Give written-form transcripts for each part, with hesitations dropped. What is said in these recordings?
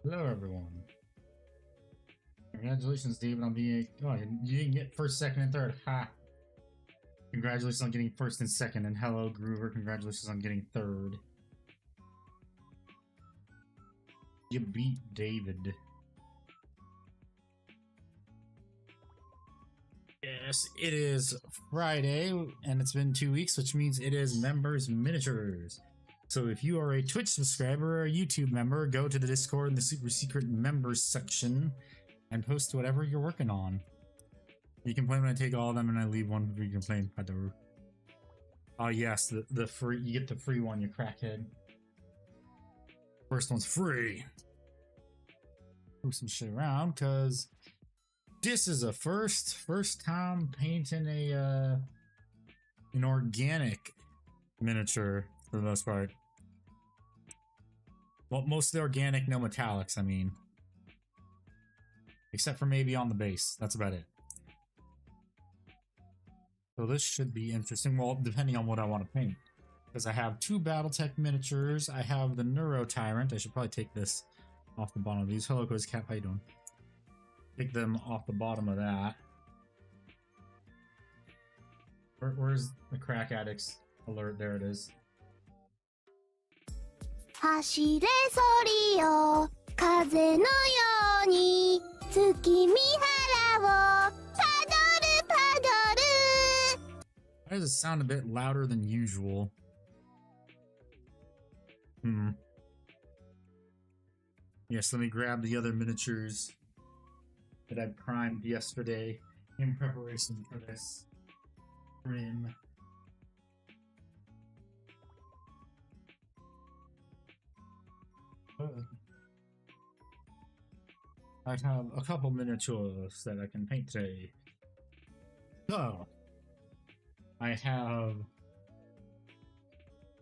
Hello, everyone. Congratulations, David, on being. Oh, you didn't get first, second, and third. Ha! Congratulations on getting first and second. And hello, Groover. Congratulations on getting third. You beat David. Yes, it is Friday, and it's been 2 weeks, which means it is Members Miniatures. So if you are a Twitch subscriber or a YouTube member, go to the Discord in the super secret members section and post whatever you're working on. You complain when I take all of them and I leave one for you to complain. Oh yes, the free, you get the free one, you crackhead. First one's free. Move some shit around because this is a first time painting a an organic miniature for the most part. Well, most of the organic, no metallics, I mean. Except for maybe on the base. That's about it. So this should be interesting. Well, depending on what I want to paint. Because I have two Battletech miniatures. I have the Neuro Tyrant. I should probably take this off the bottom of these. Hello, Quiz Cat. How you doing? Take them off the bottom of that. Where's the Crack Addicts alert? There it is. 走れソリよ風のように月見原をパドルパドル Why does it sound a bit louder than usual? Yes, let me grab the other miniatures that I primed yesterday in preparation for this stream. I have a couple miniatures that I can paint today. So, I have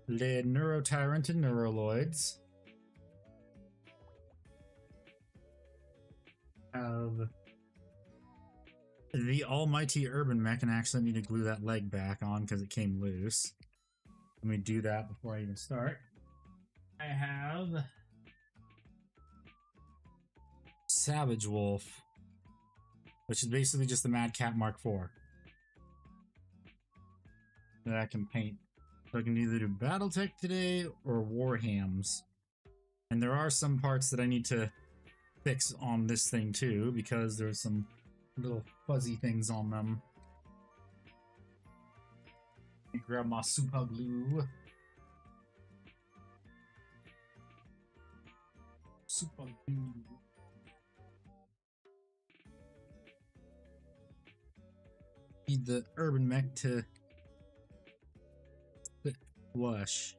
the Neuro Tyrant and Neuroloids. Have the Almighty Urban Mech, and I actually need to glue that leg back on because it came loose. Let me do that before I even start. I have Savage Wolf, which is basically just the Mad Cat Mark IV that I can paint. So I can either do Battletech today or Warhams. And there are some parts that I need to fix on this thing too, because there's some little fuzzy things on them. Let me grab my super glue. Super glue. Need the Urban Mech to fit flush.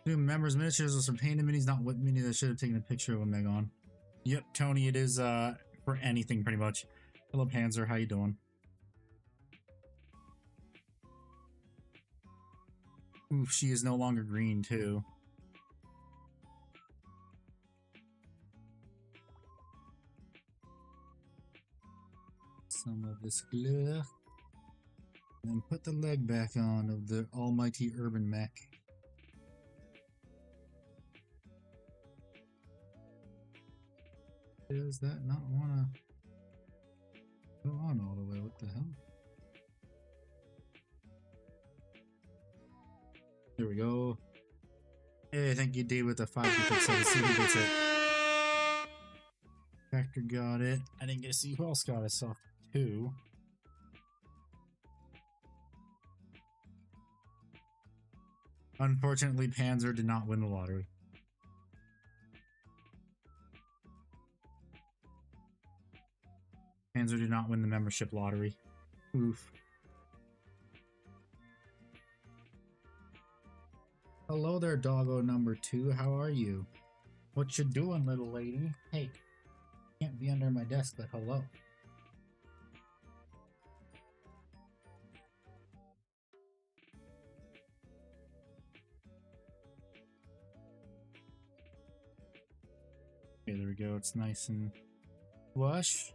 Doing members miniatures with some painted minis, not what mini that should have taken a picture of a Meg on. Yep, Tony, it is for anything pretty much. Hello Panzer, how you doing? Oof, she is no longer green too. Some of this glue. And put the leg back on of the Almighty Urban Mech. Does that not wanna go on all the way? What the hell? There we go. Hey, thank you, Dave, with the 5 gifted subs. See who gets it. Factor got it. I didn't get to see who else got it. Soft 2. Unfortunately, Panzer did not win the lottery. Panzer did not win the membership lottery. Oof. Hello there, doggo number 2. How are you? What you doing, little lady? Hey, can't be under my desk, but hello. Okay, there we go. It's nice and flush.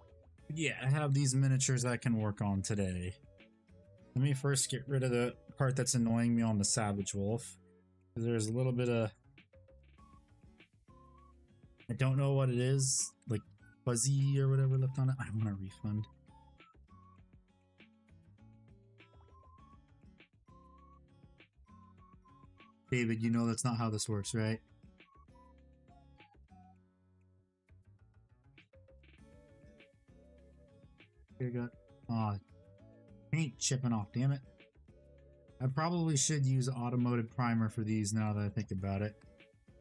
Yeah, I have these miniatures I can work on today. Let me first get rid of the part that's annoying me on the Savage Wolf. There's a little bit of I don't know what it is, like fuzzy or whatever left on it. I want a refund. David, you know that's not how this works, right? Here got paint chipping off, damn it. I probably should use automotive primer for these now that I think about it.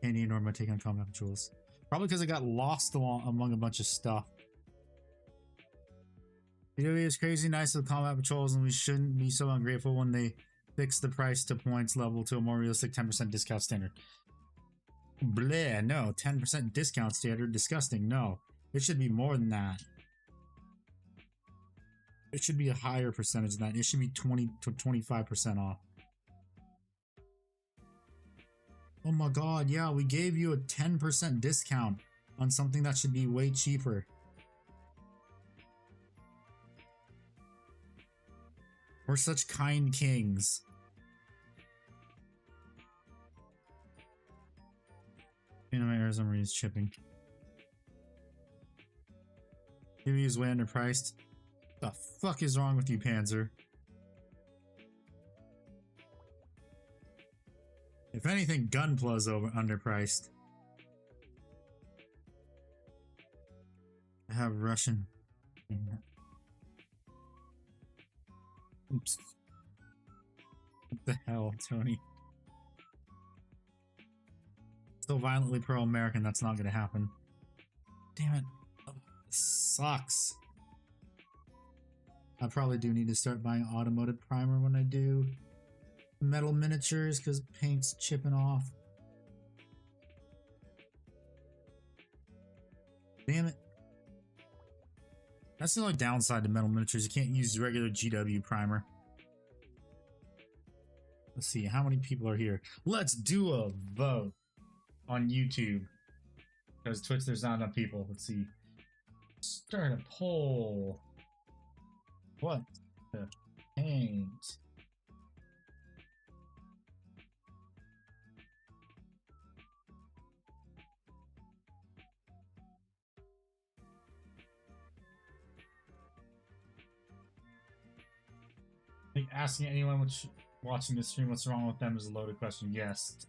Can't ignore my take on combat patrols. Probably because I got lost among a bunch of stuff. PoE is crazy nice with combat patrols, and we shouldn't be so ungrateful when they fix the price to points level to a more realistic 10% discount standard. Bleh, no. 10% discount standard, disgusting. No. It should be more than that. It should be a higher percentage than that. It should be 20 to 25% off. Oh my god, yeah, we gave you a 10% discount on something that should be way cheaper. We're such kind kings. My Arizona Marines chipping. Maybe he's way underpriced. What the fuck is wrong with you, Panzer? If anything, Gunpla's underpriced. I have Russian. Oops. What the hell, Tony? Still violently pro-American, that's not gonna happen. Damn it. Oh, this sucks. I probably do need to start buying automotive primer when I do metal miniatures because paint's chipping off. Damn it. That's the only downside to metal miniatures. You can't use regular GW primer. Let's see, how many people are here? Let's do a vote on YouTube. Because Twitch, there's not enough people. Let's see. Start a poll. What the paint? I think asking anyone which watching this stream what's wrong with them is a loaded question. Yes.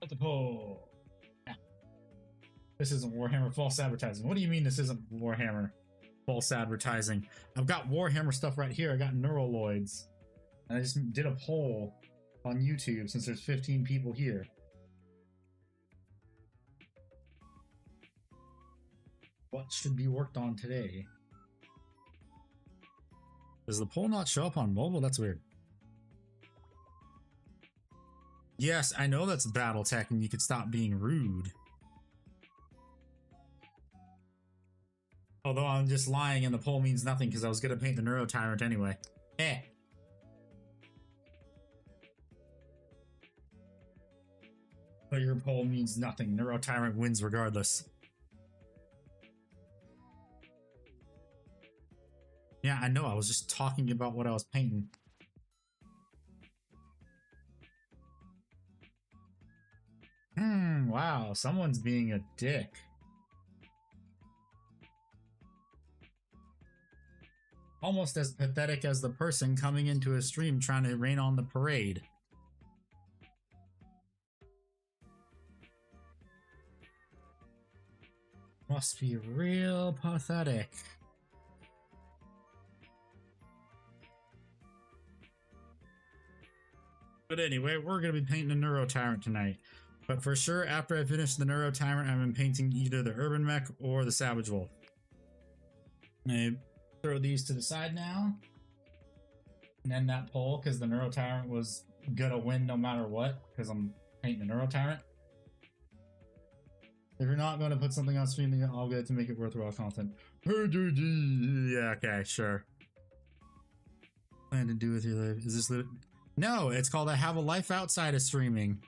At the poll. Yeah. This isn't Warhammer false advertising. What do you mean this isn't Warhammer false advertising? I've got Warhammer stuff right here. I got Neuraloids. And I just did a poll on YouTube since there's 15 people here. What should be worked on today? Does the poll not show up on mobile? That's weird. Yes, I know that's Battletech and you could stop being rude. Although I'm just lying and the poll means nothing because I was going to paint the Neuro Tyrant anyway. Eh. But your poll means nothing. Neuro Tyrant wins regardless. Yeah, I know. I was just talking about what I was painting. Wow. Someone's being a dick. Almost as pathetic as the person coming into a stream trying to rain on the parade. Must be real pathetic. But anyway, we're going to be painting a Neuro Tyrant tonight. But for sure, after I finish the Neuro Tyrant, I'm painting either the Urban Mech or the Savage Wolf. I throw these to the side now. And end that poll, because the Neuro Tyrant was going to win no matter what, because I'm painting the Neuro Tyrant. If you're not going to put something on stream, then I'll get to make it worthwhile content. Yeah, okay, sure. Plan to do with your life. Is this... No, it's called I Have a Life Outside of Streaming.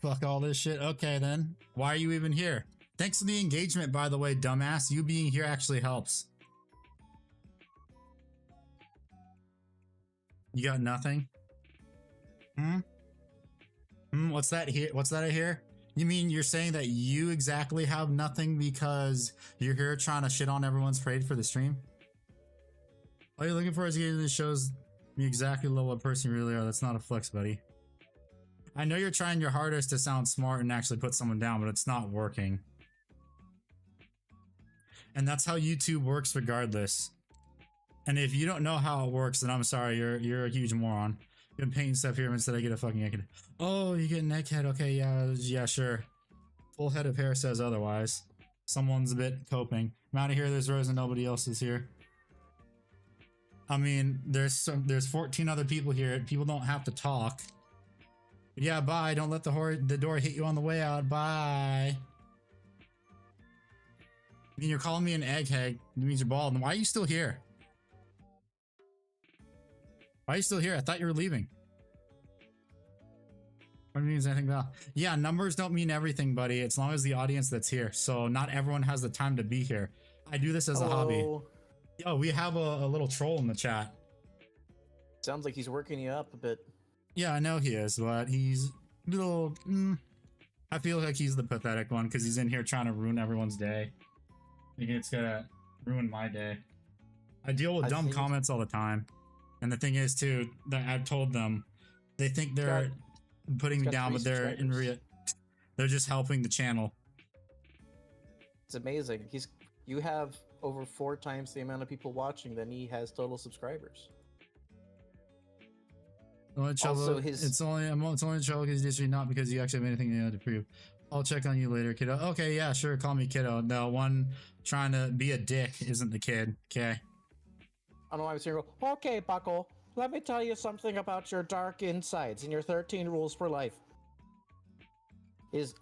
Fuck all this shit. Okay, then. Why are you even here? Thanks for the engagement, by the way, dumbass. You being here actually helps. You got nothing? What's that here? What's that I hear? You mean you're saying that you exactly have nothing because you're here trying to shit on everyone's parade for the stream? All you're looking for is getting this shows me exactly the level of person you really are. That's not a flex, buddy. I know you're trying your hardest to sound smart and actually put someone down, but it's not working. And that's how YouTube works regardless. And if you don't know how it works, then I'm sorry, you're a huge moron. You've been painting stuff here instead I get a fucking egghead. Oh, you get an egghead. Okay, yeah, sure. Full head of hair says otherwise. Someone's a bit coping. I'm out of here, there's Rose and nobody else is here. I mean, there's 14 other people here. People don't have to talk. But yeah, bye. Don't let the door hit you on the way out. Bye. I mean, you're calling me an egghead. It means you're bald. And why are you still here? Why are you still here? I thought you were leaving. What means anything about? Yeah, numbers don't mean everything, buddy. As long as the audience that's here. So not everyone has the time to be here. I do this as a hobby. Yo, we have a little troll in the chat. Sounds like he's working you up a bit. Yeah, I know he is, but he's little. I feel like he's the pathetic one because he's in here trying to ruin everyone's day. I think it's gonna ruin my day. I deal with dumb comments all the time. And the thing is, too, that I've told them, they think they're putting me down, but they're they're just helping the channel. It's amazing. You have over 4 times the amount of people watching than he has total subscribers. Also, it's only trouble because it's not because you actually have anything to prove. I'll check on you later, kiddo. Okay, yeah, sure. Call me kiddo. The one trying to be a dick isn't the kid. Okay. I don't know why I was here. Okay, Buckle. Let me tell you something about your dark insides and your 13 rules for life. His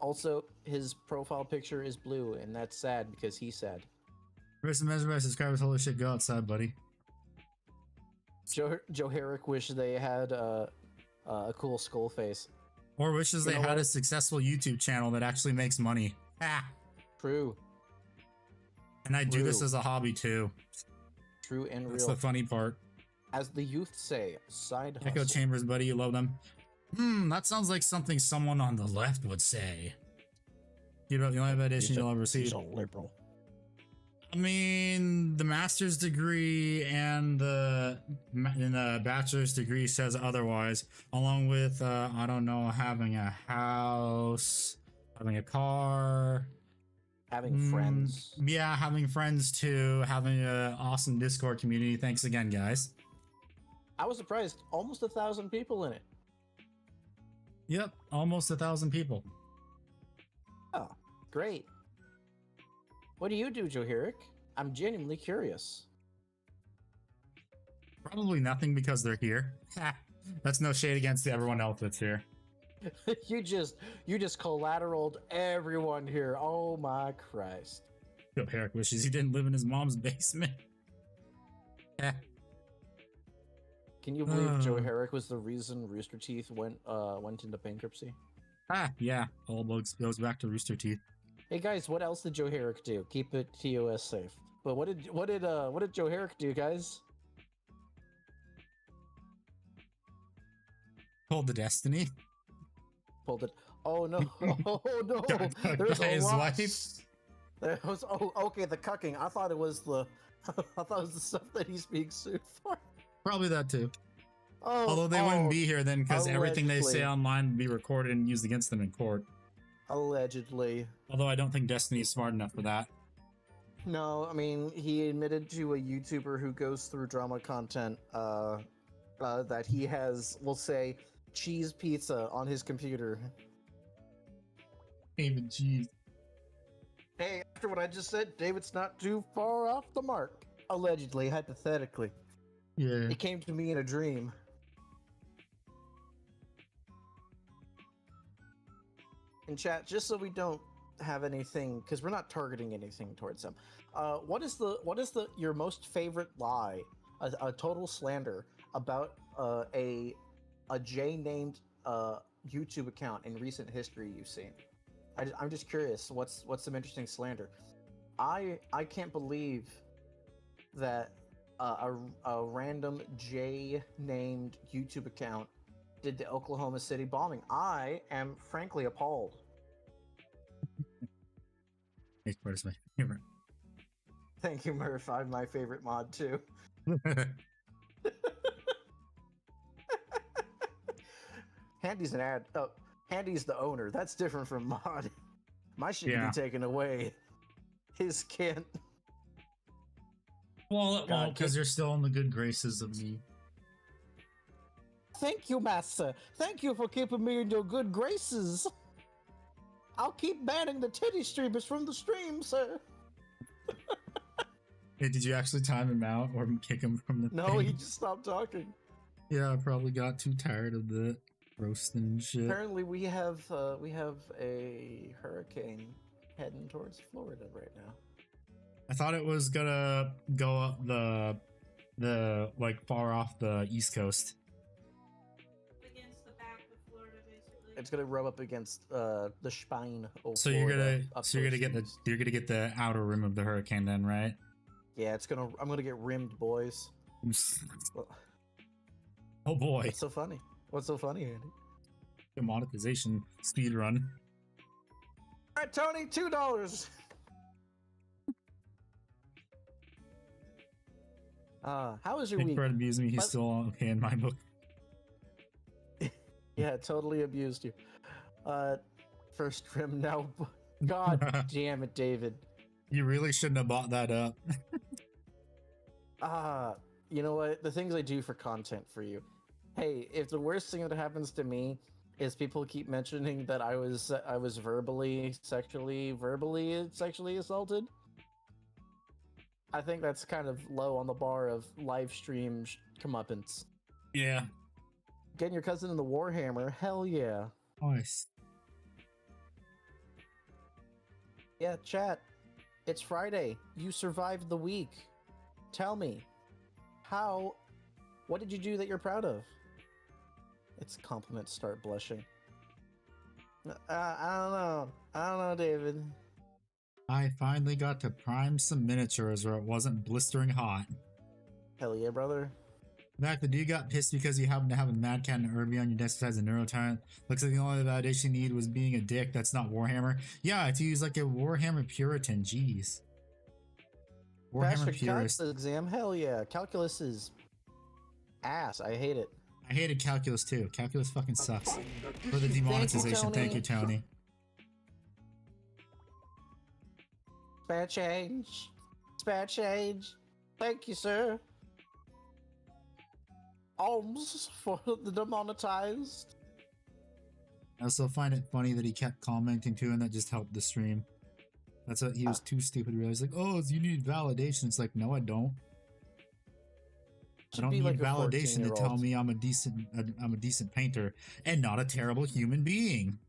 profile picture is blue, and that's sad because he's sad. Rest of measure by subscribers. Holy shit, go outside, buddy. Joe Herrick wished they had a cool skull face. Or wishes they had a successful YouTube channel that actually makes money. Ah. True. And I do this as a hobby too. True and real. That's the funny part. As the youth say, side hustle. Echo chambers, buddy, you love them. That sounds like something someone on the left would say. You know, the only edition you'll ever see. He's a liberal. I mean, the master's degree and the bachelor's degree says otherwise, along with, I don't know, having a house, having a car. Having friends. Yeah, having friends too, having an awesome Discord community. Thanks again, guys. I was surprised. Almost 1,000 people in it. Yep, almost 1,000 people. Oh, great. What do you do, Joe Herrick? I'm genuinely curious. Probably nothing because they're here. That's no shade against everyone else that's here. you just collateraled everyone here. Oh my Christ. Joe Herrick wishes he didn't live in his mom's basement. Can you believe Joe Herrick was the reason Rooster Teeth went into bankruptcy? Yeah. All goes back to Rooster Teeth. Hey guys, what else did Joe Herrick do? Keep it TOS safe. But what did Joe Herrick do, guys? Pulled the Destiny. Pulled it. Oh no! Oh no! There's a lot. There was. Oh, okay. The cucking. I thought it was the. I thought it was the stuff that he's being sued for. Probably that too. Oh, although they wouldn't be here then because everything they say online would be recorded and used against them in court. Allegedly. Although I don't think Destiny is smart enough for that. No, I mean, he admitted to a YouTuber who goes through drama content that he has, we'll say, cheese pizza on his computer. David, cheese. Hey, after what I just said, David's not too far off the mark. Allegedly, hypothetically. Yeah. It came to me in a dream. In chat, just so we don't have anything, because we're not targeting anything towards them. What is your most favorite lie, a total slander about a J-named YouTube account in recent history you've seen? I'm just curious. What's some interesting slander? I can't believe that a random J named YouTube account did the Oklahoma City bombing. I am frankly appalled. Next part is my favorite. Thank you, Murph. I'm my favorite mod too. Handy's an ad. Oh, Handy's the owner. That's different from mod. My shit can Yeah. be taken away. His can't. Well, it God, won't because you're still in the good graces of me. Thank you, Master. Thank you for keeping me in your good graces. I'll keep banning the titty streamers from the stream, sir. Hey, did you actually time him out or kick him from the No, he thing? just stopped talking. Yeah, I probably got too tired of the roasting and shit. Apparently, we have a hurricane heading towards Florida right now. I thought it was gonna go up the like far off the East Coast. Against the back of Florida, basically. It's gonna rub up against the spine of So Florida, up you're gonna towards get the outer rim of the hurricane then, right? Yeah, I'm gonna get rimmed, boys. Well, Oh boy, what's so funny? What's so funny, Andy? the monetization speed run. All right, Tony, $2. How was your Big week? Fred abused me. He's But- still okay in my book. Yeah, totally abused you. First rim now. God damn it, David. You really shouldn't have bought that up. You know what? The things I do for content for you. Hey, if the worst thing that happens to me is people keep mentioning that I was verbally sexually assaulted, I think that's kind of low on the bar of live stream comeuppance. Yeah. Getting your cousin in the Warhammer, hell yeah. Nice. Yeah, chat. It's Friday. You survived the week. Tell me, what did you do that you're proud of? Its compliments start blushing. I don't know, David. I finally got to prime some miniatures where it wasn't blistering hot. Hell yeah, brother. In fact, the dude got pissed because you happen to have a Mad Cat and Irby on your desk besides a Neurotyrant. Looks like the only validation you need was being a dick. That's not Warhammer. Yeah, it's used like a Warhammer Puritan. Jeez. Warhammer Bastard Purist. calculus exam, hell yeah. Calculus is ass. I hate it. I hated calculus too. Calculus fucking sucks. For the demonetization, thank you, Tony. Spare change. Spare change. Thank you, sir. Alms for the demonetized. I also find it funny that he kept commenting too, and that just helped the stream. That's what he was too stupid to realize. Like, oh, you need validation. It's like, no, I don't. I don't need like a validation to tell 14-year-old. me I'm a decent painter and not a terrible human being.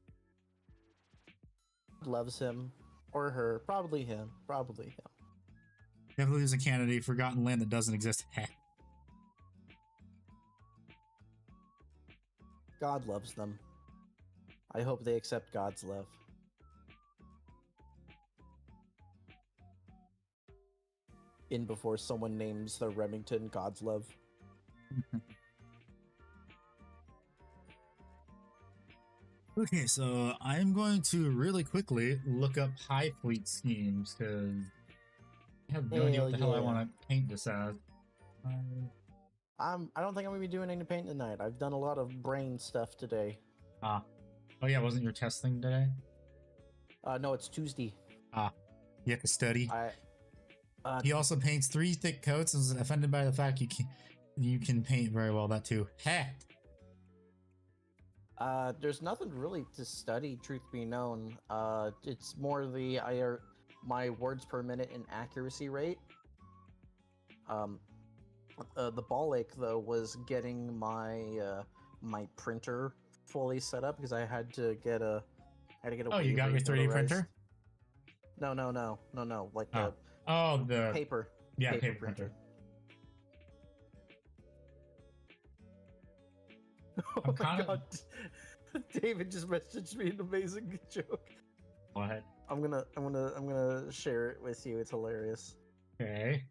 Loves him or her. Probably him. Probably him. Definitely there's a candidate forgotten land that doesn't exist. Heh. God loves them. I hope they accept God's love. In before someone names the Remington God's love. Okay, so I'm going to really quickly look up high fleet schemes because I have no idea what the hell I yeah. want to paint this as. I don't think I'm gonna be doing any paint tonight. I've done a lot of brain stuff today. Oh yeah, wasn't your testing today? No, it's Tuesday. You have to study. I He also paints 3 thick coats and is offended by the fact you can paint very well. That too. Heh. there's nothing really to study, truth be known. It's more my words per minute and accuracy rate. The ball ache though was getting my my printer fully set up because I had to get a Oh, you got your 3D printer? No. Like Oh. the Oh, the paper. yeah, paper printer. Oh I'm my kinda- god. David just messaged me an amazing joke. What? I'm gonna share it with you. It's hilarious. Okay.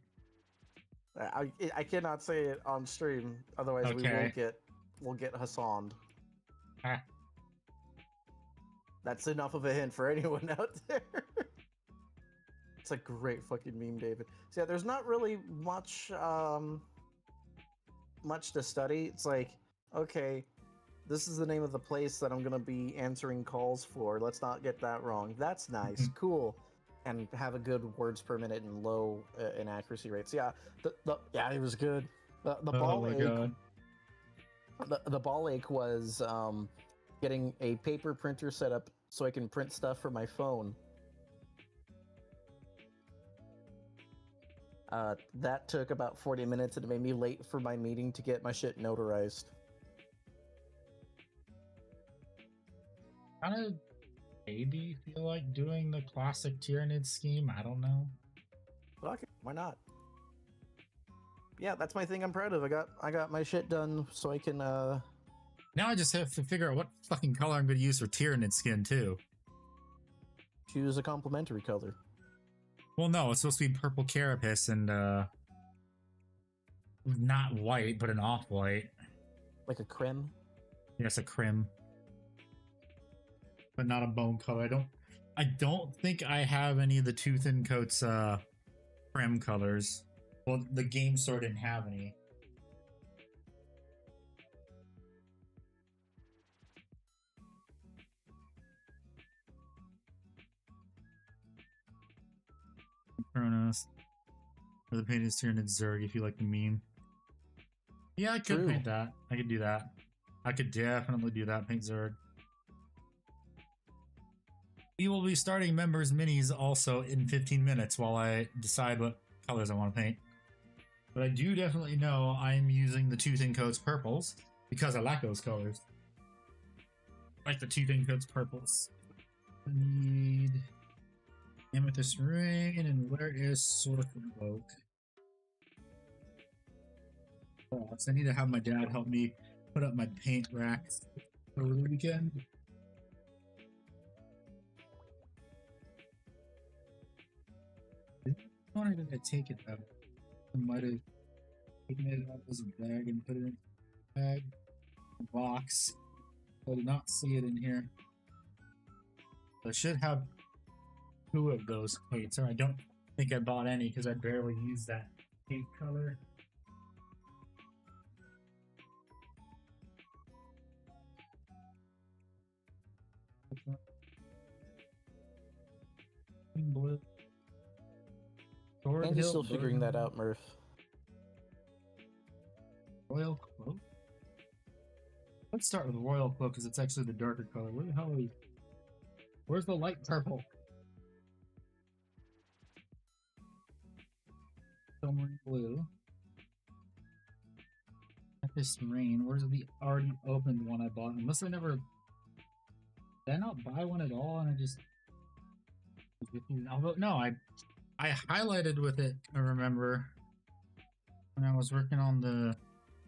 I cannot say it on stream, otherwise Okay. we'll get Hassaned. Ah. That's enough of a hint for anyone out there. It's a great fucking meme, David. So yeah, there's not really much much to study. It's like, okay, this is the name of the place that I'm gonna be answering calls for. Let's not get that wrong. That's nice, cool, and have a good words per minute and low inaccuracy rates. Yeah, yeah, it was good. The ball my ache. God. The ball ache was getting a paper printer set up so I can print stuff for my phone. That took about 40 minutes and it made me late for my meeting to get my shit notarized. Kind of maybe feel like doing the classic Tyranid scheme. I don't know. But okay, why not? Yeah, that's my thing I'm proud of. I got my shit done so I can Now I just have to figure out what fucking color I'm going to use for Tyranid skin too. choose a complementary color. Well, no, it's supposed to be purple carapace and not white, but an off-white. Like a creme. Yes, a crim. But not a bone color. I don't think I have any of the Tooth and Coat's crim colors. Well, the game store didn't have any. Kronos. Or the painted Tyranid Zerg, if you like the meme. Yeah, I could True. paint that. I could do that. I could definitely do that, paint Zerg. We will be starting members minis also in 15 minutes while I decide what colors I want to paint. But I do definitely know I'm using the Tooth and Coat's purples because I like those colors. I like the Tooth and Coat's purples. I need Amethyst Rain, and where is Sword Cloak? Oh, so I need to have my dad help me put up my paint racks over the weekend. I wanted to take it out. I might have taken it out as a bag and put it in a bag, a box. I did not see it in here. I should have 2 of those paints, or I don't think I bought any because I barely use that paint color. Blue. And you're still figuring that out, Murph. Royal Cloak? Let's start with Royal Cloak because it's actually the darker color. Where the hell are we? Where's the light purple? Silver blue. At this rain, where's the already opened one I bought? Unless I never. Did I not buy one at all and I just. Although, no, I highlighted with it, I remember, when I was working on the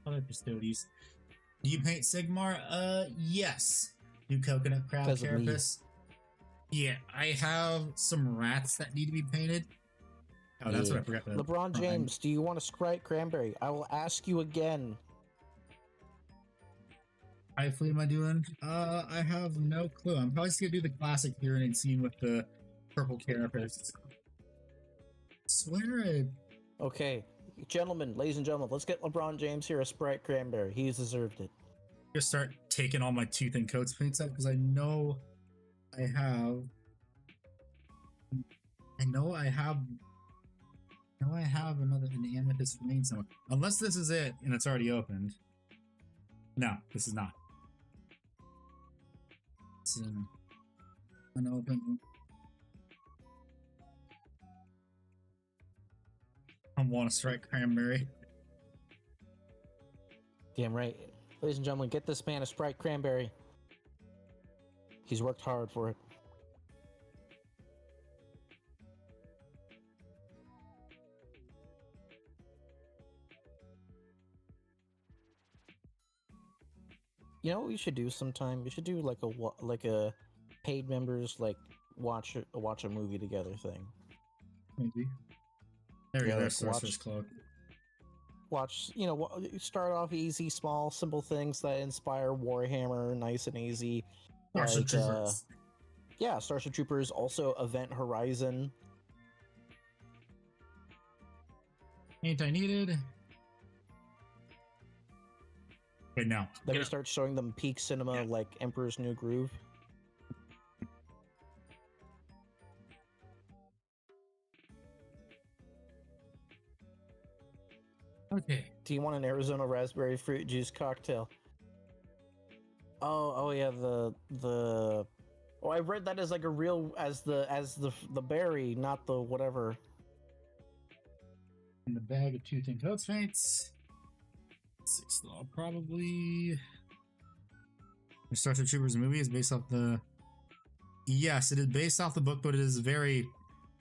other custodies. Do you paint Sigmar? Yes. Do coconut crab Because of me. carapace? Yeah, I have some rats that need to be painted. Oh, that's Yeah. what I forgot to LeBron James, do you want a Sprite Cranberry? I will ask you again. How fleet am I doing? I have no clue. I'm probably just gonna do the classic Tyranid scene with the purple carapace. Swear I Okay, gentlemen, ladies and gentlemen, let's get LeBron James here a Sprite Cranberry. He's deserved it. just start taking all my Tooth and Coats paints out because I know I have an amethyst rain somewhere. Unless this is it and it's already opened. No, this is not. It's unopened. I want to strike cranberry. Damn right. Ladies and gentlemen, get this man a Sprite Cranberry. He's worked hard for it. You know what we should do sometime? We should do like a paid members like watch a movie together thing. Maybe. There we Yeah, go. like Sorcerer's watch- Cloak. watch, start off easy, small, simple things that inspire Warhammer, nice and easy. Starship Like, Troopers. yeah, Starship Troopers, also Event Horizon. Ain't I needed? Okay, now. Then we start showing them peak cinema like Emperor's New Groove. Okay. Do you want an Arizona raspberry fruit juice cocktail? Oh yeah, the. Oh, I read that as like a real as the berry, not the whatever. In the bag of two thin coats paints. 6 law probably. The Starship Troopers movie is based off the. Yes, it is based off the book, but it is very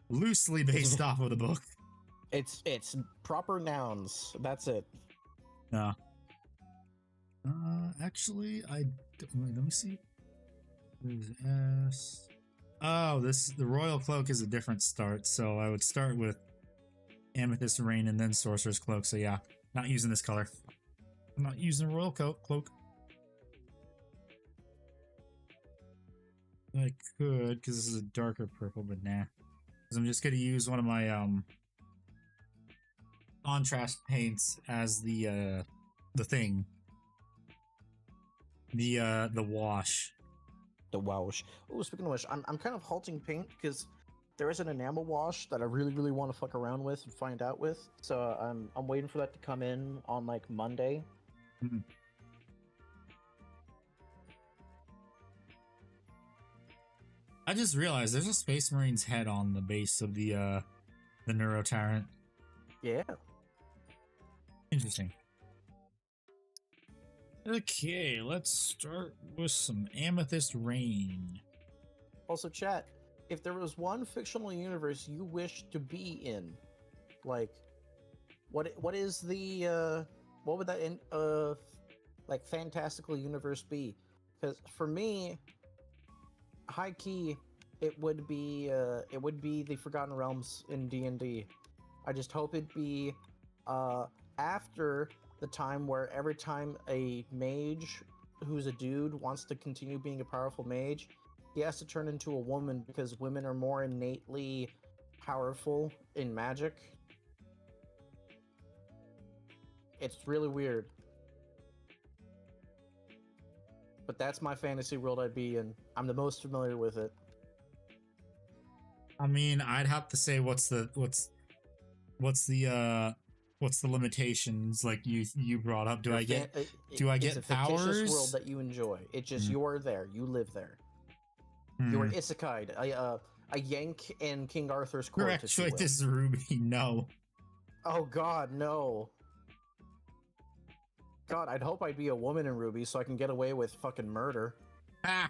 loosely based off of the book. It's proper nouns. That's it. No. Actually, wait, let me see. There's S. Oh, the Royal Cloak is a different start, so I would start with Amethyst Rain and then Sorcerer's Cloak. So yeah, not using this color. I'm not using a Royal Cloak. I could, because this is a darker purple, but nah. Because I'm just gonna use one of my contrast paints as the thing. The wash. The wash. Oh, speaking of which, I'm kind of halting paint because there is an enamel wash that I really want to fuck around with and find out with. So I'm waiting for that to come in on like Monday. Mm-hmm. I just realized there's a Space Marine's head on the base of the Neuro Tyrant. Yeah. Interesting. Okay, let's start with some Amethyst Rain. Also, chat, if there was one fictional universe you wish to be in, like, what is the what would that like fantastical universe be? Because for me, high key, it would be the Forgotten Realms in D&D. I just hope it'd be after the time where every time a mage who's a dude wants to continue being a powerful mage, he has to turn into a woman because women are more innately powerful in magic. It's really weird. But that's my fantasy world I'd be in. I'm the most familiar with it. I mean, I'd have to say what's the limitations like you brought up? Do I get it's a powers? fictitious world that you enjoy. It's just you're there. You live there. You're an isekai, a yank in King Arthur's court. Correct choice. This is Ruby. No. Oh God, no. God, I'd hope I'd be a woman in Ruby so I can get away with fucking murder. Ah.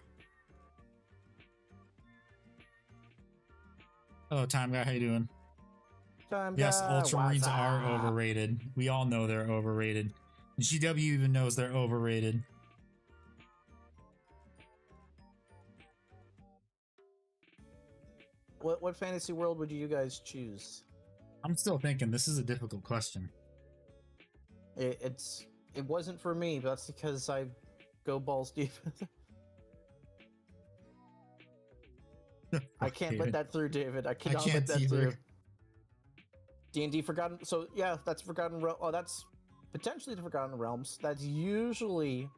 Oh, Time Guy, how you doing? Yes, Ultramarines are overrated. We all know they're overrated. GW even knows they're overrated. What fantasy world would you guys choose? I'm still thinking. This is a difficult question. It wasn't for me, but that's because I go balls deep. I can't let that through, David. I cannot let that through. D&D Forgotten. So yeah, that's Forgotten Realms. Oh, that's potentially the Forgotten Realms. That's usually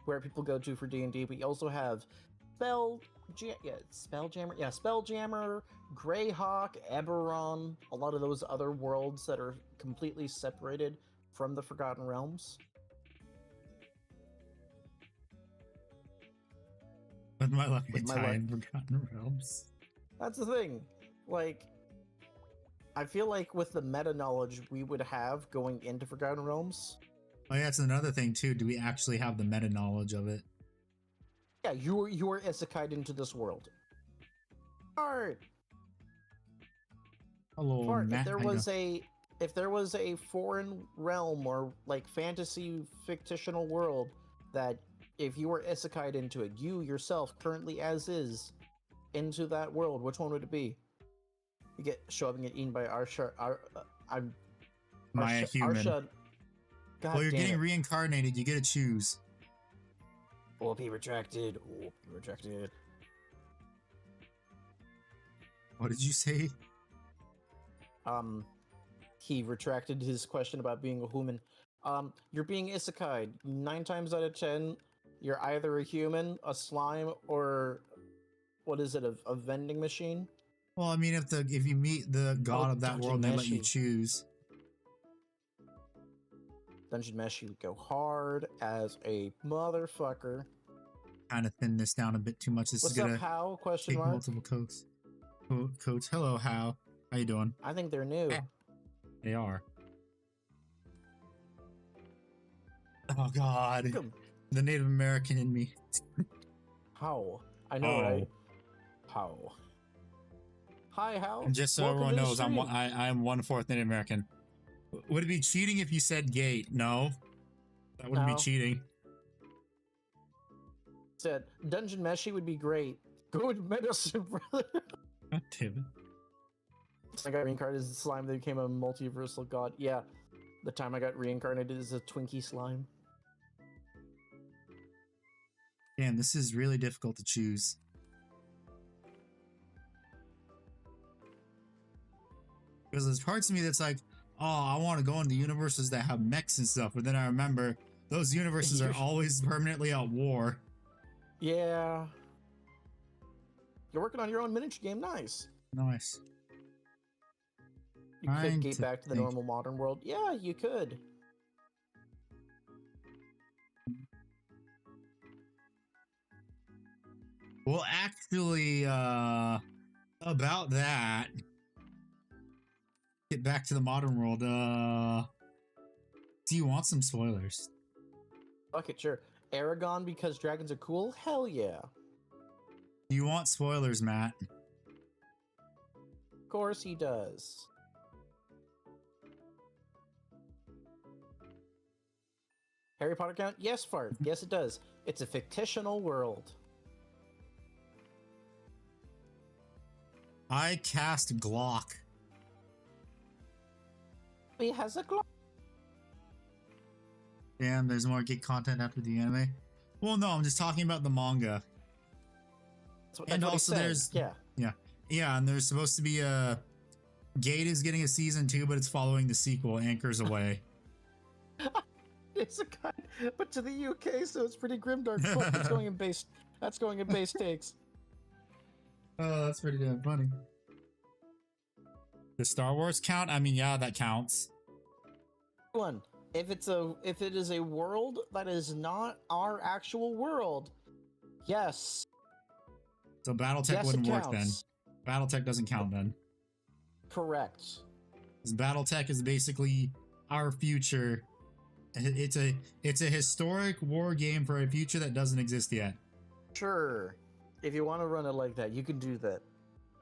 where people go to for D&D. But you also have Spelljammer, Greyhawk, Eberron. A lot of those other worlds that are completely separated from the Forgotten Realms. With my lucky time, Forgotten Realms. That's the thing. Like, I feel like with the meta knowledge we would have going into Forgotten Realms. Oh yeah, that's another thing too. Do we actually have the meta knowledge of it? Yeah, you are isekai'd into this world. Alright. Hello, Matt. If there was a foreign realm or like fantasy fictional world that if you were isekai'd into it, you yourself currently as is into that world, which one would it be? You get eaten by Arsha. Maya Human. God Well, you're damn getting it. reincarnated. You get to choose. Will be retracted. Will be retracted. What did you say? He retracted his question about being a human. You're being isekai. 9 times out of 10, you're either a human, a slime, or what is it? A vending machine? Well, I mean, if you meet the god of that Dungeon world, and they let you Meshi. choose. Dungeon Meshi would go hard as a motherfucker. Kind of thin this down a bit too much. This What's is gonna up, Hal? Question take mark. multiple coats. Coats. Hello, How? How you doing? I think they're new. Eh. They are. Oh God, Come. the Native American in me. How? I know, Oh. right? How? Hi, Hal. And just so Welcome everyone to the knows, I'm stream. I'm 1/4 Native American. Would it be cheating if you said gate? No, that wouldn't No. be cheating. Said Dungeon Meshi would be great. Good medicine, brother. God damn it. I got reincarnated as a slime that became a multiversal god. Yeah, the time I got reincarnated as a Twinkie slime. Damn, this is really difficult to choose. Because there's parts of me that's like, oh, I want to go into universes that have mechs and stuff, but then I remember those universes are always permanently at war. Yeah. You're working on your own miniature game. Nice. Nice. You could Trying get to back to the think. normal modern world. Yeah, you could. Well, actually, about that, get back to the modern world. Do you want some spoilers? Fuck it, sure. Aragon because dragons are cool? Hell yeah. Do you want spoilers, Matt? Of course he does. Harry Potter count? Yes, Fart. Yes, it does. It's a fictional world. I cast Glock. He has a glow. Damn, there's more geek content after the anime. Well, no, I'm just talking about the manga. That's And what he also said. there's- Yeah. Yeah, and there's supposed to be a Gate is getting a season 2, but it's following the sequel, Anchors Away. It's a kind, but to the UK, so it's pretty grimdark. Fuck, that's going in base. That's going in base takes. Oh, that's pretty damn funny. The Star Wars count? I mean, yeah, that counts. One, if it is a world that is not our actual world, yes, So BattleTech yes, it wouldn't work then. counts. BattleTech doesn't count then. Correct. 'Cause BattleTech is basically our future. It's a historic war game for a future that doesn't exist yet. Sure. If you want to run it like that, you can do that.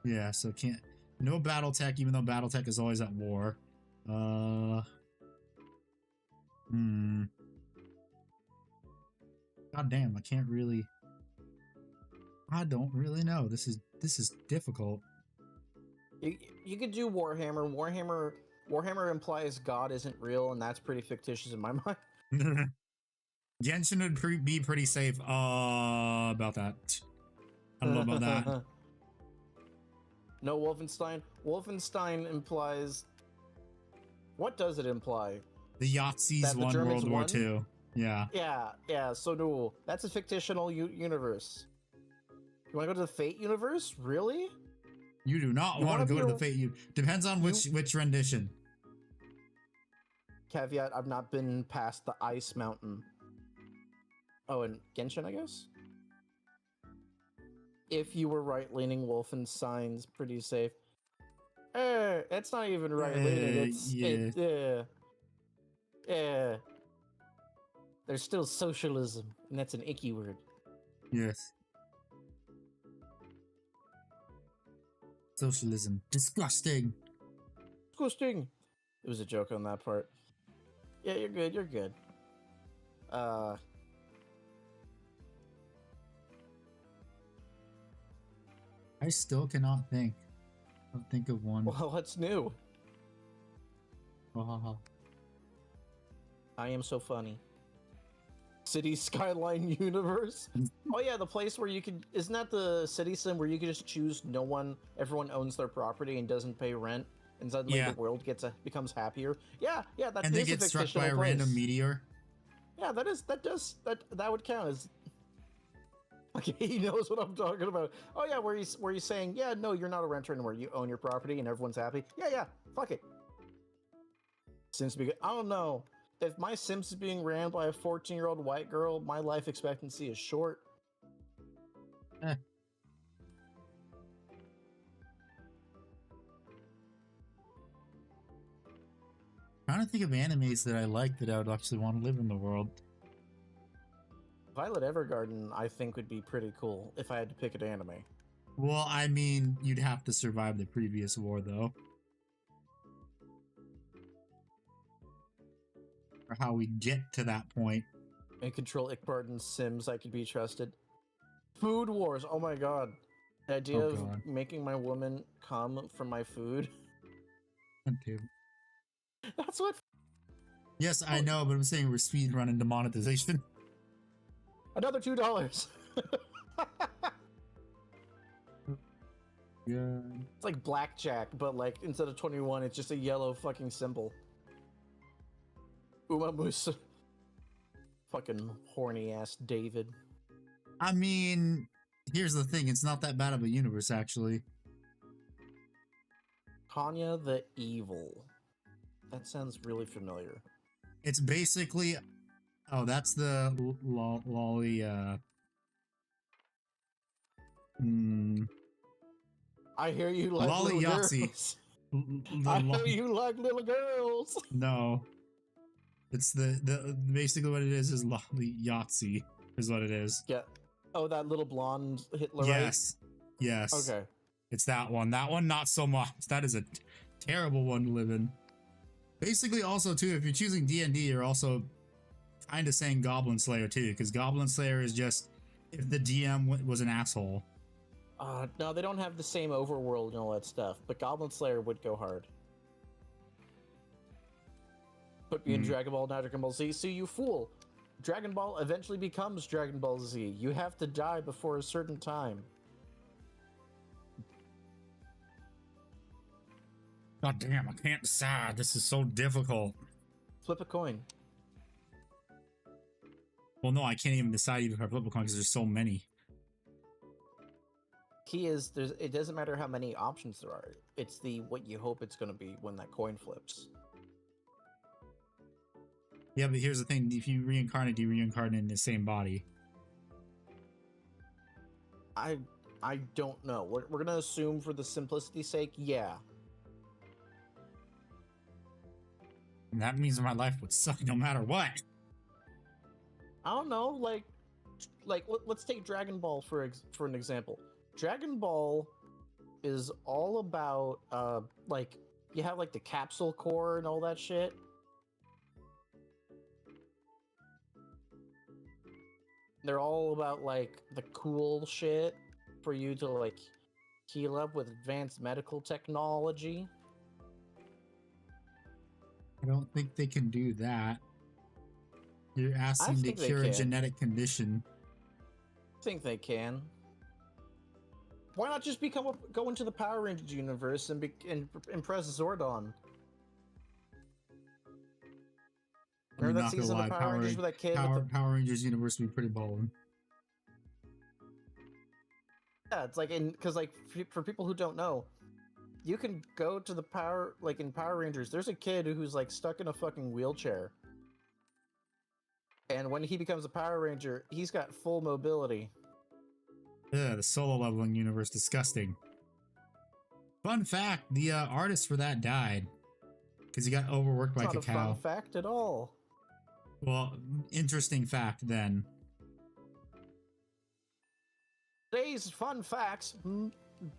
Yeah, so can't no BattleTech, even though BattleTech is always at war. God damn, I don't really know. This is difficult. You could do Warhammer. Warhammer implies God isn't real, and that's pretty fictitious in my mind. Genshin would be pretty safe. About that. I don't know about that. No, Wolfenstein. Wolfenstein implies. What does it imply? The Yahtzees That the won Germans World War won? II. Yeah. Yeah. So no, that's a fictional universe. You want to go to the Fate universe? Really? You do not You want to wanna go be to the Fate. You depends on which rendition. Caveat: I've not been past the Ice Mountain. Oh, and Genshin, I guess. If you were right-leaning, Wolfenstein's pretty safe. It's not even right-leaning. Yeah. There's still socialism, and that's an icky word. Yes. Socialism. Disgusting. Disgusting. It was a joke on that part. Yeah, you're good. You're good. I still cannot think. I'll think of one. Well, what's new? I am so funny. City Skyline Universe. Oh yeah, the place where you can. Isn't that the city sim where you can just choose everyone owns their property and doesn't pay rent, and suddenly Yeah. the world becomes happier. Yeah, that And they is get a struck by fictional a place. random meteor. Yeah, that would count as. Okay, he knows what I'm talking about. Oh yeah, where he's saying, yeah, no, you're not a renter anymore. You own your property and everyone's happy. Yeah, fuck it. Seems to be good. I don't know. If my Sims is being ran by a 14-year-old white girl, my life expectancy is short. Eh. Trying to think of animes that I like that I would actually want to live in the world. Violet Evergarden, I think, would be pretty cool if I had to pick an anime. Well, I mean, you'd have to survive the previous war, though. Or how we get to that point. And control Ickbarden's Sims, I could be trusted. Food Wars, oh my god. The idea Oh, of God. making my woman come from my food. Dude. That's what. Yes, I know, but I'm saying we're speedrunning demonetization. Another $2. Yeah. It's like blackjack, but like instead of 21, it's just a yellow fucking symbol. Uma Musa. Fucking horny ass David. I mean, here's the thing, it's not that bad of a universe, actually. Kanya the Evil. That sounds really familiar. It's basically... Oh, that's the lolly, I hear you like Lolly little Yahtzee. girls. I know you like little girls. No. It's the basically what it is lolly Yahtzee is what it is. Yeah. Oh, that little blonde Hitler. Yes. Yes. Okay. It's that one. That one, not so much. That is a terrible one to live in. Basically, also, too, if you're choosing D&D, you're also kind of saying Goblin Slayer, too, because Goblin Slayer is just if the DM was an asshole. No, they don't have the same overworld and all that stuff, but Goblin Slayer would go hard. Put me in Dragon Ball, now Dragon Ball Z. See, you fool. Dragon Ball eventually becomes Dragon Ball Z. You have to die before a certain time. God damn, I can't decide. This is so difficult. Flip a coin. Well, no, I can't even decide even if I flip a coin because there's so many. Key is, it doesn't matter how many options there are. It's what you hope it's going to be when that coin flips. Yeah, but here's the thing. If you reincarnate, you reincarnate in the same body. I don't know. We're going to assume for the simplicity's sake, yeah. And that means my life would suck no matter what. I don't know, like let's take Dragon Ball for an example. Dragon Ball is all about like you have like the capsule core and all that shit. They're all about like the cool shit for you to like heal up with advanced medical technology. I don't think they can do that. You're asking to think they cure a can. genetic condition. I think they can. Why not just go into the Power Rangers universe and impress Zordon? Remember that season of Power Rangers with that kid? Power Rangers universe would be pretty bold. Yeah, it's like because like for people who don't know, you can go to the in Power Rangers. There's a kid who's like stuck in a fucking wheelchair, and when he becomes a Power Ranger, he's got full mobility. Ugh, the solo leveling universe, disgusting. Fun fact: the artist for that died because he got overworked by It's not Cacao. a fun fact at all. Well, interesting fact then. Today's fun facts: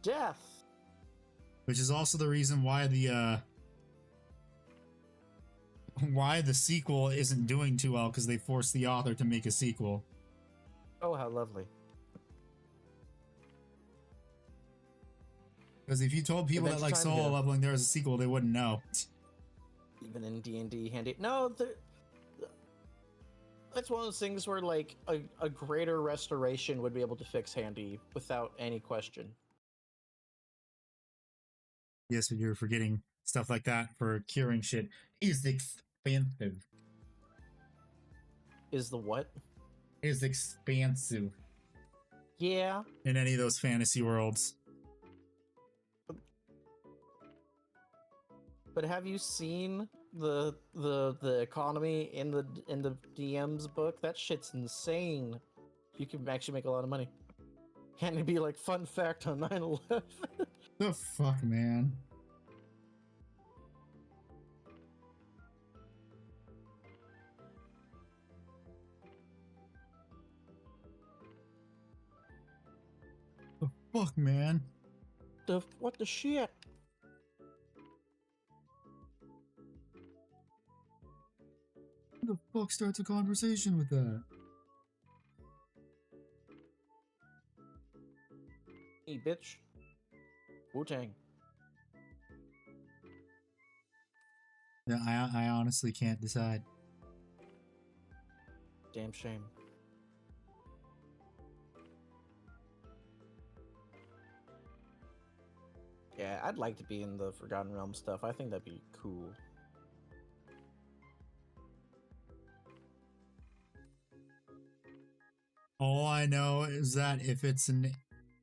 death. Which is also the reason why the sequel isn't doing too well, because they forced the author to make a sequel. Oh, how lovely! Because if you told people that like Adventure Time, solo yeah. leveling there was a sequel, they wouldn't know. Even in D&D, handy. No, That's one of those things where like a greater restoration would be able to fix Handy without any question. Yes, but you're forgetting stuff like that for curing shit is expensive. Is the what? Is expansive Yeah, in any of those fantasy worlds. but have you seen the economy in the DM's book? That shit's insane. You can actually make a lot of money. Can it be like fun fact on 9/11? The fuck, man. The fuck, man. What the shit? Who the fuck starts a conversation with that? Hey, bitch. Wu-Tang. Yeah, I honestly can't decide. Damn shame. Yeah, I'd like to be in the Forgotten Realm stuff. I think that'd be cool. All I know is that if it's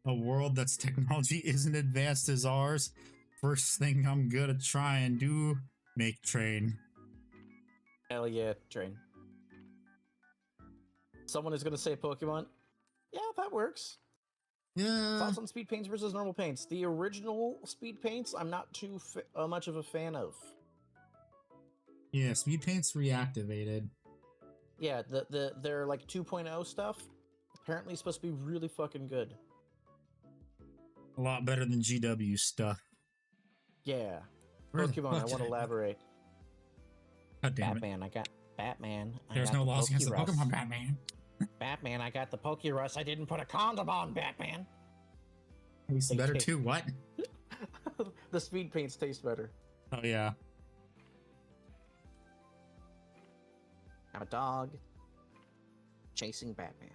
a world that's technology isn't advanced as ours, first thing I'm gonna try and do, make train. Hell yeah, train. Someone is gonna say Pokemon. Yeah, that works. Yeah. Thoughts on speed paints versus normal paints? The original speed paints, I'm not too much of a fan of. Yeah, speed paint's reactivated. Yeah, their like 2.0 stuff apparently supposed to be really fucking good. A lot better than GW stuff. Yeah. Where the Pokemon, fuck I did want to I- elaborate. God damn it. Batman, I got Batman. There's no laws against the Pokemon, Batman. Batman, I got the Pokerus. I didn't put a condom on, Batman. Tastes better Okay. too, what? The speed paints taste better. Oh yeah. I'm a dog chasing Batman.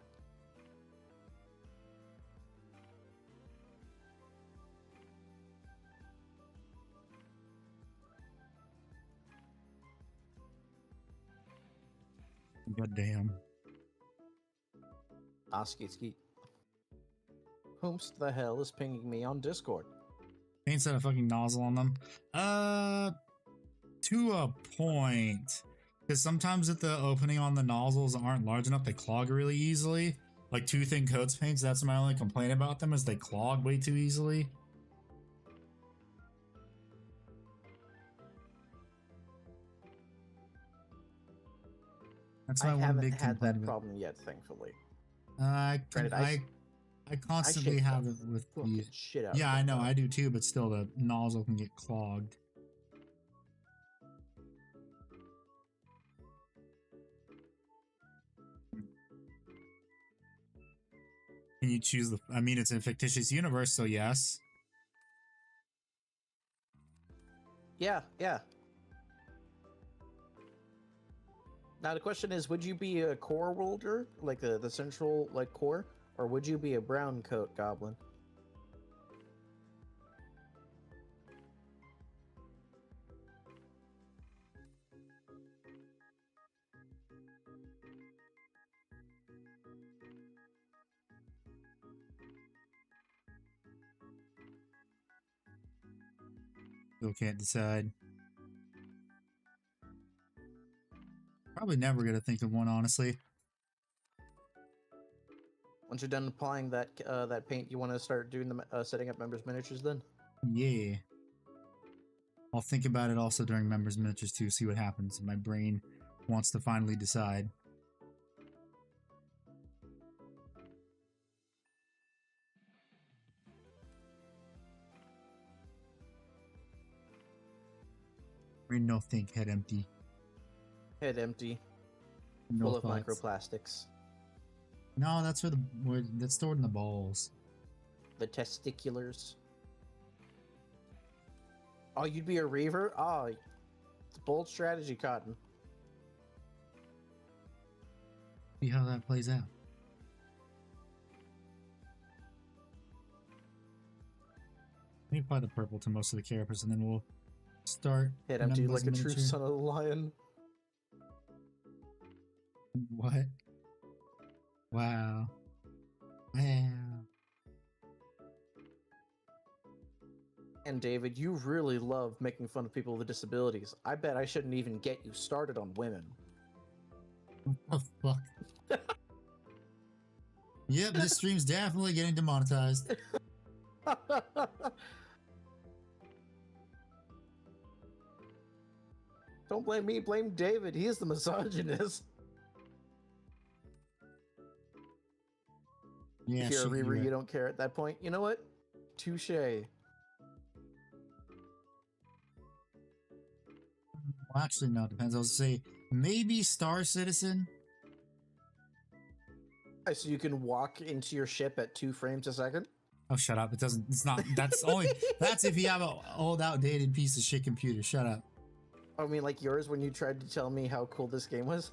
God damn. Skeet skeet. Whomst the hell is pinging me on Discord? Paints had a fucking nozzle on them. To a point. Because sometimes if the opening on the nozzles aren't large enough, they clog really easily. Like Two Thin Coats paints, that's my only complaint about them, is they clog way too easily. That's my I one haven't big had complaint that about- problem yet, thankfully. Granted, I constantly shake have the it with fucking the... shit out. Yeah, of I it, know, though. I do too, but still the nozzle can get clogged. Can you choose the... I mean, it's a fictitious universe, so yes. Yeah, yeah. Now the question is, would you be a core wielder, like the central like core, or would you be a brown coat goblin? Still can't decide. Probably never gonna think of one, honestly. Once you're done applying that that paint, you want to start doing the setting up members miniatures then? Yeah. I'll think about it also during members miniatures too, see what happens. My brain wants to finally decide. Brain no think, head empty. Head empty, No full of thoughts. microplastics. No, that's where that's stored in the balls. The testiculars. Oh, you'd be a reaver? Oh, it's bold strategy, Cotton. See how that plays out. Let me apply the purple to most of the characters, and then we'll start. Hit empty members like a true miniature. son of the lion. What? Wow. Wow. And David, you really love making fun of people with disabilities. I bet I shouldn't even get you started on women. What the fuck? Yep, this stream's definitely getting demonetized. Don't blame me, blame David. He is the misogynist. Yeah, if you're a shit, you're Reaver, right. you don't care at that point. You know what? Touche. Well, actually, no, it depends. I'll say maybe Star Citizen. So you can walk into your ship at 2 frames a second? Oh, shut up. It doesn't, it's not, that's only, that's if you have an old, outdated piece of shit computer. Shut up. I mean, like yours when you tried to tell me how cool this game was?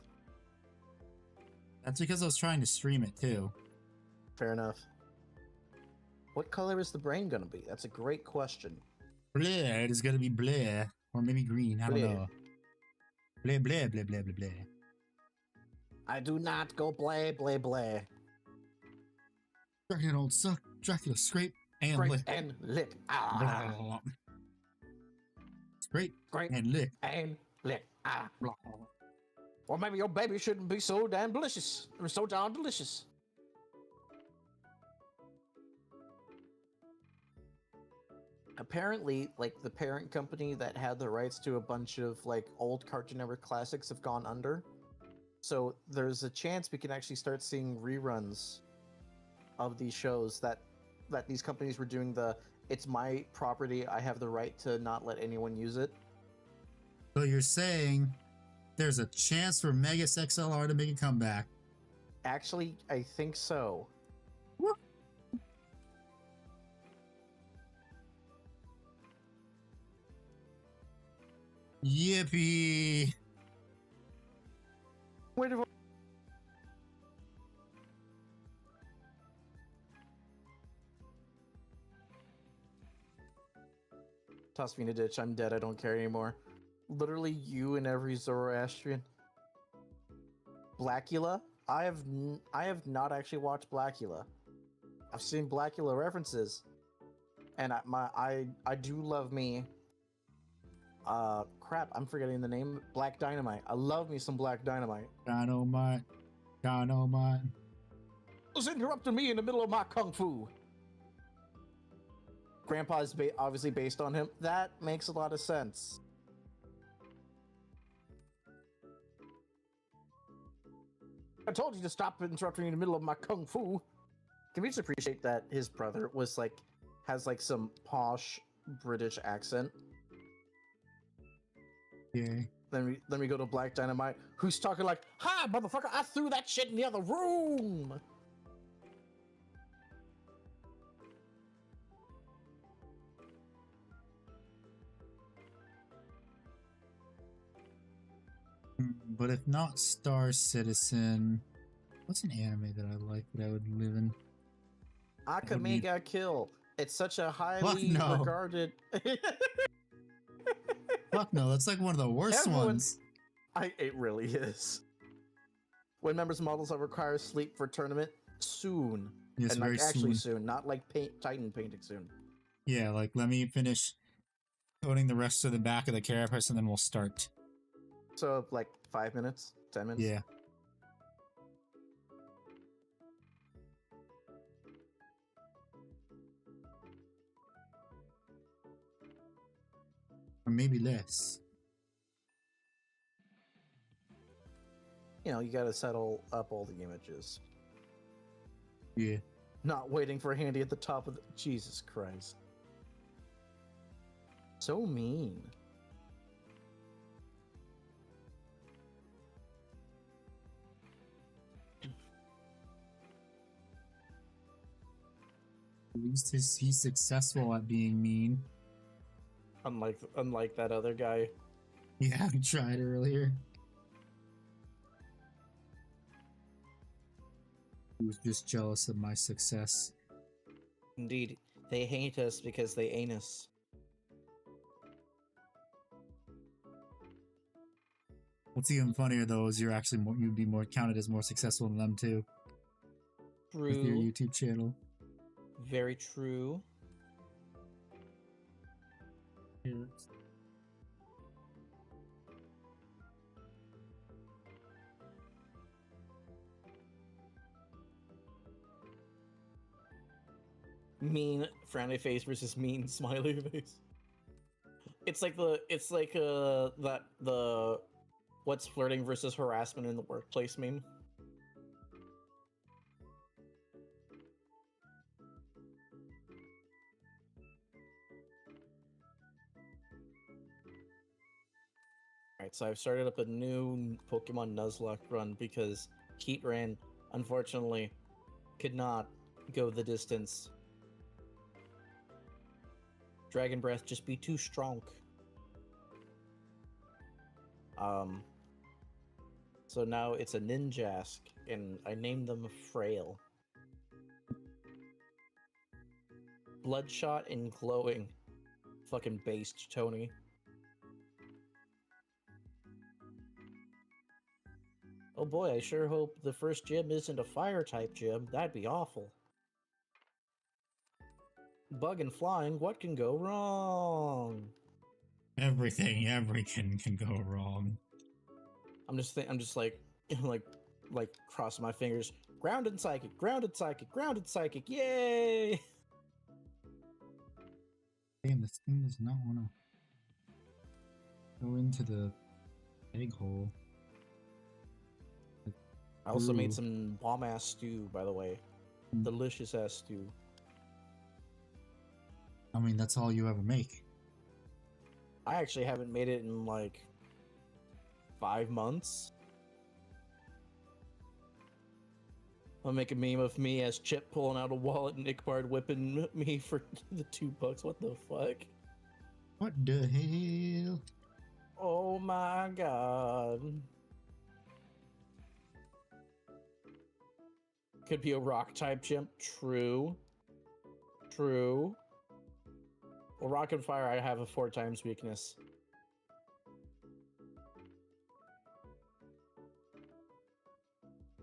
That's because I was trying to stream it too. Fair enough. What color is the brain gonna be? That's a great question. Blair, it is gonna be Blair. Or maybe green, I don't Blair. know. Blair, Blair, Blair, Blair, Blair, Blair. I do not go blay, blay, blay. Dracula don't suck. Dracula scrape and Great lick. and lick. Blah, blah, Ah. blah, blah. Scrape Great and lick. and lick. Ah. Blah, blah, blah. Or maybe your baby shouldn't be so damn delicious. Or so darn delicious. Apparently, like, the parent company that had the rights to a bunch of, like, old Cartoon Network classics have gone under. So there's a chance we can actually start seeing reruns of these shows that these companies were doing the, it's my property, I have the right to not let anyone use it. So you're saying there's a chance for Megas XLR to make a comeback. Actually, I think so. Yippee! Wait a Toss me in a ditch. I'm dead. I don't care anymore. Literally, you and every Zoroastrian. Blackula? I have not actually watched Blackula. I've seen Blackula references, and I do love me. Crap, I'm forgetting the name. Black Dynamite. I love me some Black Dynamite. Dynamite. Dynamite. Was interrupting me in the middle of my kung fu. Grandpa's obviously based on him. That makes a lot of sense. I told you to stop interrupting me in the middle of my kung fu. Can we just appreciate that his brother was like, has like some posh British accent? Yeah. Then we go to Black Dynamite, who's talking like, "Hi, motherfucker! I threw that shit in the other room." But if not Star Citizen, what's an anime that I like that I would live in? Akame ga Kill. It's such a highly no. regarded. Fuck no, that's like one of the worst ones. It really is. When members models that require sleep for tournament soon, Yes, and very like actually soon. soon, not like Titan painting soon. Yeah, like let me finish coating the rest of the back of the carapace and then we'll start. So like 5 minutes, 10 minutes. Yeah. Or maybe less. You know, you got to settle up all the images. Yeah. Not waiting for Handy at the top of the... Jesus Christ. So mean. At least he's successful at being mean. Unlike that other guy. Yeah, we tried earlier. who's just jealous of my success. Indeed, they hate us because they ain't us. What's even funnier though is you'd be more counted as more successful than them too with your True. YouTube channel. Very true. Mean frowny face versus mean smiley face. It's like the what's flirting versus harassment in the workplace meme. Alright, so I've started up a new Pokemon Nuzlocke run because Heatran, unfortunately, could not go the distance. Dragon Breath just be too strong. So now it's a Ninjask, and I named them Frail. Bloodshot and glowing. Fucking based, Tony. Oh boy, I sure hope the first gym isn't a fire-type gym. That'd be awful. Bug and flying, what can go wrong? Everything can go wrong. I'm just like crossing my fingers. Grounded psychic, grounded psychic, grounded psychic, yay! Damn, this thing does not want to go into the egg hole. I also made Ooh. some bomb-ass stew, by the way. Delicious-ass stew. I mean, that's all you ever make. I actually haven't made it in, like, 5 months. I'll make a meme of me as Chip pulling out a wallet and Ickbard whipping me for the $2. What the fuck? What the hell? Oh my god. Could be a rock-type gym. True. True. Well, rock and fire, I have a 4 times weakness.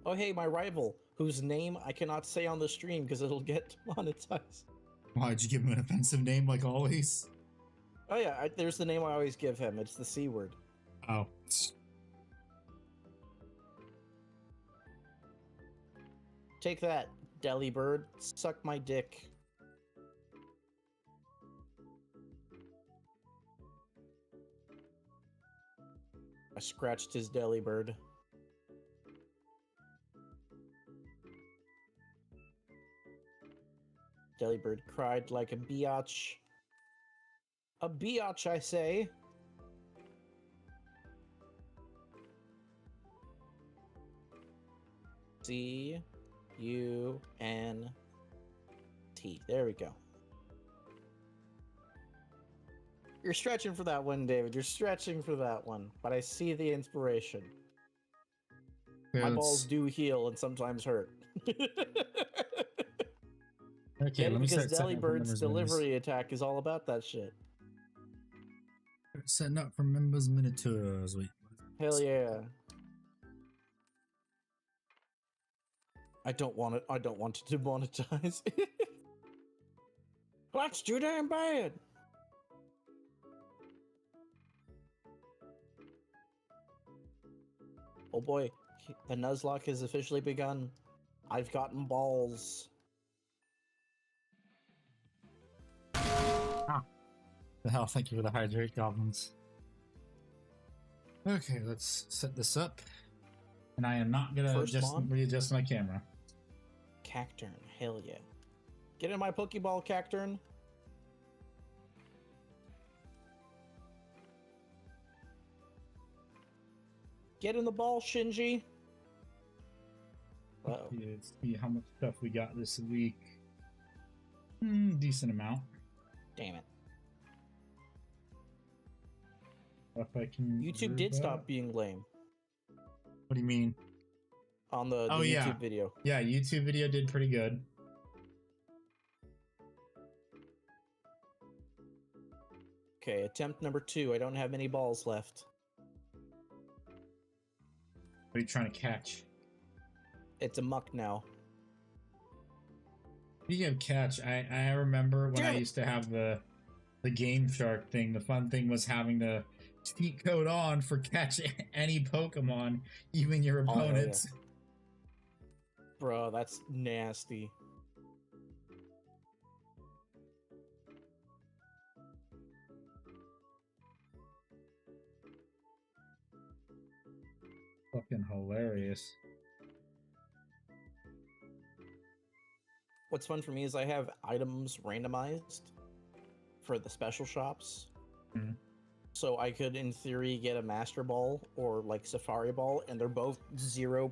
Oh, hey, my rival, whose name I cannot say on the stream because it'll get monetized. Why'd you give him an offensive name like always? Oh yeah, there's the name I always give him. It's the C word. Oh. Take that, Delibird. Suck my dick. I scratched his Delibird. Delibird cried like a biatch. A biatch, I say. C-U-N-T. There we go. You're stretching for that one, David. You're stretching for that one. But I see the inspiration. My balls do heal and sometimes hurt. Okay, Yeah, let me because start setting up for Delibird's members delivery attack is all about that shit. Setting up for members miniatures. Wait. Hell yeah. I don't want it. I don't want to demonetize. That's too damn bad. Oh boy, the Nuzlocke has officially begun. I've gotten balls. The hell, thank you for the hydrate goblins. Okay, let's set this up. And I am not gonna readjust my camera. Cacturn, hell yeah. Get in my Pokeball, Cacturn. Get in the ball, Shinji. Uh-oh. Yeah, let's see how much stuff we got this week. Decent amount. Damn it. If I can YouTube did stop being lame. What do you mean? on the Oh, YouTube yeah. video. Yeah, YouTube video did pretty good. Okay, attempt number 2. I don't have many balls left. What are you trying to catch? It's a muck now. Speaking of catch, I remember when Damn I it. used to have the Game Shark thing. The fun thing was having the cheat code on for catch any Pokemon, even your Oh, hell yeah. opponents. Bro, that's nasty. Fucking hilarious. What's fun for me is I have items randomized for the special shops. Mhm. So I could, in theory, get a Master Ball or like Safari Ball, and they're both 0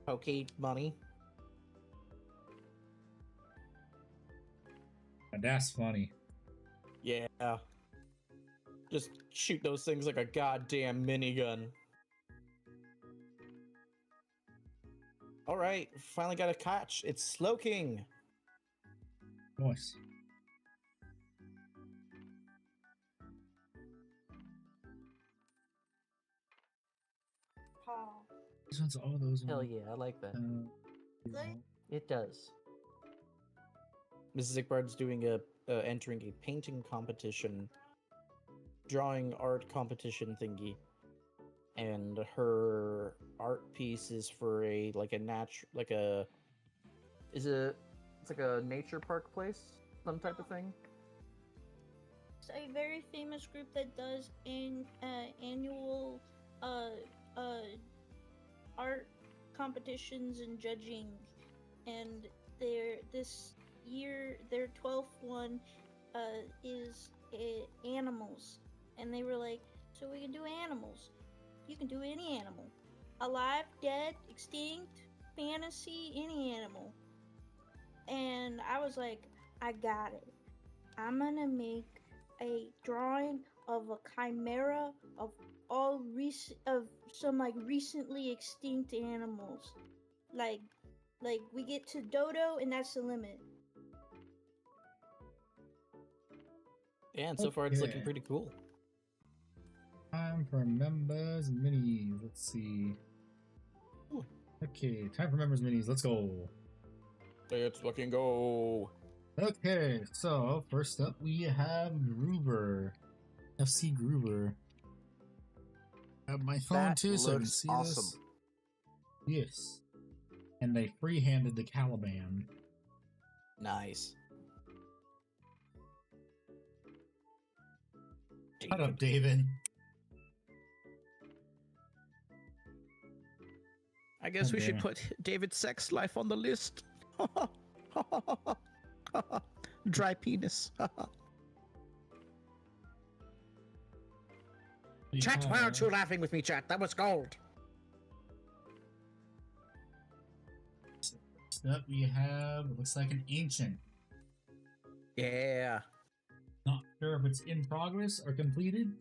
Poke money. And that's funny. Yeah. Just shoot those things like a goddamn minigun. Alright, finally got a catch. It's Slowking. Nice. Paul. This one's all those Hell ones. yeah, I like that. Like, It does. Mrs. Ickbard's doing entering a painting competition, drawing art competition thingy, and her art piece is for it's like a nature park place, some type of thing. it's a very famous group that does annual art competitions and judging, and this year their 12th one is animals, and they were like, so we can do animals. You can do any animal, alive, dead, extinct, fantasy, any animal. And I was like, I got it. I'm gonna make a drawing of a chimera of some recently extinct animals. Like we get to Dodo and that's the limit. Yeah, and so far it's looking Okay. pretty cool. Time for members minis. Let's see. Ooh. Okay, time for members minis. Let's go. Let's fucking go. Okay, so first up we have Groover. FC Groover. I have my phone That too, so I can looks see awesome. this. Yes. And they free-handed the Caliban. Nice. Shut up, David. I guess God we damn should it. put David's sex life on the list. Dry penis. Chat, why aren't you laughing with me, chat? That was gold. Next up we have, it looks like an Ancient. Yeah. Not sure if it's in progress or completed,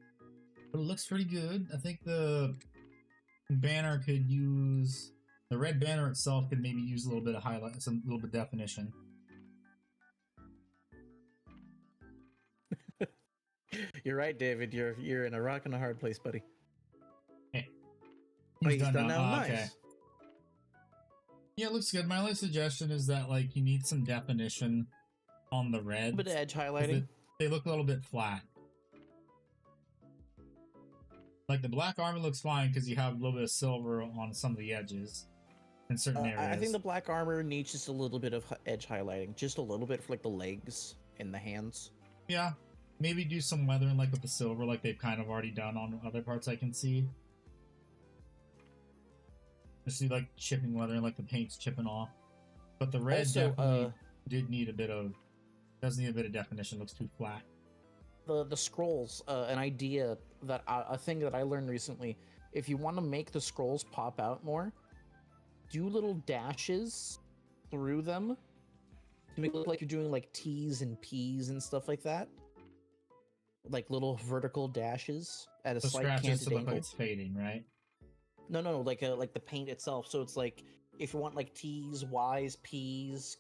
but it looks pretty good. I think the banner could use, the red banner itself could maybe use a little bit of highlight, a little bit of definition. You're right, David. You're in a rock and a hard place, buddy. Hey. Oh, he's done now. Oh, Nice. okay. Yeah, it looks good. My only suggestion is that like you need some definition on the A red. bit of edge highlighting. They look a little bit flat. Like the black armor looks fine because you have a little bit of silver on some of the edges in certain areas. I think the black armor needs just a little bit of edge highlighting, just a little bit for like the legs and the hands. Yeah, maybe do some weathering like with the silver, like they've kind of already done on other parts I can see. Just see like chipping weathering, like the paint's chipping off. But the red Also, definitely did need a bit of, does need a bit of definition. Looks too flat. the scrolls, an idea that a thing that I learned recently. If you want to make the scrolls pop out more, do little dashes through them to make it look like you're doing like T's and P's and stuff like that. Like little vertical dashes at a The slight scratches canted to look angle. like it's fading, right? No, like the paint itself. So it's like if you want like T's, Y's, P's,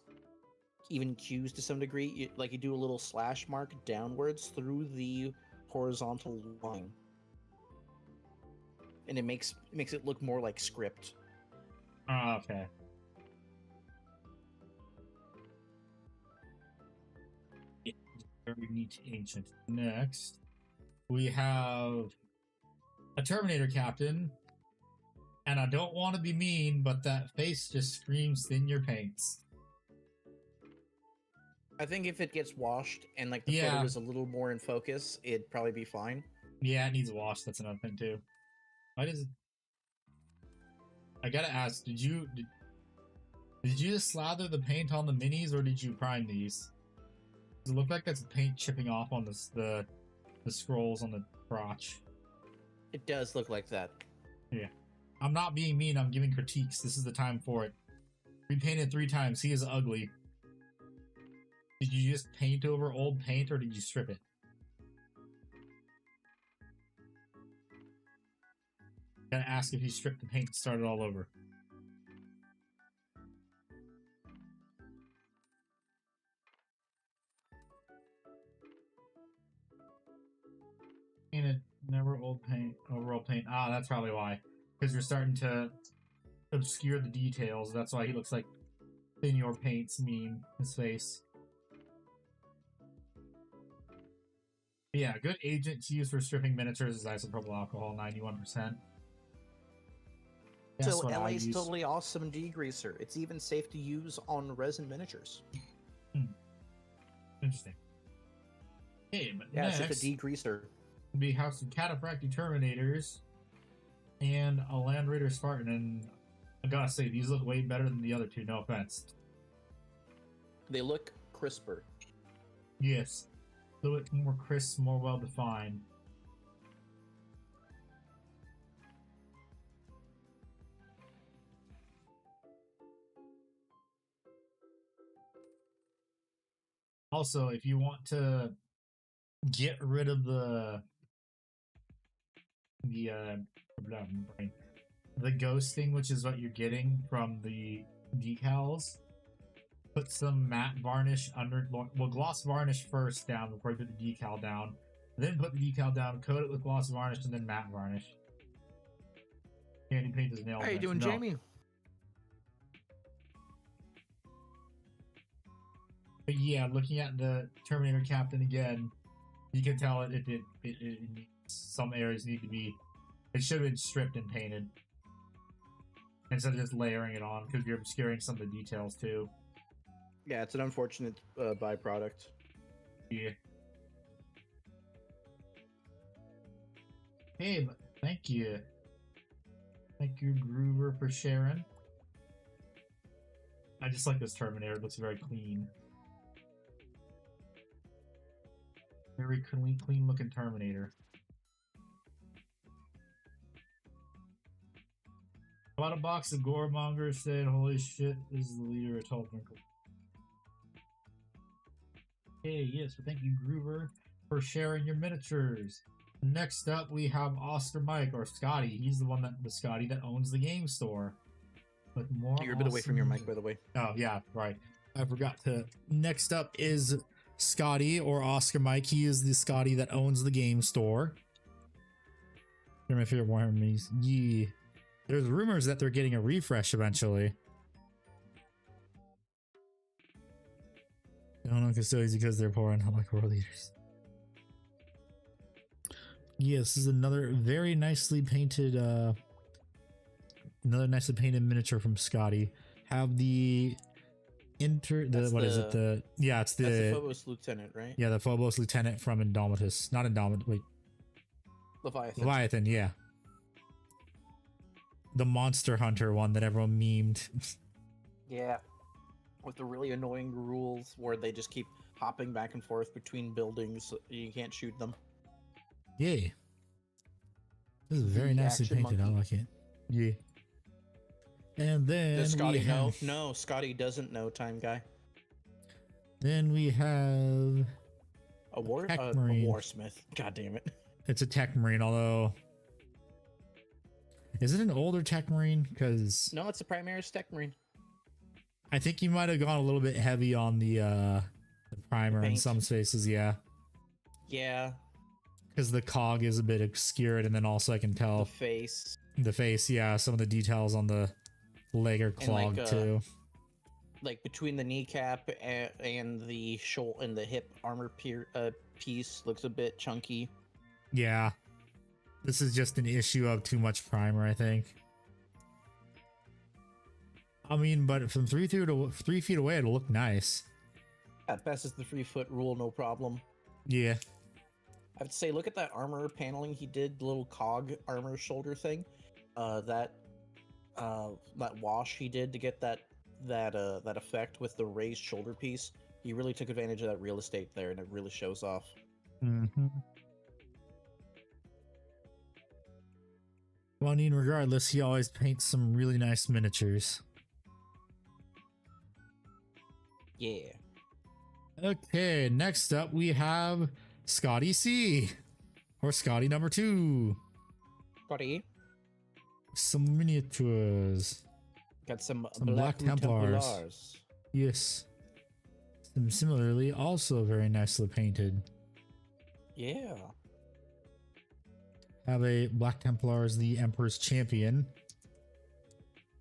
even Q's to some degree, you do a little slash mark downwards through the horizontal line, and it makes it look more like script. Oh, okay. Very neat ancient. Next, we have a Terminator captain, and I don't want to be mean, but that face just screams thin your paints. I think if it gets washed and like the photo is a little more in focus, it'd probably be fine. Yeah, it needs a wash. That's another thing too. Why does it... I gotta ask, did you just slather the paint on the minis, or did you prime these? Does it look like that's paint chipping off on the scrolls on the crotch? It does look like that. Yeah. I'm not being mean, I'm giving critiques. This is the time for it. Repainted 3 times. He is ugly. Did you just paint over old paint, or did you strip it? Gotta ask if you stripped the paint and started all over. Painted, never old paint, over old paint. Ah, that's probably why. Because you're starting to obscure the details. That's why he looks like thin your paints mean his face. Yeah, good agent to use for stripping miniatures is isopropyl alcohol, 91%. That's So what I LA's use. totally awesome degreaser. It's even safe to use on resin miniatures. Interesting. Okay, but Yeah, next, it's like a degreaser. we have some Cataphractii Terminators and a Land Raider Spartan, and I gotta say, these look way better than the other two, no offense. They look crisper. Yes. A little bit more crisp, more well-defined. Also, if you want to get rid of the ghosting, which is what you're getting from the decals, put some matte varnish under, well, gloss varnish first down before you put the decal down, then put the decal down, coat it with gloss varnish, and then matte varnish. Candy paint his nails. How you doing, No. Jamie? But yeah, looking at the Terminator Captain again, you can tell it needs, some areas need to be, it should have been stripped and painted instead of just layering it on, because you're obscuring some of the details too. Yeah, it's an unfortunate byproduct. Yeah. Hey, but thank you. Thank you, Groover, for sharing. I just like this Terminator. It looks very clean. Very clean looking Terminator. Bought a box of Goremonger, said, holy shit, this is the leader of Tall Drinkle. Hey, yes, but thank you, Groover, for sharing your miniatures. Next up, we have Oscar Mike, or Scotty. He's the Scotty that owns the game store. With more You're a bit away from your mic, by the way. Oh, yeah, right. I forgot to. Next up is Scotty, or Oscar Mike. He is the Scotty that owns the game store. They're my favorite Warhammer minis. Yeah. There's rumors that they're getting a refresh eventually. I don't know custodians because they're poor and not like world leaders. Yes, this is another very nicely painted miniature from Scotty. Have the That's it's the That's the Phobos Lieutenant, right? Yeah, the Phobos Lieutenant from Indomitus. Not Indomitus, wait. Leviathan. Yeah. The Monster Hunter one that everyone memed. Yeah. With the really annoying rules where they just keep hopping back and forth between buildings. So you can't shoot them. Yay. This is very The nicely action painted. I monkey. like it. Yeah. And then Does Scotty we know? have, No, Scotty doesn't know, Time Guy. Then we have A Tech Marine. warsmith. God damn it. It's a Tech Marine, although Is it an older Tech Marine? Because No, it's a Primaris Tech Marine. I think you might have gone a little bit heavy on the primer in paint. some spaces, yeah. Yeah, Because the cog is a bit obscured, and then also I can the tell face. the face, yeah, some of the details on the leg are And, like, clogged too. Like between the kneecap and the shoulder and the hip armor piece looks a bit chunky. Yeah. This is just an issue of too much primer, I think. I mean, but from 3 feet away, it'll look nice. That passes the 3-foot rule, no problem. Yeah. I have to say, look at that armor paneling he did, the little cog armor shoulder thing. That wash he did to get that effect with the raised shoulder piece. He really took advantage of that real estate there, and it really shows off. Mm-hmm. Well, I mean, regardless, he always paints some really nice miniatures. Yeah. Okay, next up we have Scotty C. Or Scotty number 2. Scotty, Some miniatures. got some Black Templars. Yes. Some similarly also very nicely painted. Yeah. Have a Black Templars, the Emperor's Champion.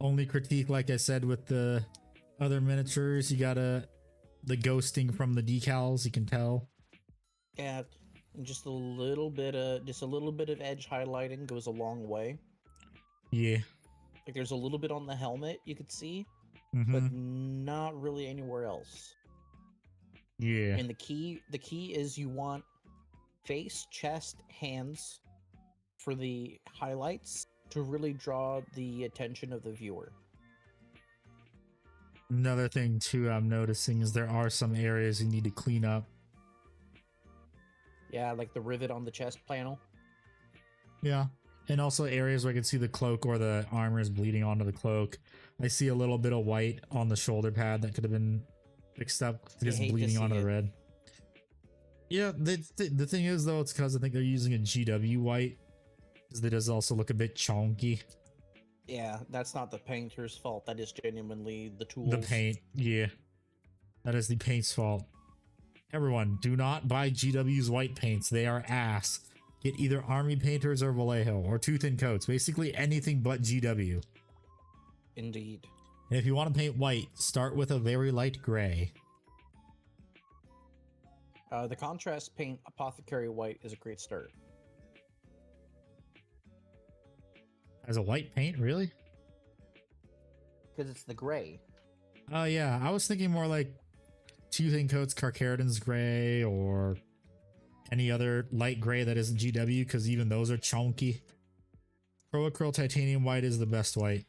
Only critique, like I said, with the other miniatures, you gotta the ghosting from the decals, you can tell. Yeah, and just a little bit of edge highlighting goes a long way. Yeah. Like there's a little bit on the helmet you could see, Mm-hmm. but not really anywhere else. Yeah. And the key is you want face, chest, hands for the highlights to really draw the attention of the viewer. Another thing too I'm noticing is there are some areas you need to clean up. Yeah, like the rivet on the chest panel. Yeah. And also areas where I can see the cloak or the armor is bleeding onto the cloak. I see a little bit of white on the shoulder pad that could have been fixed up. It's hate to bleeding see onto the it. red. Yeah, the thing is though, it's because I think they're using a GW white. Because they does also look a bit chonky. Yeah, that's not the painter's fault. That is genuinely the tools. The paint, yeah. That is the paint's fault. Everyone, do not buy GW's white paints. They are ass. Get either Army Painters or Vallejo or Tooth and Coats. Basically anything but GW. Indeed. And if you want to paint white, start with a very light gray. The contrast paint Apothecary White is a great start. As a white paint, really? Because it's the gray. Oh yeah, I was thinking more like Tooth and Coats Carcharodon's gray or any other light gray that isn't GW, because even those are chunky. Acryl Titanium White is the best white.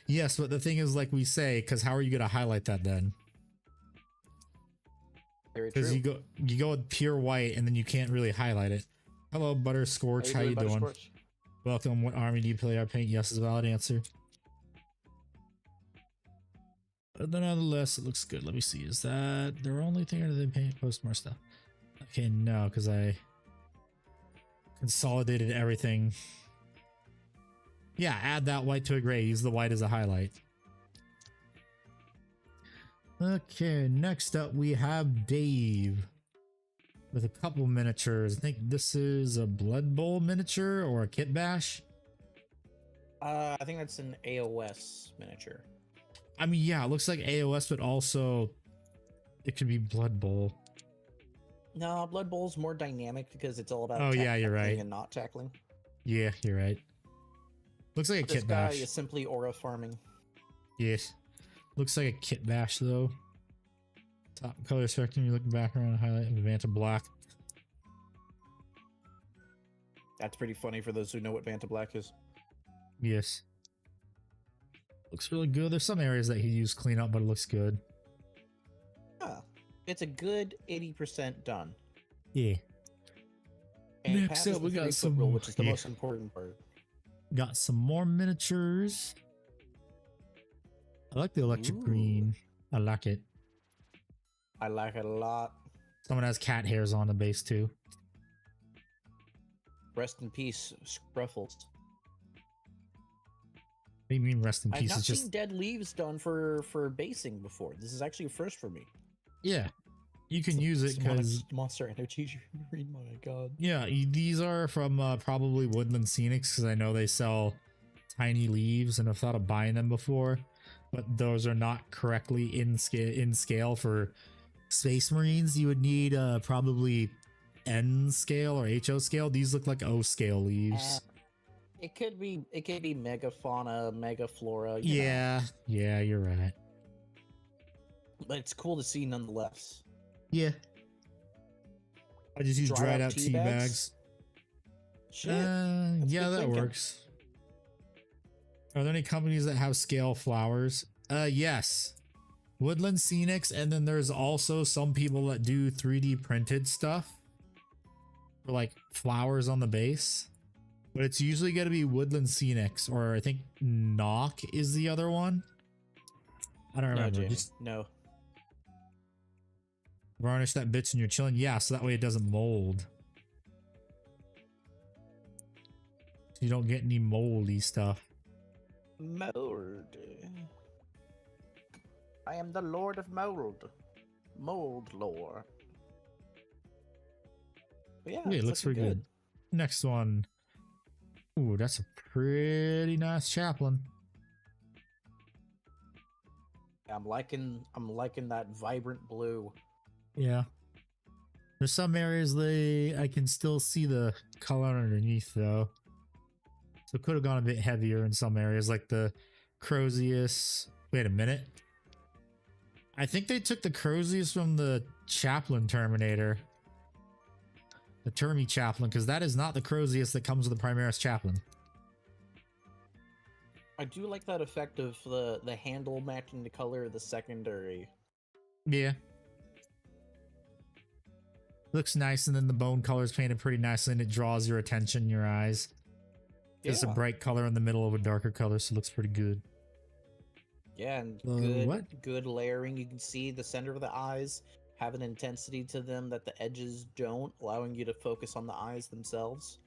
Yes, but the thing is, like we say, because how are you going to highlight that then? Very true. Because you go with pure white and then you can't really highlight it. Hello, Butterscorch. How you doing? Butterscorch? Welcome. What army do you play our paint? Yes is a valid answer. But nonetheless, it looks good. Let me see. Is that their only thing, or do they paint post more stuff? Okay, no, because I consolidated everything. Yeah, add that white to a gray. Use the white as a highlight. Okay, next up we have Dave with a couple miniatures. I think this is a Blood Bowl miniature or a Kit Bash. I think that's an AOS miniature. I mean, yeah, it looks like AOS, but also it could be Blood Bowl. No, Blood Bowl's more dynamic because it's all about Oh, yeah, you're tackling right. and not tackling. Yeah, you're right. Looks like a This Kit guy Bash. is simply aura farming. Yes. Looks like a Kit Bash, though. Top color spectrum, you look background, highlight, and Vanta Black. That's pretty funny for those who know what Vanta Black is. Yes. Looks really good. There's some areas that he used clean up, but it looks good. Yeah, it's a good 80% done. Yeah. And it Next passes up, we the got 3-foot some- rule, which is the yeah. most important part. Got some more miniatures. I like the electric Ooh. green. I like it. I like it a lot. Someone has cat hairs on the base, too. Rest in peace, Scruffles. do you mean rest in I've peace? not It's seen just dead leaves done for basing before. This is actually a first for me. yeah, you can use it because Monster Energy. Oh my god. yeah, these are from probably Woodland Scenics because I know they sell tiny leaves and I've thought of buying them before, but those are not correctly in scale for Space Marines. You would need probably N scale or HO scale. These look like O scale leaves. It could be megafauna, megaflora. You know. Yeah, you're right. But it's cool to see nonetheless. Yeah. I just use dried out tea bags. Shit. Yeah, good that thinking. works. Are there any companies that have scale flowers? Yes. Woodland Scenics, and then there's also some people that do 3D printed stuff for like flowers on the base. But it's usually going to be Woodland Scenics, or I think Knock is the other one. I don't remember. Jamie, Just no. varnish that bitch and you're chilling. Yeah, so that way it doesn't mold. So you don't get any moldy stuff. Mold. I am the Lord of Mold. Mold lore. But yeah, Yeah, it it's looks looking pretty good. Next one. Ooh, that's a pretty nice chaplain. I'm liking that vibrant blue. Yeah. There's some areas I can still see the color underneath though. So it could have gone a bit heavier in some areas, like the Crozius. Wait a minute. I think they took the Crozius from the Chaplain Terminator. The Termi Chaplain, because that is not the Crozius that comes with the Primaris Chaplain. I do like that effect of the handle matching the color of the secondary. Yeah. Looks nice, and then the bone color is painted pretty nicely, and it draws your attention, your eyes. It's a bright color in the middle of a darker color, so it looks pretty good. Yeah, and What? good layering. You can see the center of the eyes have an intensity to them that the edges don't, allowing you to focus on the eyes themselves.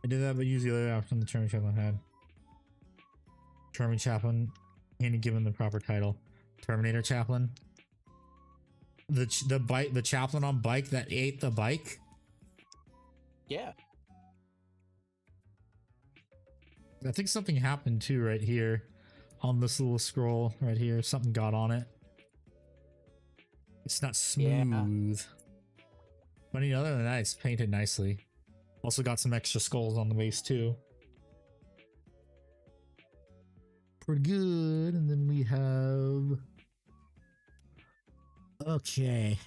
I did that, but use the other option the Termi Chaplain had. Termi Chaplain, and given the proper title, Terminator Chaplain. The chaplain on bike that ate the bike. Yeah. I think something happened too right here on this little scroll right here. Something got on it. It's not smooth. But other than that, it's painted nicely. Also got some extra skulls on the base too. Pretty good. And then we have... Okay.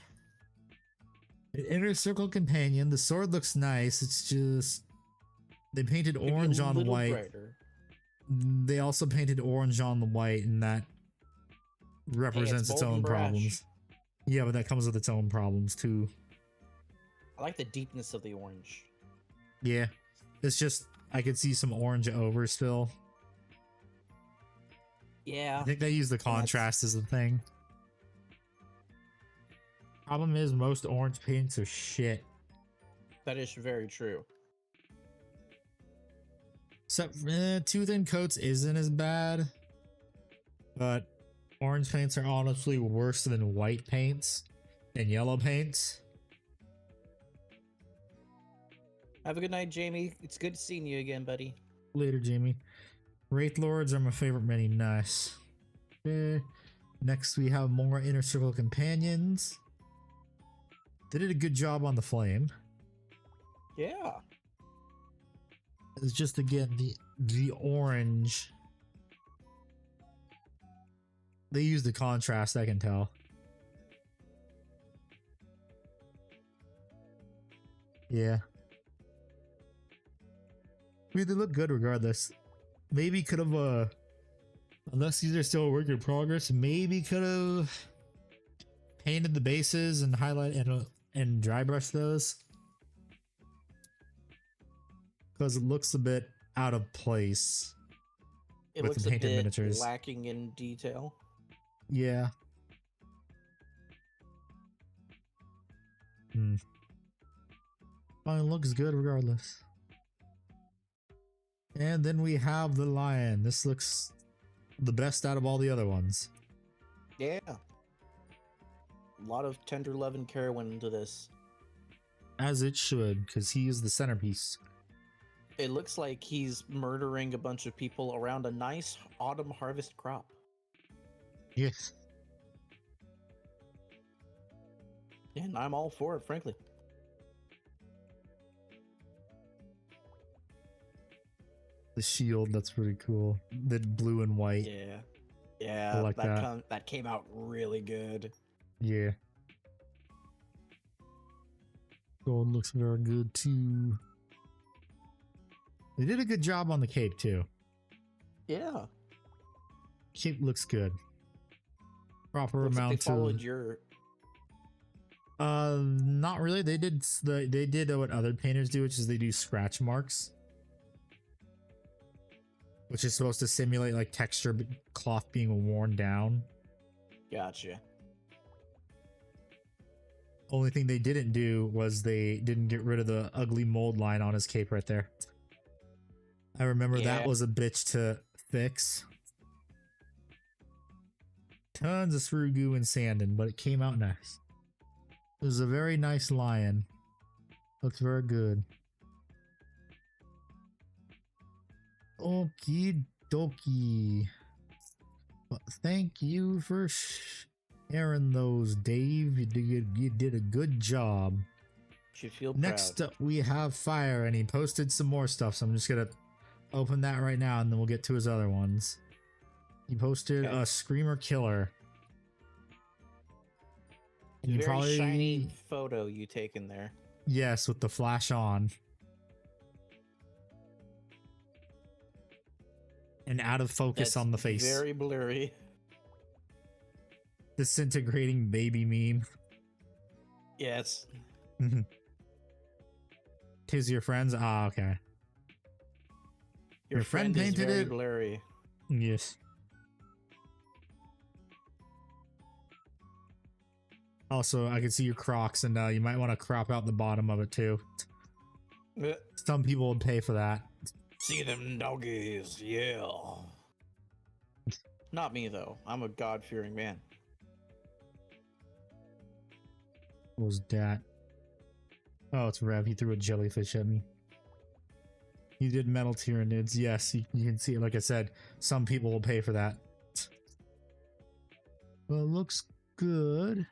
An Inner Circle Companion. The sword looks nice. It's just... They painted Maybe orange a on little white. brighter. They also painted orange on the white, and that represents its bold own and brash. problems. Yeah, but that comes with its own problems too. I like the deepness of the orange. Yeah. It's just, I could see some orange over still. Yeah. I think they use the contrast as the thing. Problem is, most orange paints are shit. That is very true. Except Tooth and Coats isn't as bad, but orange paints are honestly worse than white paints and yellow paints. Have a good night, Jamie. It's good seeing you again, buddy. Later, Jamie. Wraith Lords are my favorite many. Nice. Next, we have more Inner Circle Companions. They did a good job on the flame. Yeah. It's just again the orange. They use the contrast, I can tell. Yeah. I mean, they look good regardless. Maybe could have unless these are still a work in progress, maybe could have painted the bases and highlight and dry brush those. Because it looks a bit out of place. It with looks the a painted bit miniatures. lacking in detail. Yeah. Hmm. Well, it looks good regardless. And then we have the lion. This looks the best out of all the other ones. Yeah. A lot of tender love and care went into this. As it should, because he is the centerpiece. It looks like he's murdering a bunch of people around a nice autumn harvest crop. Yes. And I'm all for it, frankly. The shield, that's pretty cool. The blue and white. Yeah. Yeah, I like that. That came out really good. Yeah. Gold looks very good too. They did a good job on the cape too. Yeah. Cape looks good. Proper Looks like amount they followed of your... not really. They did what other painters do, which is they do scratch marks, which is supposed to simulate like texture cloth being worn down. Gotcha. Only thing they didn't do was they didn't get rid of the ugly mold line on his cape right there. I remember that was a bitch to fix. Tons of screw goo and sanding, but it came out nice. It was a very nice lion. Looks very good. Okie dokie. Well, thank you for sharing those, Dave. You did a good job. Should feel Next proud. up, we have Fire, and he posted some more stuff, so I'm just gonna open that right now, and then we'll get to his other ones. He posted a Screamer Killer. You Very probably shiny photo you taken there. yes, with the flash on. And out of focus That's on the face. Very blurry. Disintegrating baby meme. Yes. Tis your friends? Ah, okay. Your friend is painted very it? blurry. Yes. Also, I can see your Crocs, and you might want to crop out the bottom of it too. Some people would pay for that. See them doggies, yeah. Not me though. I'm a God-fearing man. What was that? Oh, it's Rev. He threw a jellyfish at me. He did metal tyranids. Yes, you can see it. Like I said, some people will pay for that. Well, it looks good.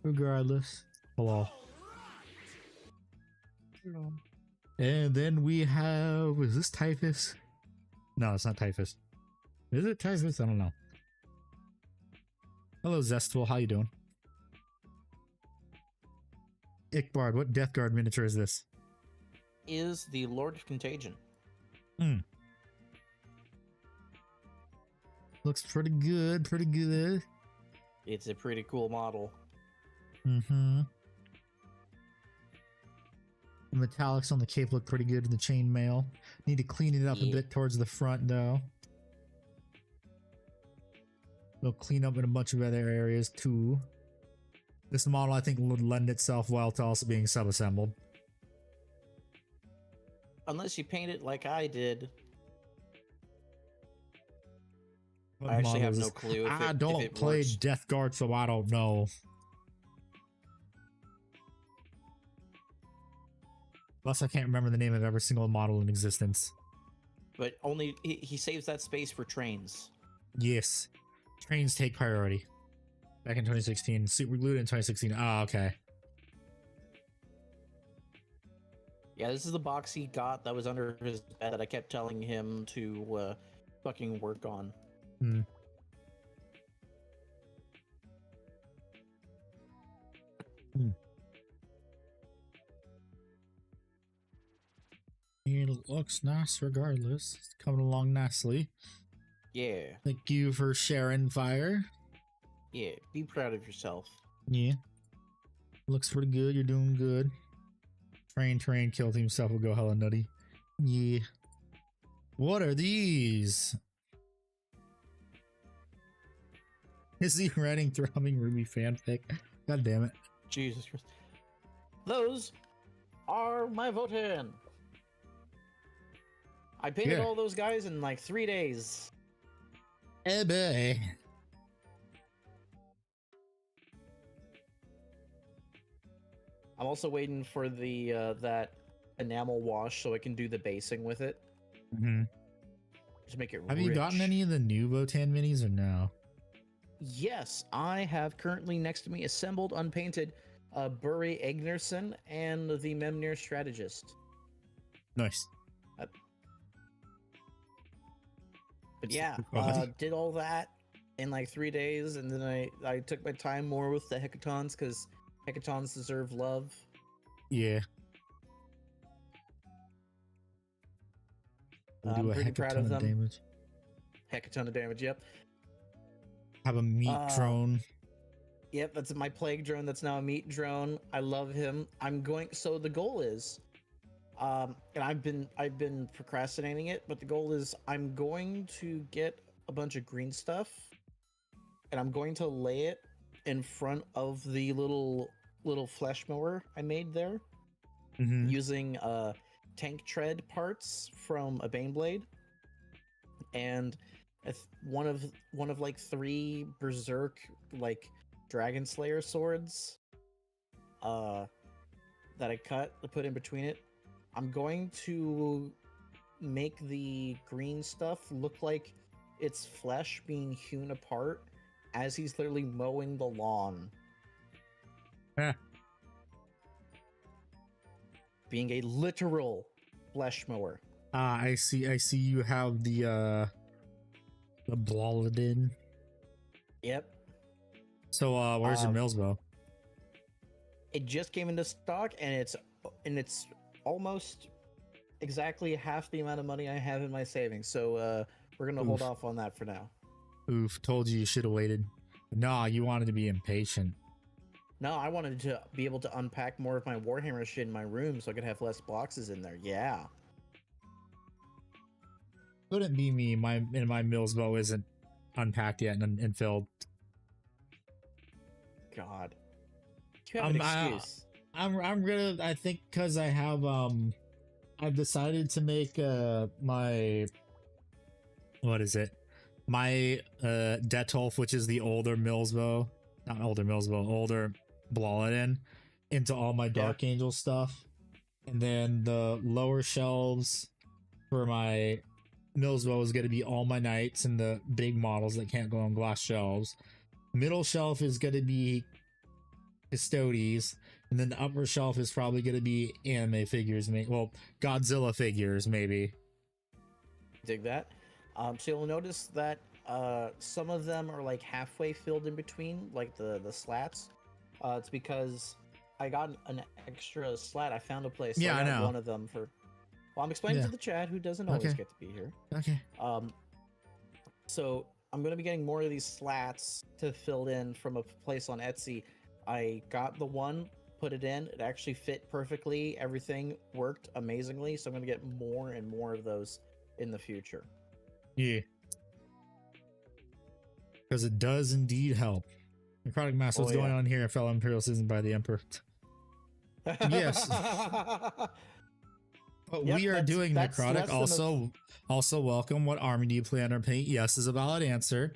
Regardless. Hello. And then we have... Is this Typhus? No, it's not Typhus. Is it Typhus? I don't know. Hello, Zestful. How you doing? Ickbard, what Death Guard miniature is this? Is the Lord of Contagion. Looks pretty good, pretty good. It's a pretty cool model. Mm-hmm. The metallics on the cape look pretty good in the chainmail. Need to clean it up a bit towards the front, though. They'll clean up in a bunch of other areas, too. This model, I think, would lend itself well to also being sub-assembled. Unless you paint it like I did. What I actually model have is no this? clue if I it don't play works. Death Guard, so I don't know. Plus, I can't remember the name of every single model in existence. But only he saves that space for trains. Yes. Trains take priority. Back in 2016. Super glued in 2016. Ah, okay. Yeah, this is the box he got that was under his bed that I kept telling him to fucking work on. Hmm. It looks nice regardless. It's coming along nicely. Yeah, Thank you for sharing, Fire. yeah, be proud of yourself. Yeah. Looks pretty good. You're doing good. Train, kill team stuff will go hella nutty. Yeah. What are these? Is he writing Throbbing Ruby fanfic? God damn it. Jesus Christ. Those are my voting. I painted Yeah. all those guys in like 3 days. Eh, boy. I'm also waiting for the that enamel wash so I can do the basing with it. Mm-hmm. Just make it Have you gotten rich. any of the new Votan minis or no? Yes, I have currently next to me assembled, unpainted, Buri Egnerson and the Memnir Strategist. Nice. But yeah, Quality. did all that in like 3 days, and then I took my time more with the Hecatons because Hecatons deserve love. Yeah. We'll I'm do a pretty heck of proud ton of of them. damage. Hecaton of damage, yep. Have a meat drone. Yep, that's my plague drone. That's now a meat drone. I love him. I'm going. So the goal is, and I've been procrastinating it, but the goal is I'm going to get a bunch of green stuff, and I'm going to lay it in front of the little flesh mower I made there, Mm-hmm. using tank tread parts from a Baneblade, and one of like 3 berserk like Dragon Slayer swords that I cut to put in between it. I'm going to make the green stuff look like it's flesh being hewn apart as he's literally mowing the lawn. Heh. Being a literal flesh mower. Ah, I see you have the Bloladin. Yep. So where's your Millsbow? It just came into stock, and it's almost exactly half the amount of money I have in my savings. So we're gonna hold off on that for now. Oof, told you should have waited. Nah, you wanted to be impatient. No, I wanted to be able to unpack more of my Warhammer shit in my room so I could have less boxes in there. Yeah. Couldn't be me. My Millsbow isn't unpacked yet and filled. God. You have an excuse. I'm gonna. I think because I have I've decided to make my what is it? My Detolf, which is the older Millsbow, not older Millsbow, older Bloladin, into all my Dark Angel stuff, and then the lower shelves for my Millsbow is going to be all my knights and the big models that can't go on glass shelves. Middle shelf is going to be Custodes, and then the upper shelf is probably going to be anime figures, well, Godzilla figures, maybe. Dig that. So you'll notice that some of them are like halfway filled in between, like the slats. It's because I got an extra slat. I found a place. So Yeah, I I got know. one of them for. Well, I'm explaining Yeah. to the chat who doesn't always Okay. get to be here. Okay. So I'm gonna be getting more of these slats to fill in from a place on Etsy. I got the one, put it in. It actually fit perfectly. Everything worked amazingly. So I'm gonna get more and more of those in the future. Yeah. Because it does indeed help. Necrotic Mass, what's going on here? Fellow Imperial Citizen by the Emperor. Yes. But Yep, we are that's- doing that's Necrotic. less than Also welcome. What army do you plan to paint? Yes is a valid answer.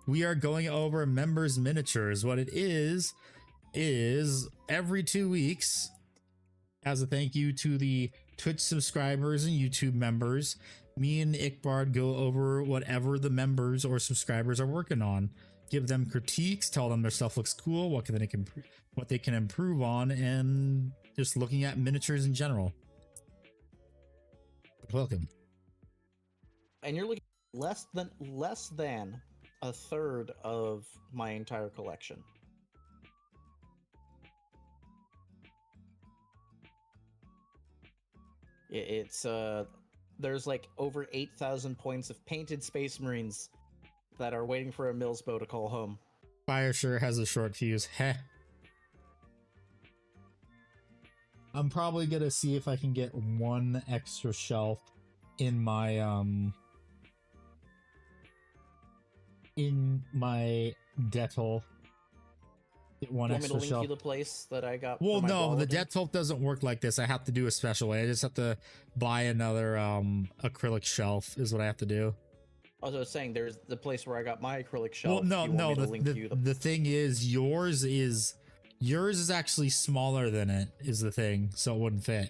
We are going over members miniatures. What it is every 2 weeks, as a thank you to the Twitch subscribers and YouTube members, me and Ickbard go over whatever the members or subscribers are working on. Give them critiques, tell them their stuff looks cool, what they can improve on, and just looking at miniatures in general. Welcome. And you're looking at less than a third of my entire collection. It's there's like over 8,000 points of painted Space Marines that are waiting for a Millsbow to call home. Fire sure has a short fuse. Heh. I'm probably gonna see if I can get one extra shelf in my Detol Get one Do you want me to extra link shelf. you the place that I got? Well, for my no, the quality? Dead Tulp doesn't work like this. I have to do a special way. I just have to buy another acrylic shelf is what I have to do. I was saying there's the place where I got my acrylic shelf. Well, no, Do you want no. me to link you The thing is, yours is actually smaller than it is the thing, so it wouldn't fit.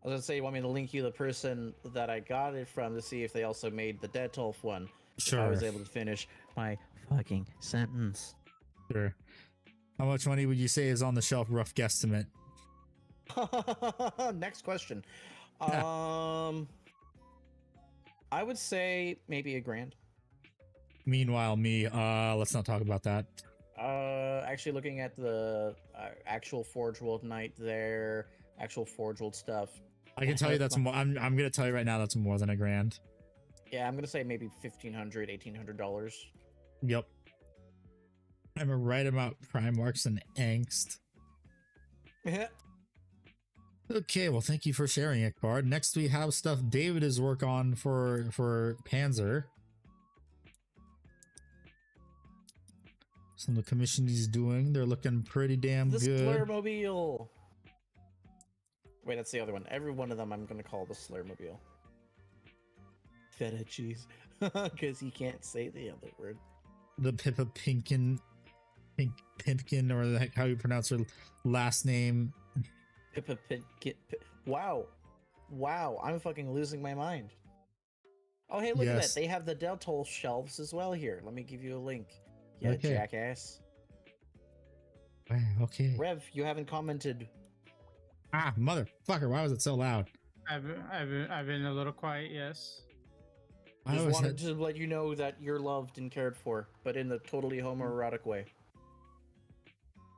I was gonna say, you want me to link you the person that I got it from to see if they also made the Dead Tulp one. Sure. If I was able to finish my fucking sentence. Sure. How much money would you say is on the shelf? Rough guesstimate. Next question. I would say maybe $1,000. Meanwhile, me. Let's not talk about that. Actually, looking at the actual Forge World Knight there, actual Forge World stuff. I can tell you that's more. I'm gonna tell you right now that's more than $1,000. Yeah, I'm gonna say maybe $1,500, $1,800. Yep. I'm a right about Primarchs and Angst. Okay, well, thank you for sharing it, Bard. Next, we have stuff David is work on for Panzer. Some of the commission he's doing, they're looking pretty damn The good. Slurmobile. Wait, that's the other one. Every one of them I'm gonna call the Slurmobile. Feta cheese, because he can't say the other word. The Pippa Pimpkin, or the heck how you pronounce her last name. Pippa Pit. Wow, I'm fucking losing my mind. Oh, hey, look at Yes. that. They have the Deltol shelves as well here. Let me give you a link. Yeah, Okay. jackass. Wow, okay. Rev, you haven't commented. Ah, motherfucker! Why was it so loud? I've been a little quiet, yes. I Just was wanted to let you know that you're loved and cared for, but in the totally homoerotic way.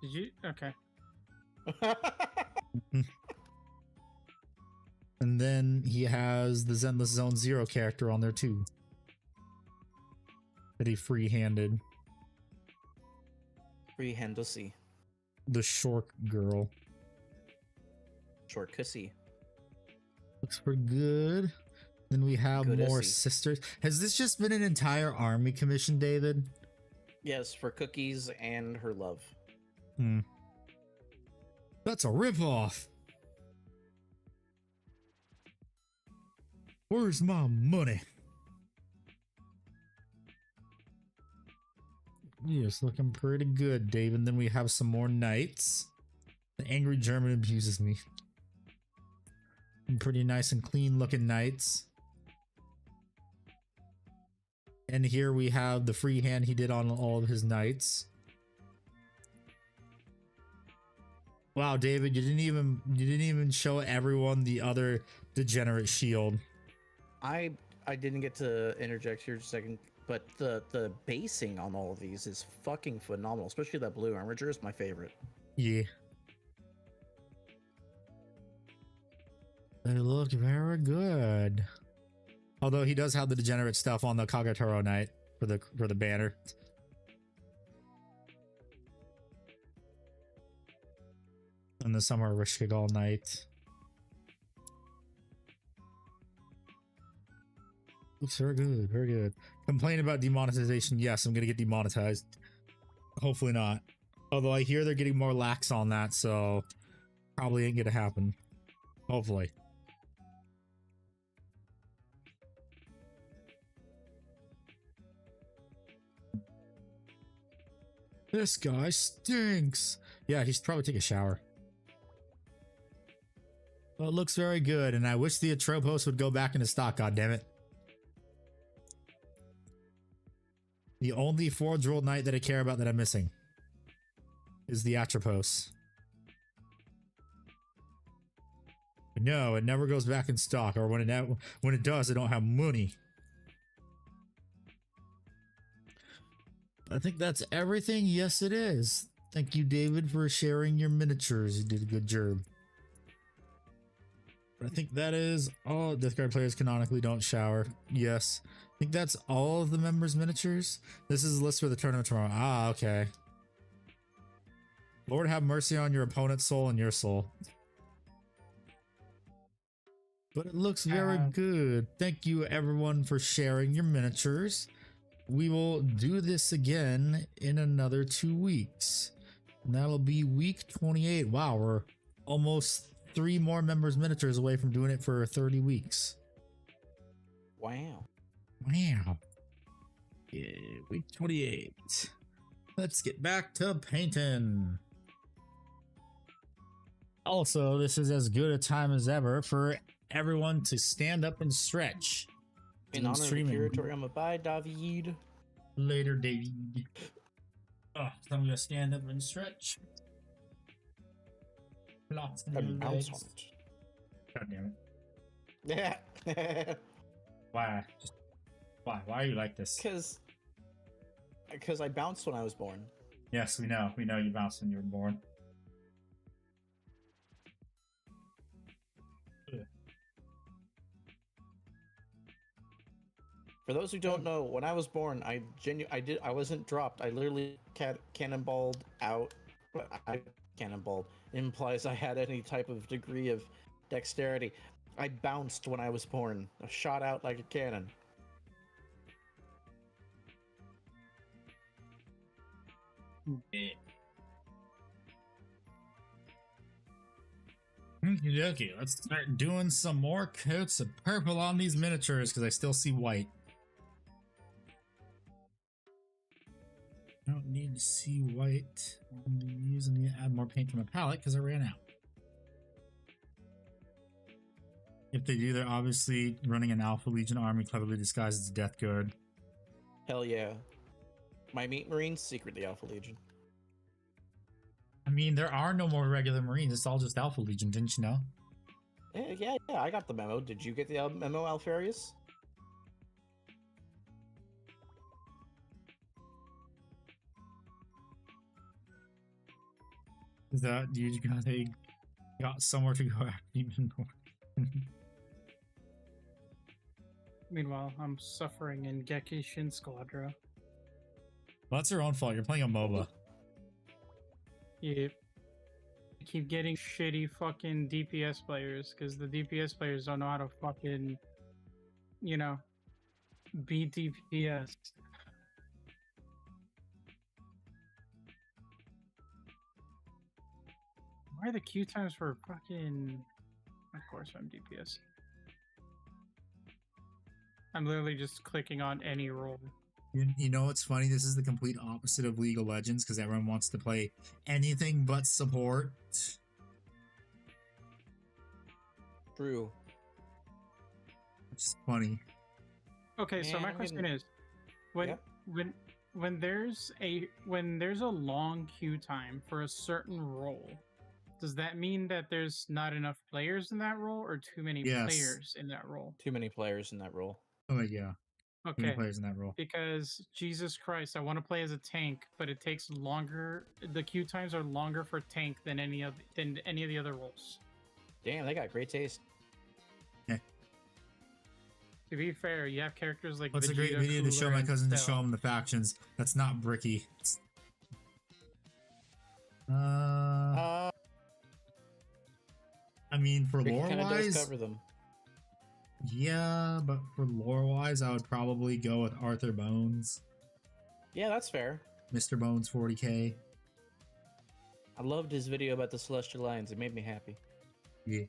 Did you? Okay. and then he has the Zenless Zone Zero character on there too. That he free-handed. Freehand pussy. The short girl. Short cussy. Looks pretty good. Then we have Good more essay. sisters. Has this just been an entire army commission, David? Yes, for cookies and her love. Hmm. That's a ripoff. Where's my money? Yes, looking pretty good, David. Then we have some more knights. The angry German abuses me. Some pretty nice and clean looking knights. And here we have the freehand he did on all of his knights. Wow, David, you didn't even show everyone the other degenerate shield. I didn't get to interject here just a second, but the basing on all of these is fucking phenomenal. Especially that blue armature is my favorite. Yeah. They look very good. Although he does have the degenerate stuff on the Kagatoro Knight for the banner. And the Summer Rishkigal Knight. Looks very good, very good. Complain about demonetization. Yes, I'm gonna get demonetized. Hopefully not. Although I hear they're getting more lax on that, so probably ain't gonna happen. Hopefully. This guy stinks. Yeah, he should probably take a shower. Well, it looks very good, and I wish the Atropos would go back into stock, goddammit. The only Forge World Knight that I care about that I'm missing is the Atropos. But no, it never goes back in stock, or when it does, I don't have money. I think that's everything. Yes, it is. Thank you, David, for sharing your miniatures. You did a good job. I think that is all. Death Guard players canonically don't shower. Yes. I think that's all of the members' miniatures. This is a list for the tournament tomorrow. Ah, okay. Lord have mercy on your opponent's soul and your soul. But it looks very good. Thank you, everyone, for sharing your miniatures. We will do this again in another 2 weeks. And that'll be week 28. Wow, we're almost 3 more members miniatures away from doing it for 30 weeks. Wow. Wow. Yeah, week 28. Let's get back to painting. Also, this is as good a time as ever for everyone to stand up and stretch. In honor of Akira Toriyama, bye, David. Later, David. Oh, so I'm gonna stand up and stretch. Lots of And bounce legs. on it. God damn it. Yeah. Why? Just why? Why are you like this? Because I bounced when I was born. Yes, we know. We know you bounced when you were born. Ugh. For those who don't know, when I was born, I wasn't dropped. I literally cannonballed out. Cannonballed implies I had any type of degree of dexterity. I bounced when I was born. I shot out like a cannon. Okay, let's start doing some more coats of purple on these miniatures because I still see white. I don't need to see white. I'm using to add more paint to my palette because I ran out. If they do, they're obviously running an Alpha Legion army cleverly disguised as Death Guard. Hell yeah. My meat marines, secretly Alpha Legion. I mean, there are no more regular Marines. It's all just Alpha Legion, didn't you know? Yeah, I got the memo. Did you get the memo, Alfarius? Is that you got somewhere to go after even more? Meanwhile, I'm suffering in Geki Shin Squadra. Well, that's your own fault. You're playing a MOBA. Yep. I keep getting shitty fucking DPS players because the DPS players don't know how to fucking, you know, beat DPS. Why are the queue times for fucking... Of course I'm DPS. I'm literally just clicking on any role. You know what's funny? This is the complete opposite of League of Legends because everyone wants to play anything but support. True. It's funny. Okay, so Man, my I'm question getting- is, when Yep. when there's a long queue time for a certain role, does that mean that there's not enough players in that role or too many Yes. players in that role? Too many players in that role. Oh yeah, too many Okay, players in that role. because Jesus Christ, I want to play as a tank, but it takes longer. The queue times are longer for tank than any of the other roles. Damn, they got great taste. To be fair, you have characters like What's a great Vegeta, video to Cooler, show my and cousin to Cell. show him the factions? That's not Bricky. Uh, I mean, for Ricky lore kind of does wise, cover them. yeah, but for lore wise, I would probably go with Arthur Bones, Yeah, that's fair. Mr. Bones 40k. I loved his video about the Celestial Lions. It made me happy. Yeah.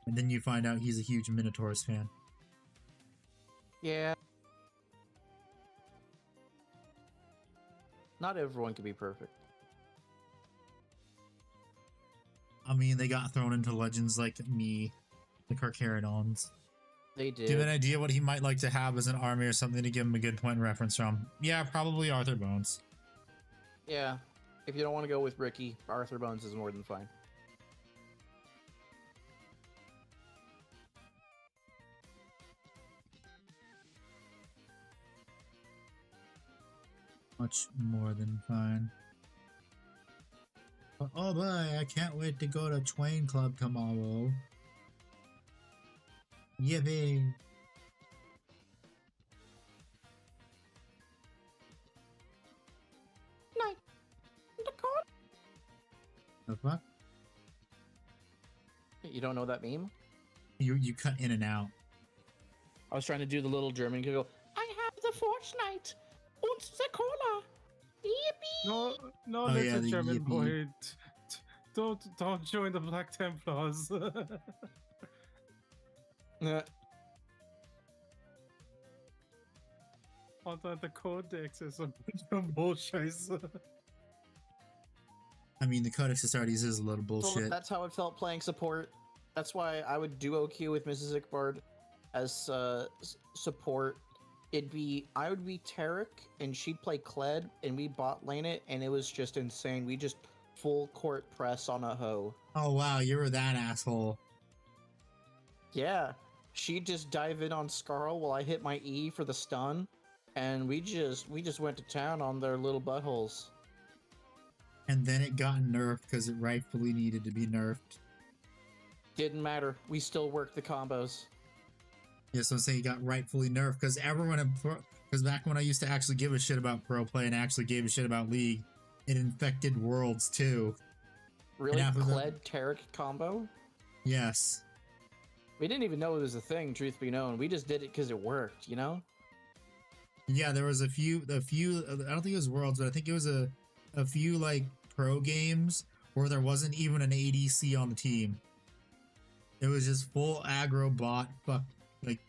And then you find out he's a huge Minotaurs fan. Yeah. Not everyone can be perfect. I mean, they got thrown into legends like me, the Carcharodons. They Do you have an did. idea what he might like to have as an army or something to give him a good point of reference from? Yeah, probably Arthur Bones. Yeah. If you don't want to go with Ricky, Arthur Bones is more than fine. Much more than fine. But, oh boy, I can't wait to go to Twain Club tomorrow. Yippee! The fuck? You don't know that meme? You cut in and out. I was trying to do the little German go. I have the Fortnite und the cola. Yippee! No, no, Oh, yeah, little the German yippee. boy. Don't join the Black Templars. Although the Codex is a bunch of bullshit. I mean, the Codex Astartes is a little So bullshit. that's how it felt playing support. That's why I would duo queue with Mrs. Ickbard as support. I would be Tarek and she'd play Kled and we bot lane it, and it was just insane. We just full court press on a hoe. Oh wow, you were that asshole. Yeah, she'd just dive in on Scarl while I hit my E for the stun, and we just went to town on their little buttholes. And then it got nerfed because it rightfully needed to be nerfed. Didn't matter. We still worked the combos. Yeah, so I'm saying it got rightfully nerfed because everyone, because back when I used to actually give a shit about pro play and actually gave a shit about League, it infected Worlds too. Really, And after Kled Tarek combo? Yes. We didn't even know it was a thing, truth be known. We just did it because it worked, you know? Yeah, there was a few, I don't think it was Worlds, but I think it was a few like pro games where there wasn't even an ADC on the team. It was just full aggro bot, fuck, like,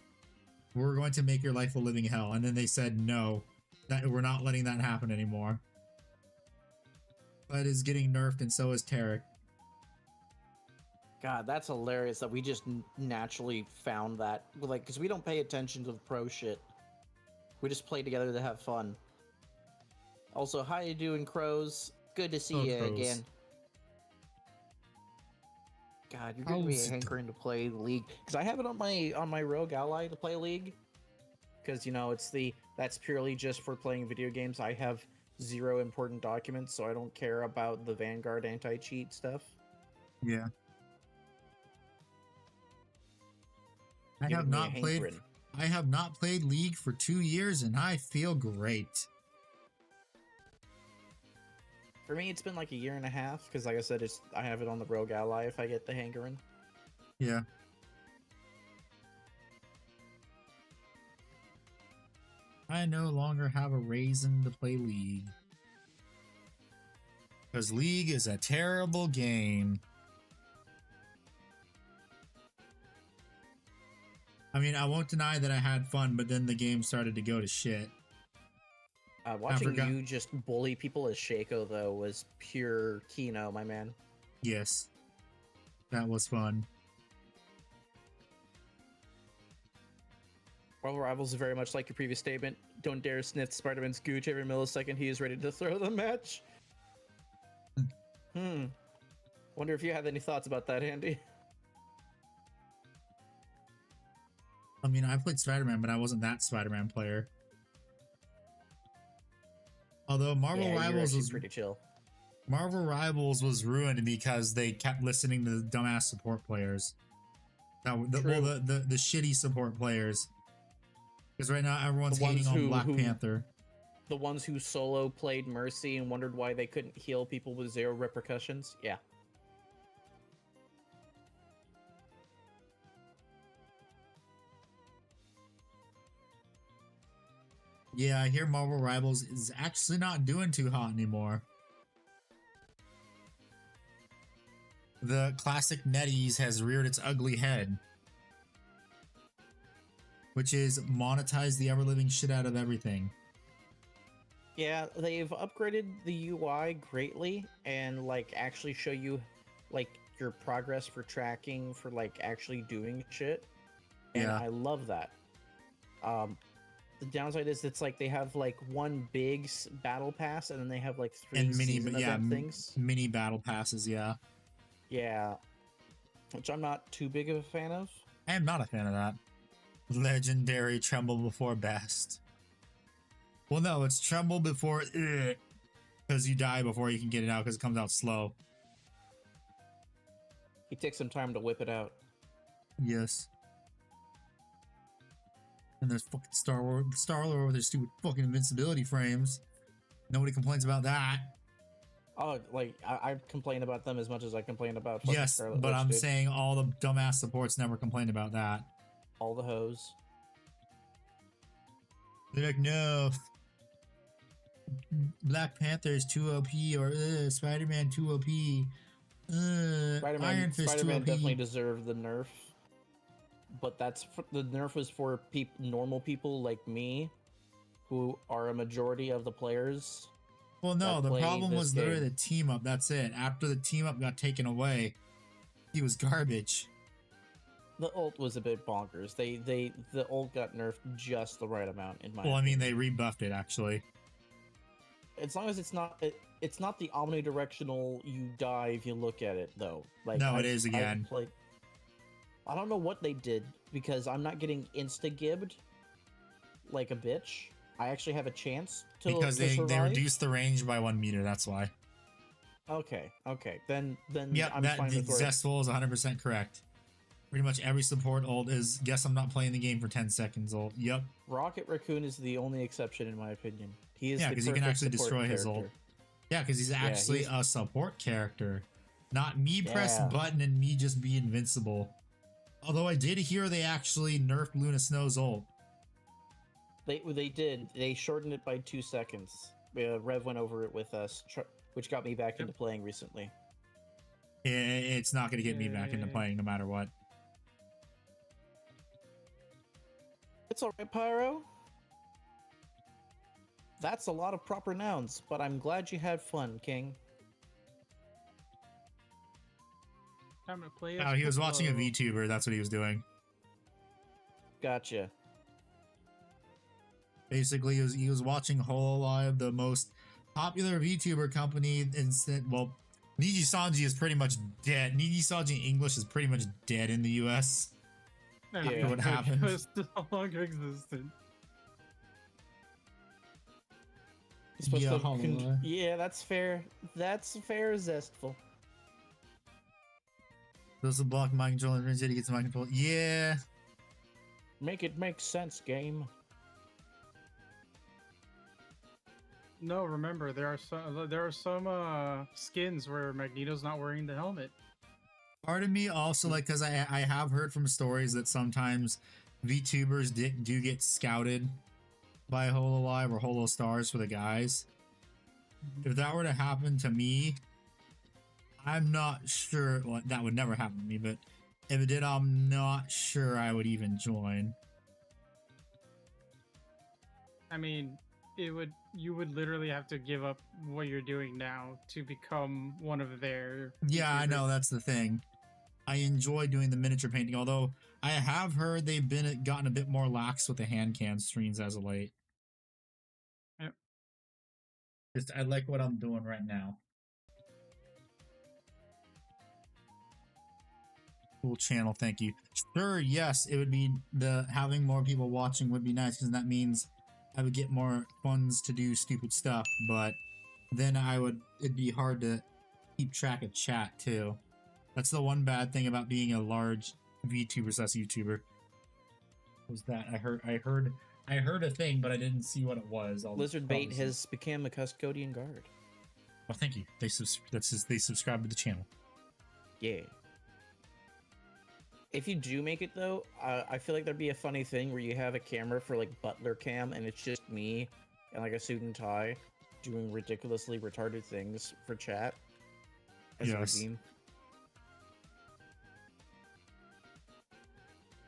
we're going to make your life a living hell. And then they said, no, that we're not letting that happen anymore. But is getting nerfed and so is Tarek. God, that's hilarious that we just naturally found that. Like, because we don't pay attention to the pro shit. We just play together to have fun. Also, how you doing, Crows? Good to see Oh, you Crows. again. God, you're giving me a How's it- hankering to play League. Because I have it on my Rogue Ally to play League. Because, you know, that's purely just for playing video games. I have 0 important documents, so I don't care about the Vanguard anti-cheat stuff. Yeah. I Giving have me a not played. hankering. I have not played League for 2 years, and I feel great. For me, it's been like a year and a half, because like I said, I have it on the Rogue Ally if I get the hankering. Yeah. I no longer have a reason to play League. Because League is a terrible game. I mean, I won't deny that I had fun, but then the game started to go to shit. Watching forgot- you just bully people as Shaco, though, was pure Kino, my man. Yes. That was fun. Marvel Rivals is very much like your previous statement. Don't dare sniff Spider-Man's gooch every millisecond he is ready to throw the match. Wonder if you had any thoughts about that, Andy. I mean, I played Spider-Man, but I wasn't that Spider-Man player. Although Marvel Yeah, you're Rivals actually was pretty chill. Marvel Rivals was ruined because they kept listening to the dumbass support players. Well, the shitty support players. Because right now everyone's The ones hating on who- Black who- Panther. The ones who solo played Mercy and wondered why they couldn't heal people with 0 repercussions. Yeah. Yeah, I hear Marvel Rivals is actually not doing too hot anymore. The classic NetEase has reared its ugly head. Which is monetize the ever-living shit out of everything. Yeah, they've upgraded the UI greatly and like actually show you like your progress for tracking for like actually doing shit. And Yeah. I love that. The downside is it's like they have like one big battle pass and then they have like 3 And mini, season yeah, event things. mini battle passes, yeah. Yeah. Which I'm not too big of a fan of. I am not a fan of that. Legendary tremble before best. Well, no, it's tremble before because you die before you can get it out because it comes out slow. He takes some time to whip it out. Yes. And there's fucking Star-Lord with their stupid fucking invincibility frames. Nobody complains about that. Oh, like I complain about them as much as I complain about fucking Yes, Scarlet but Witch, I'm dude. saying all the dumbass supports never complain about that. All the hoes. They're like, no, Black Panther is too OP, or Spider-Man too OP. Iron Fist too Spider-Man OP. definitely deserved the nerf, but the nerf was for normal people like me, who are a majority of the players. Well, no, that the play problem this was literally game. the team up. That's it. After the team up got taken away, he was garbage. The ult was a bit bonkers. The ult got nerfed just the right amount in my. Well, I mean, opinion. they rebuffed it actually. As long as it's not the omnidirectional you die if you look at it though. Like No, it is again. I don't know what they did because I'm not getting insta-gibbed like a bitch. I actually have a chance to Because to they survive. reduced the range by 1 meter. That's why. Okay. Then Yep, I'm that fine with where Zestful is 100% correct. Pretty much every support ult is guess I'm not playing the game for 10 seconds ult. Yep. Rocket Raccoon is the only exception in my opinion. He is Yeah, the because you can perfect actually support destroy his ult. character. Yeah, because he's actually he's- a support character. Not me press Yeah. button and me just be invincible. Although I did hear they actually nerfed Luna Snow's ult. They did. They shortened it by 2 seconds. Rev went over it with us, which got me back into playing recently. It's not going to get me back into playing no matter what. It's alright, Pyro. That's a lot of proper nouns, but I'm glad you had fun, King. Time to play. Oh, he was watching a VTuber. That's what he was doing. Gotcha. Basically, he was watching Hololive, the most popular VTuber company. Instead, well, Niji Sanji is pretty much dead. Niji Sanji English is pretty much dead in the US. Yeah. What happened? It was no longer existed. You're supposed Yeah, to Hololive. yeah, that's fair. That's fair, Zestful. Those who block mind control and City gets mind control. Yeah. Make it make sense, game. No, remember there are some skins where Magneto's not wearing the helmet. Part of me also, like, because I have heard from stories that sometimes VTubers do get scouted by Hololive or Holo Stars for the guys. If that were to happen to me, I'm not sure. Well, that would never happen to me, but if it did, I'm not sure I would even join. I mean, you would literally have to give up what you're doing now to become one of their. Yeah, I YouTubers. know, that's the thing. I enjoy doing the miniature painting, although I have heard they've gotten a bit more lax with the hand cam screens as of late. Yep. Just I like what I'm doing right now. Cool channel, thank you. Sure, yes, it would be having more people watching would be nice because that means I would get more funds to do stupid stuff, but then it'd be hard to keep track of chat too. That's the one bad thing about being a large VTuber slash YouTuber. Was that I heard a thing, but I didn't see what it was. Lizard Bait has become a custodian guard. Oh, thank you. They subscribe to the channel. Yeah. If you do make it though, I feel like there'd be a funny thing where you have a camera for like Butler Cam, and it's just me and like a suit and tie doing ridiculously retarded things for chat. As a Yes. redeem.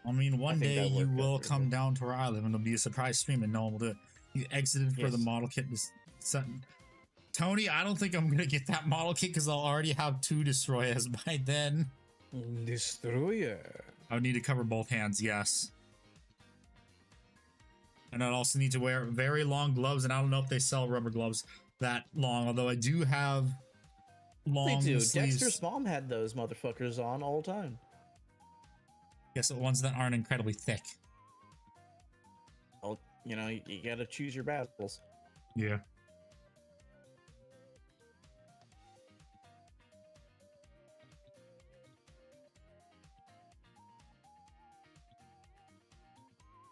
I mean, one think day that you worked out will pretty come good. down to where I live, and it'll be a surprise stream, and no one will do it. You exited for the Yes. model kit. Tony, I don't think I'm gonna get that model kit because I'll already have 2 destroyers by then. Destroyer. I would need to cover both hands, yes. And I'd also need to wear very long gloves, and I don't know if they sell rubber gloves that long, although I do have long They do. sleeves. Dexter's mom had those motherfuckers on all the time. Yes, the ones that aren't incredibly thick. Well, you know, you gotta choose your battles. Yeah.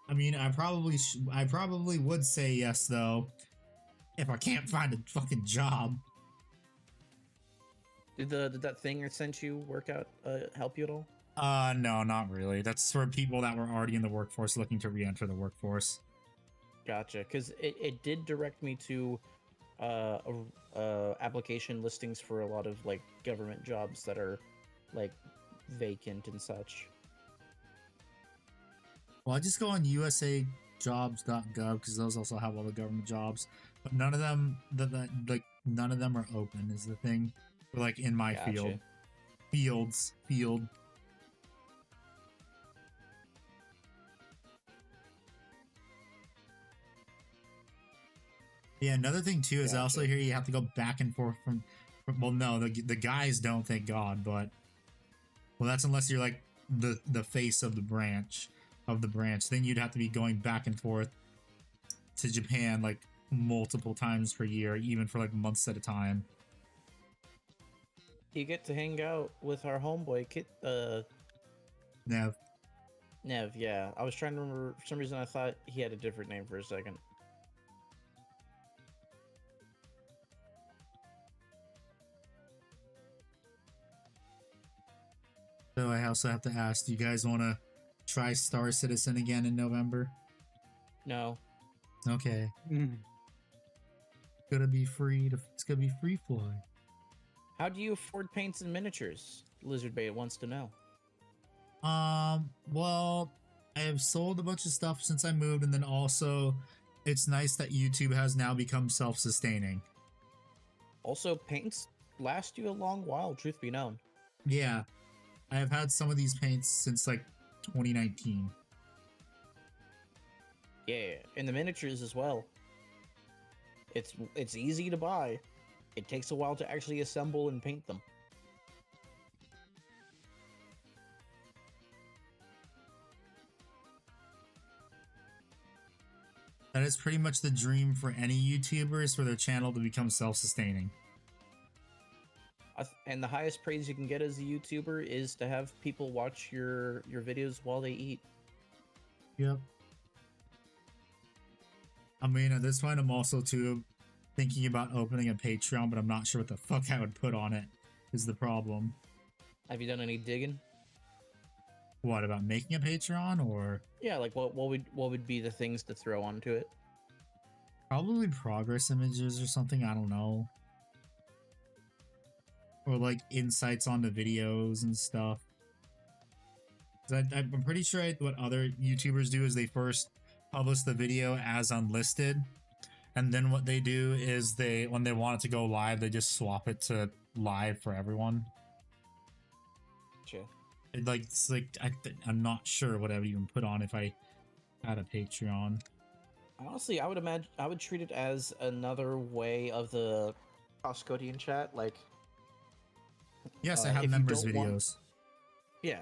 I mean, I probably would say yes though, if I can't find a fucking job. Did that thing I sent you work out help you at all? No, not really. That's for people that were already in the workforce looking to re-enter the workforce. Gotcha. Because it did direct me to application listings for a lot of like government jobs that are like vacant and such. Well, I just go on usajobs.gov because those also have all the government jobs, but none of them none of them are open is the thing. Like in my Gotcha. field. Yeah, another thing too is I also Gotcha. hear you have to go back and forth from well, no, the guys don't, thank God, but well, that's unless you're like the face of the branch. Then you'd have to be going back and forth to Japan like multiple times per year, even for like months at a time. You get to hang out with our homeboy Nev. Nev. Yeah, I was trying to remember. For some reason, I thought he had a different name for a second. So I also have to ask, do you guys want to try Star Citizen again in November? No. Okay. Mm. It's gonna be free fly. How do you afford paints and miniatures? Lizard Bait wants to know. Well, I have sold a bunch of stuff since I moved, and then also it's nice that YouTube has now become self-sustaining. Also, paints last you a long while, truth be known. Yeah. I have had some of these paints since like 2019. Yeah, and the miniatures as well. It's easy to buy. It takes a while to actually assemble and paint them. That is pretty much the dream for any YouTubers for their channel to become self-sustaining. And the highest praise you can get as a YouTuber is to have people watch your videos while they eat. Yep. I mean, at this point, I'm also too thinking about opening a Patreon, but I'm not sure what the fuck I would put on it. Is the problem? Have you done any digging? What about making a Patreon or? Yeah, like what would be the things to throw onto it? Probably progress images or something. I don't know. Or like insights on the videos and stuff. I'm pretty sure what other YouTubers do is they first publish the video as unlisted, and then what they do is when they want it to go live, they just swap it to live for everyone. Gotcha. I'm not sure what I would even put on if I had a Patreon. Honestly, I would treat it as another way of the Costcodian chat, like. Yes, I have members videos. Yeah.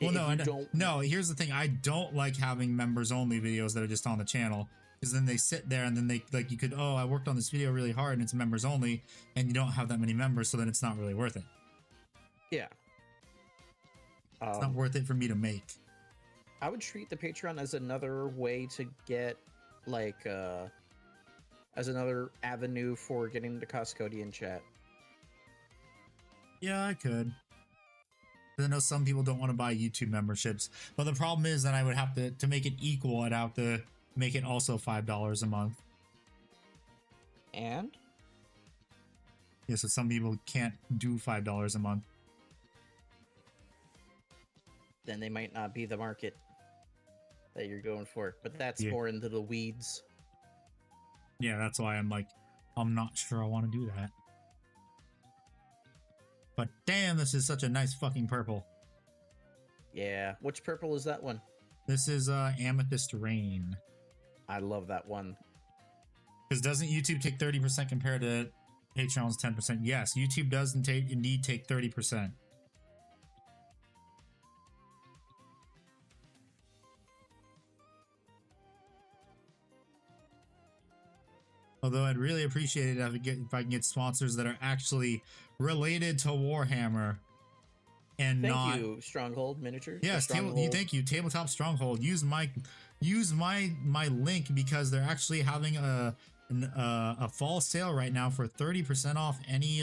Well, no, here's the thing. I don't like having members only videos that are just on the channel, because then they sit there and then they like you could, oh, I worked on this video really hard and it's members only, and you don't have that many members, so then it's not really worth it. Yeah. It's not worth it for me to make. I would treat the Patreon as another way to get like as another avenue for getting the Costcodian chat. Yeah, I could. I know some people don't want to buy YouTube memberships, but the problem is that I would have to make it equal, I'd have to make it also $5 a month. And? Yeah, so some people can't do $5 a month. Then they might not be the market that you're going for, but that's Yeah. more into the weeds. Yeah, that's why I'm like, I'm not sure I want to do that. But damn, this is such a nice fucking purple. Yeah. Which purple is that one? This is Amethyst Rain. I love that one. Because doesn't YouTube take 30% compared to Patreon's 10%? Yes, YouTube does indeed take 30%. Although I'd really appreciate it if I can get sponsors that are actually related to Warhammer and Thank you, Stronghold Miniatures. Yes, thank you, Tabletop Stronghold. Use my link because they're actually having a fall sale right now for 30% off any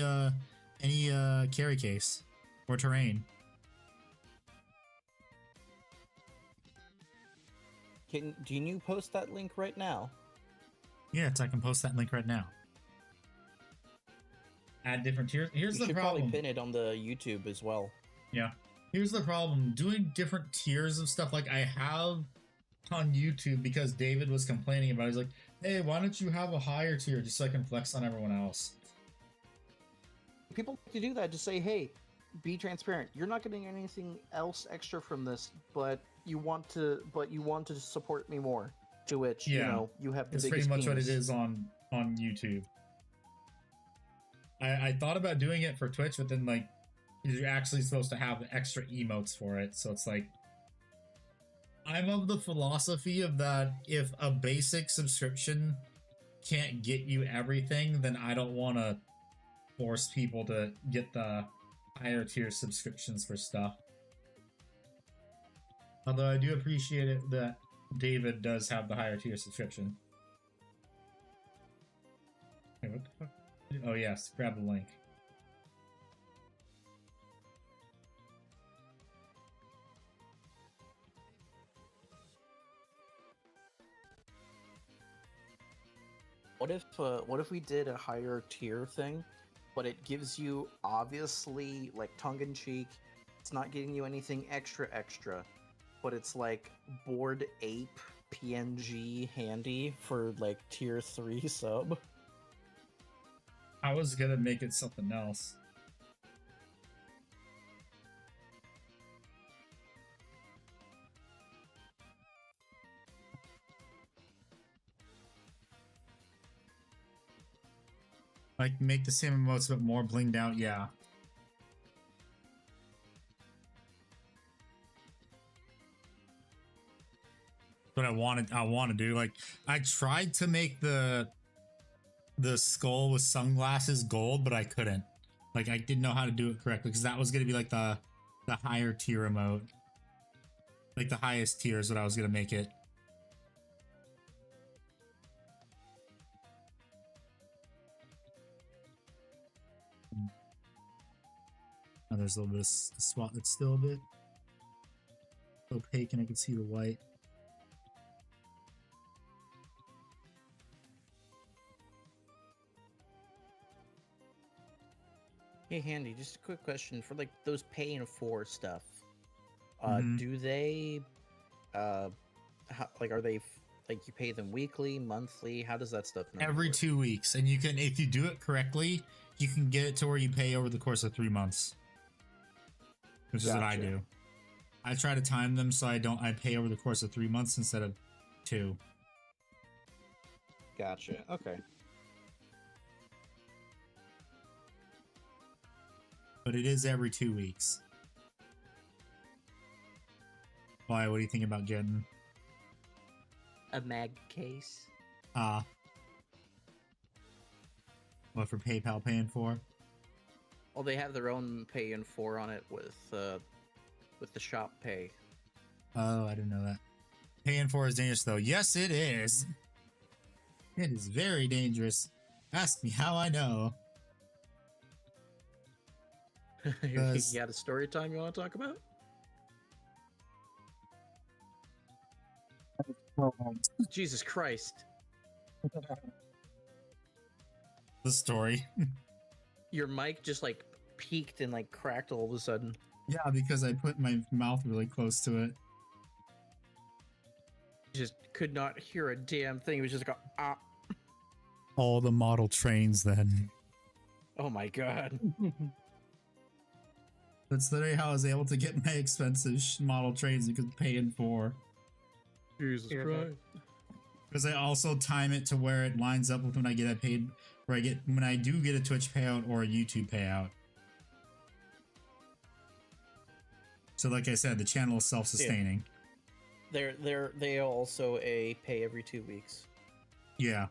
carry case or terrain. Can you post that link right now? Yes, I can post that link right now. Add different tiers. Here's You the should problem. probably pin it on the YouTube as well. Yeah. Here's the problem. Doing different tiers of stuff like I have on YouTube because David was complaining about it. He's like, hey, why don't you have a higher tier just so I can flex on everyone else? People like to do that. Just say, hey, be transparent. You're not getting anything else extra from this, but you want to support me more. To which, you know, you have the it's biggest pretty much penis. what it is on YouTube. I thought about doing it for Twitch, but then like you're actually supposed to have extra emotes for it, so it's like I'm of the philosophy of that if a basic subscription can't get you everything, then I don't want to force people to get the higher tier subscriptions for stuff. Although I do appreciate it that David does have the higher tier subscription. Hey, what the fuck? Oh yes, grab the link. What if we did a higher tier thing, but it gives you obviously like tongue-in-cheek, it's not getting you anything extra, but it's like Bored Ape PNG handy for like tier 3 sub. I was gonna make it something else. Like make the same emotes but more blinged out, yeah. But I want to do. Like I tried to make the skull with sunglasses gold, but I couldn't. Like I didn't know how to do it correctly because that was gonna be like the higher tier emote. Like the highest tier is what I was gonna make it. Oh, there's a little bit of spot that's still a bit opaque and I can see the white. Hey, Handy, just a quick question for like those paying for stuff. Mhm. Do they, are they like you pay them weekly, monthly? How does that stuff? Every work? 2 weeks, and you can, if you do it correctly, you can get it to where you pay over the course of 3 months, which is what I Gotcha. do. I try to time them so I pay over the course of 3 months instead of 2. Gotcha. Okay. But it is every 2 weeks. Why? What do you think about getting? A mag case. What for PayPal paying for? Well, they have their own pay in for on it with the shop pay. Oh, I didn't know that. Paying for is dangerous, though. Yes, it is. It is very dangerous. Ask me how I know. You Does- got a story time you want to talk about? Jesus Christ. The story. Your mic just like peaked and like cracked all of a sudden. Yeah, because I put my mouth really close to it. Just could not hear a damn thing. It was just like, ah. All the model trains then. Oh my god. That's literally how I was able to get my expensive model trains because paying for. Jesus Yeah. Christ. Because I also time it to where it lines up with when I get a paid, where I get when I do get a Twitch payout or a YouTube payout. So like I said, the channel is self-sustaining. They also a pay every 2 weeks. Yeah.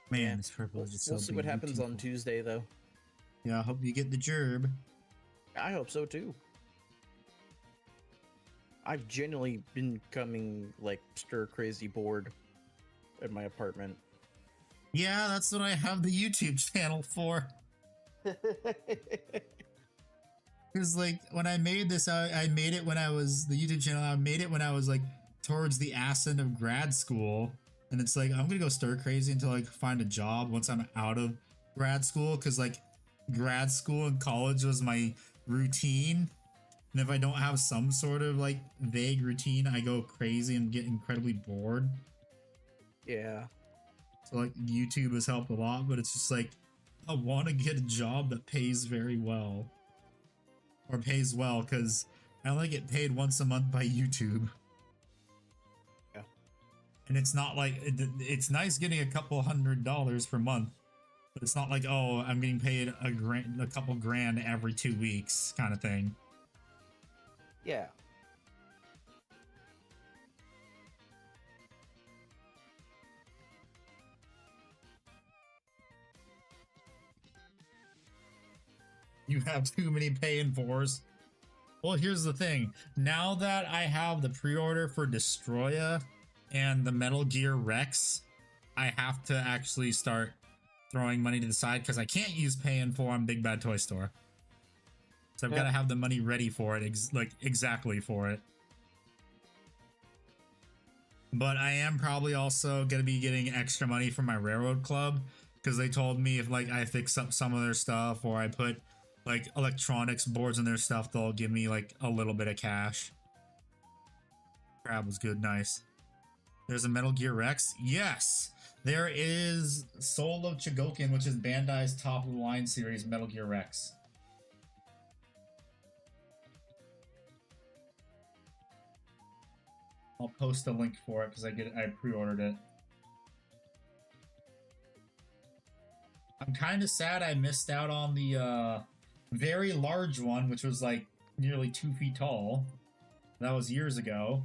Man, Yeah. this purple is just We'll so see what happens on beautiful. Tuesday though. Yeah, I hope you get the gerb. I hope so too. I've genuinely been becoming like stir crazy bored at my apartment. Yeah, that's what I have the YouTube channel for. Because like when I made this, I made it when I was the YouTube channel. I made it when I was like towards the ass end of grad school, and it's like I'm gonna go stir crazy until I find a job once I'm out of grad school. Because like grad school and college was my routine, and if I don't have some sort of like vague routine, I go crazy and get incredibly bored. Yeah. So like YouTube has helped a lot, but it's just like I want to get a job that pays very well. Or pays well, because I only get paid once a month by YouTube. Yeah. And it's not like, it's nice getting a couple $100 per month, but it's not like, oh, I'm getting paid a couple grand every 2 weeks kind of thing. Yeah. You have too many pay-in-fours. Well, here's the thing. Now that I have the pre-order for Destroya and the Metal Gear Rex, I have to actually start throwing money to the side because I can't use pay-in-four on Big Bad Toy Store. So I've got to have the money ready for it, exactly for it. But I am probably also going to be getting extra money from my Railroad Club because they told me if like I fix up some of their stuff or I put like electronics boards in their stuff, they'll give me like a little bit of cash. Crab was good, nice. There's a Metal Gear Rex. Yes, there is Soul of Chogokin, which is Bandai's top of the line series Metal Gear Rex. I'll post a link for it because I pre-ordered it. I'm kind of sad I missed out on the very large one, which was like nearly 2 feet tall. That was years ago.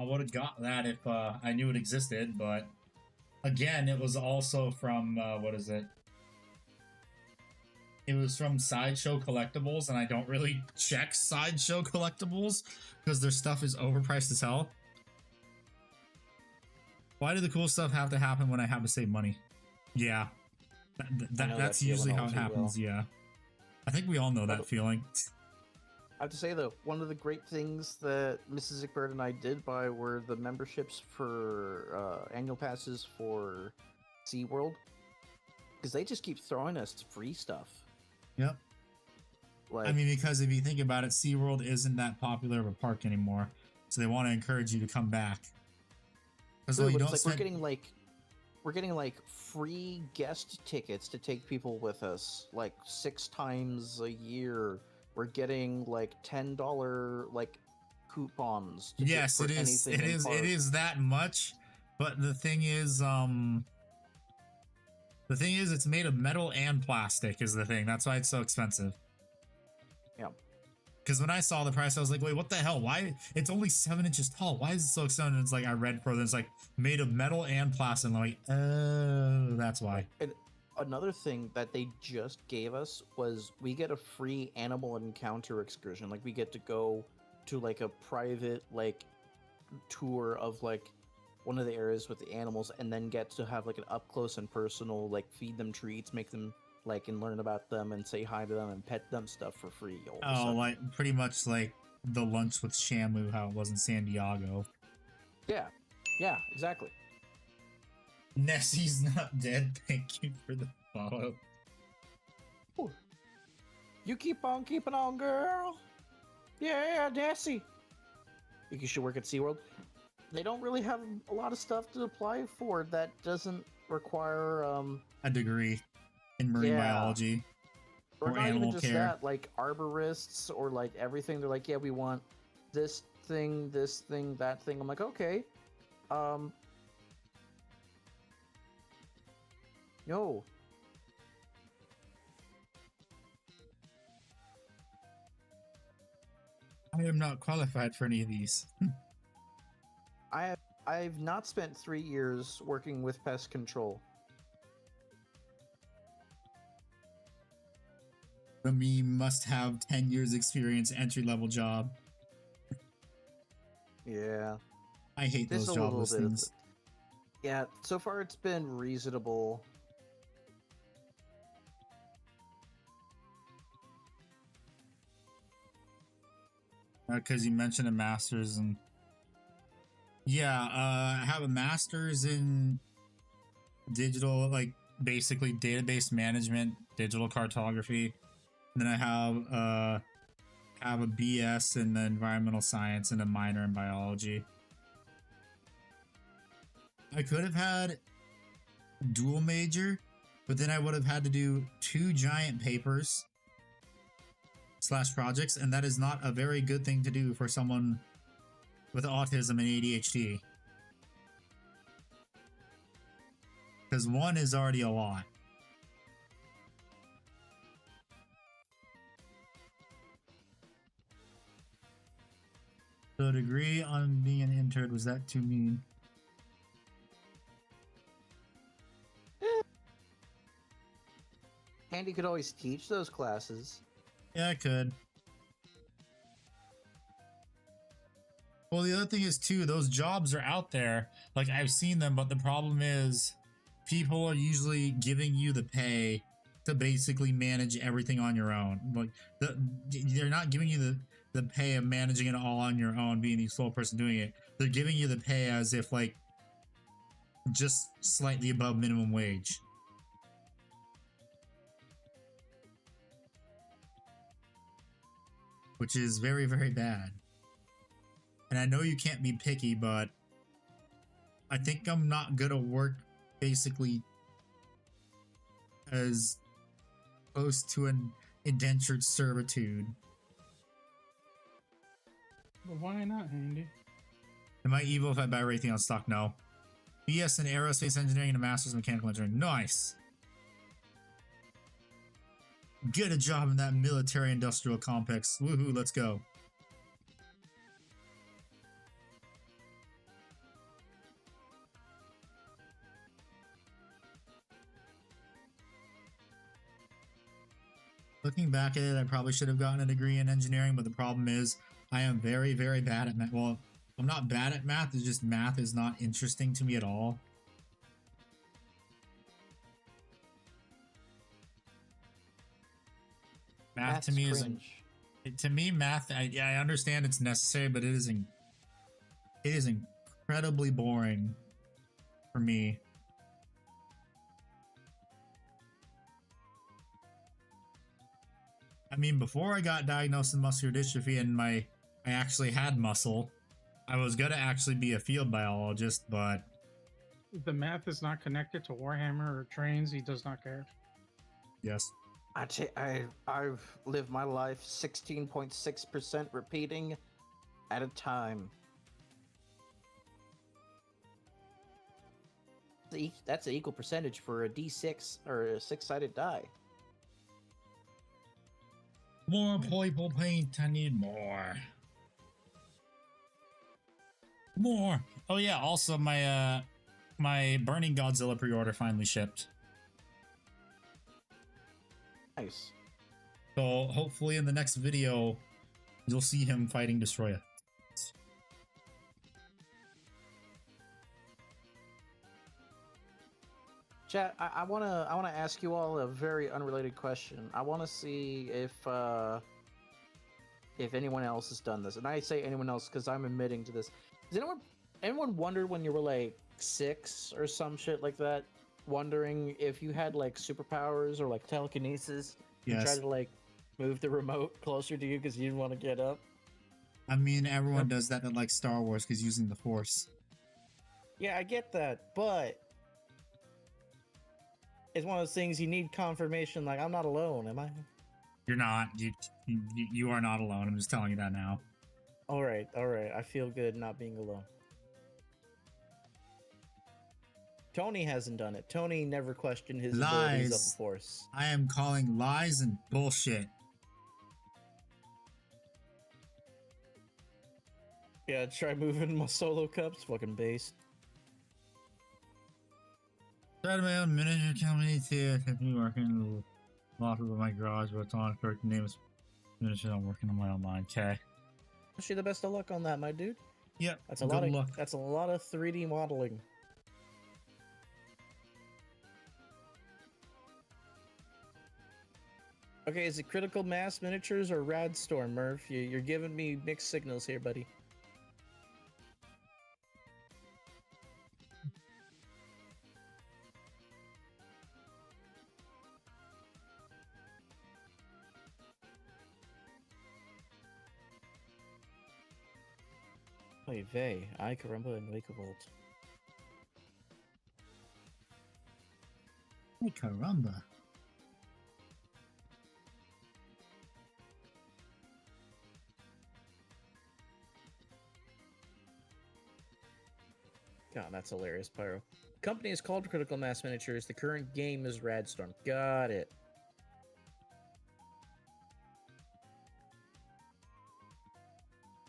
I would have got that if I knew it existed, but again, it was also from, what is it? It was from Sideshow Collectibles, and I don't really check Sideshow Collectibles because their stuff is overpriced as hell. Why do the cool stuff have to happen when I have to save money? Yeah. That's usually how it happens, yeah. I think we all know that feeling. I have to say, though, one of the great things that Mrs. Zickbird and I did buy were the memberships for annual passes for SeaWorld. Because they just keep throwing us free stuff. Yep. Like, I mean, because if you think about it, SeaWorld isn't that popular of a park anymore. So they want to encourage you to come back. Because no, it's like we're getting like free guest tickets to take people with us like 6 times a year. We're getting like $10 like coupons. Yes, it is. It is that much. But the thing is, it's made of metal and plastic. Is the thing. That's why it's so expensive. Yeah. Because when I saw the price, I was like, wait, what the hell? Why? It's only 7 inches tall. Why is it so expensive? And it's like, I read further, it's like made of metal and plastic. And I'm like, oh, that's why. And another thing that they just gave us was we get a free animal encounter excursion. Like, we get to go to like a private like tour of like one of the areas with the animals, and then get to have like an up close and personal, like feed them treats, make them like and learn about them and say hi to them and pet them stuff for free. Oh, like pretty much like the lunch with Shamu, how it was in San Diego. Yeah, exactly. Nessie's not dead. Thank you for the follow. Ooh. You keep on keeping on, girl. Yeah, Nessie. You should work at SeaWorld. They don't really have a lot of stuff to apply for that doesn't require a degree in marine biology or not animal even just care. That, like arborists or like everything. They're like, yeah, we want this thing, that thing. I'm like, okay. No. I am not qualified for any of these. I've not spent 3 years working with pest control. The meme must have 10 years experience, entry level job. Yeah. I hate There's those a job little bit of listings. Yeah, so far it's been reasonable. Because you mentioned a master's and yeah, I have a master's in digital, like basically database management, digital cartography. And then I have a BS in environmental science and a minor in biology. I could have had dual major, but then I would have had to do 2 giant papers / projects, and that is not a very good thing to do for someone with autism and ADHD. Because 1 is already a lot. So degree on being an intern, was that too mean? Andy could always teach those classes. Yeah, I could. Well, the other thing is too, those jobs are out there. Like, I've seen them, but the problem is people are usually giving you the pay to basically manage everything on your own. Like, they're not giving you the pay of managing it all on your own, being the sole person doing it. They're giving you the pay as if, like, just slightly above minimum wage. Which is very, very bad. And I know you can't be picky, but I think I'm not gonna work basically as close to an indentured servitude. But why not, Andy? Am I evil if I buy Raytheon stock? No. BS in aerospace engineering and a master's in mechanical engineering. Nice. Get a job in that military industrial complex. Woohoo, let's go. Looking back at it, I probably should have gotten a degree in engineering, but the problem is I am very, very bad at math. Well, I'm not bad at math, it's just math is not interesting to me at all. Math to me is math. I understand it's necessary, but it is incredibly boring for me. I mean, before I got diagnosed with muscular dystrophy and I actually had muscle, I was gonna actually be a field biologist, but The math is not connected to Warhammer or trains. He does not care. yes. I've lived my life 16.6% repeating at a time. That's an equal percentage for a D6 or a 6-sided die. More purple paint, I need more. More. Oh yeah, also my my Burning Godzilla pre-order finally shipped. Nice. So hopefully in the next video, you'll see him fighting Destroya. Chat, I wanna ask you all a very unrelated question. I wanna see if anyone else has done this, and I say anyone else because I'm admitting to this. Does anyone wonder when you were like 6 or some shit like that, wondering if you had like superpowers or like telekinesis? Yes. And try to like move the remote closer to you because you didn't want to get up. I mean, everyone does that in like Star Wars because using the Force. Yeah, I get that, but it's one of those things you need confirmation. Like, I'm not alone, am I? You're not. You are not alone. I'm just telling you that now. All right. I feel good not being alone. Tony hasn't done it. Tony never questioned his abilities of Lies. the Force. I am calling lies and bullshit. Yeah, try moving my solo cups. Fucking based. Started my own miniature company too. Kept me working. A lot of people in my garage, but it's on correct name is finishing. I'm working on my online. Okay. Wish you the best of luck on that, my dude. Yep. That's a luck. That's a lot of 3D modeling. Okay, is it Critical Mass Miniatures or Radstorm, Murph? You're giving me mixed signals here, buddy. Oy vey, ay caramba and wake of old. Hey, caramba. God, that's hilarious, Pyro. Company is called Critical Mass Miniatures. The current game is Radstorm. Got it.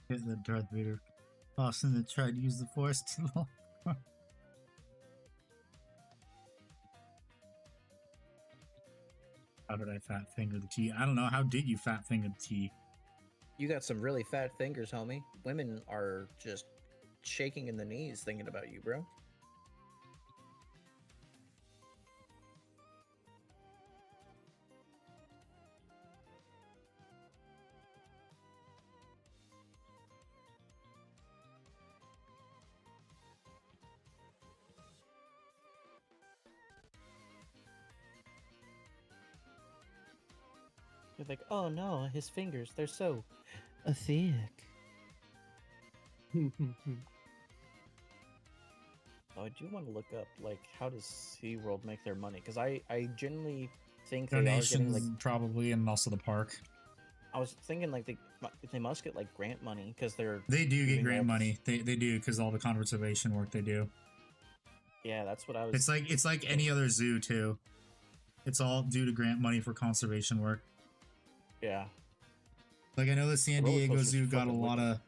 Here's the Darth Vader. Austin that tried to use the Force too long. How did I fat finger the T? I don't know. How did you fat finger the T? You got some really fat fingers, homie. Women are just shaking in the knees thinking about you, bro. You're like, oh no, his fingers, they're so thick. Oh, I do want to look up, like, how does SeaWorld make their money? Because I genuinely think they are getting, Donations, like, probably, and also the park. I was thinking, like, they must get, like, grant money, because They do get giving grant all this- money. They do, because all the conservation work they do. Yeah, that's what I was... It's like any other zoo, too. It's all due to grant money for conservation work. Yeah. Like, I know the San The roller Diego coaster's Zoo got a fucking lot of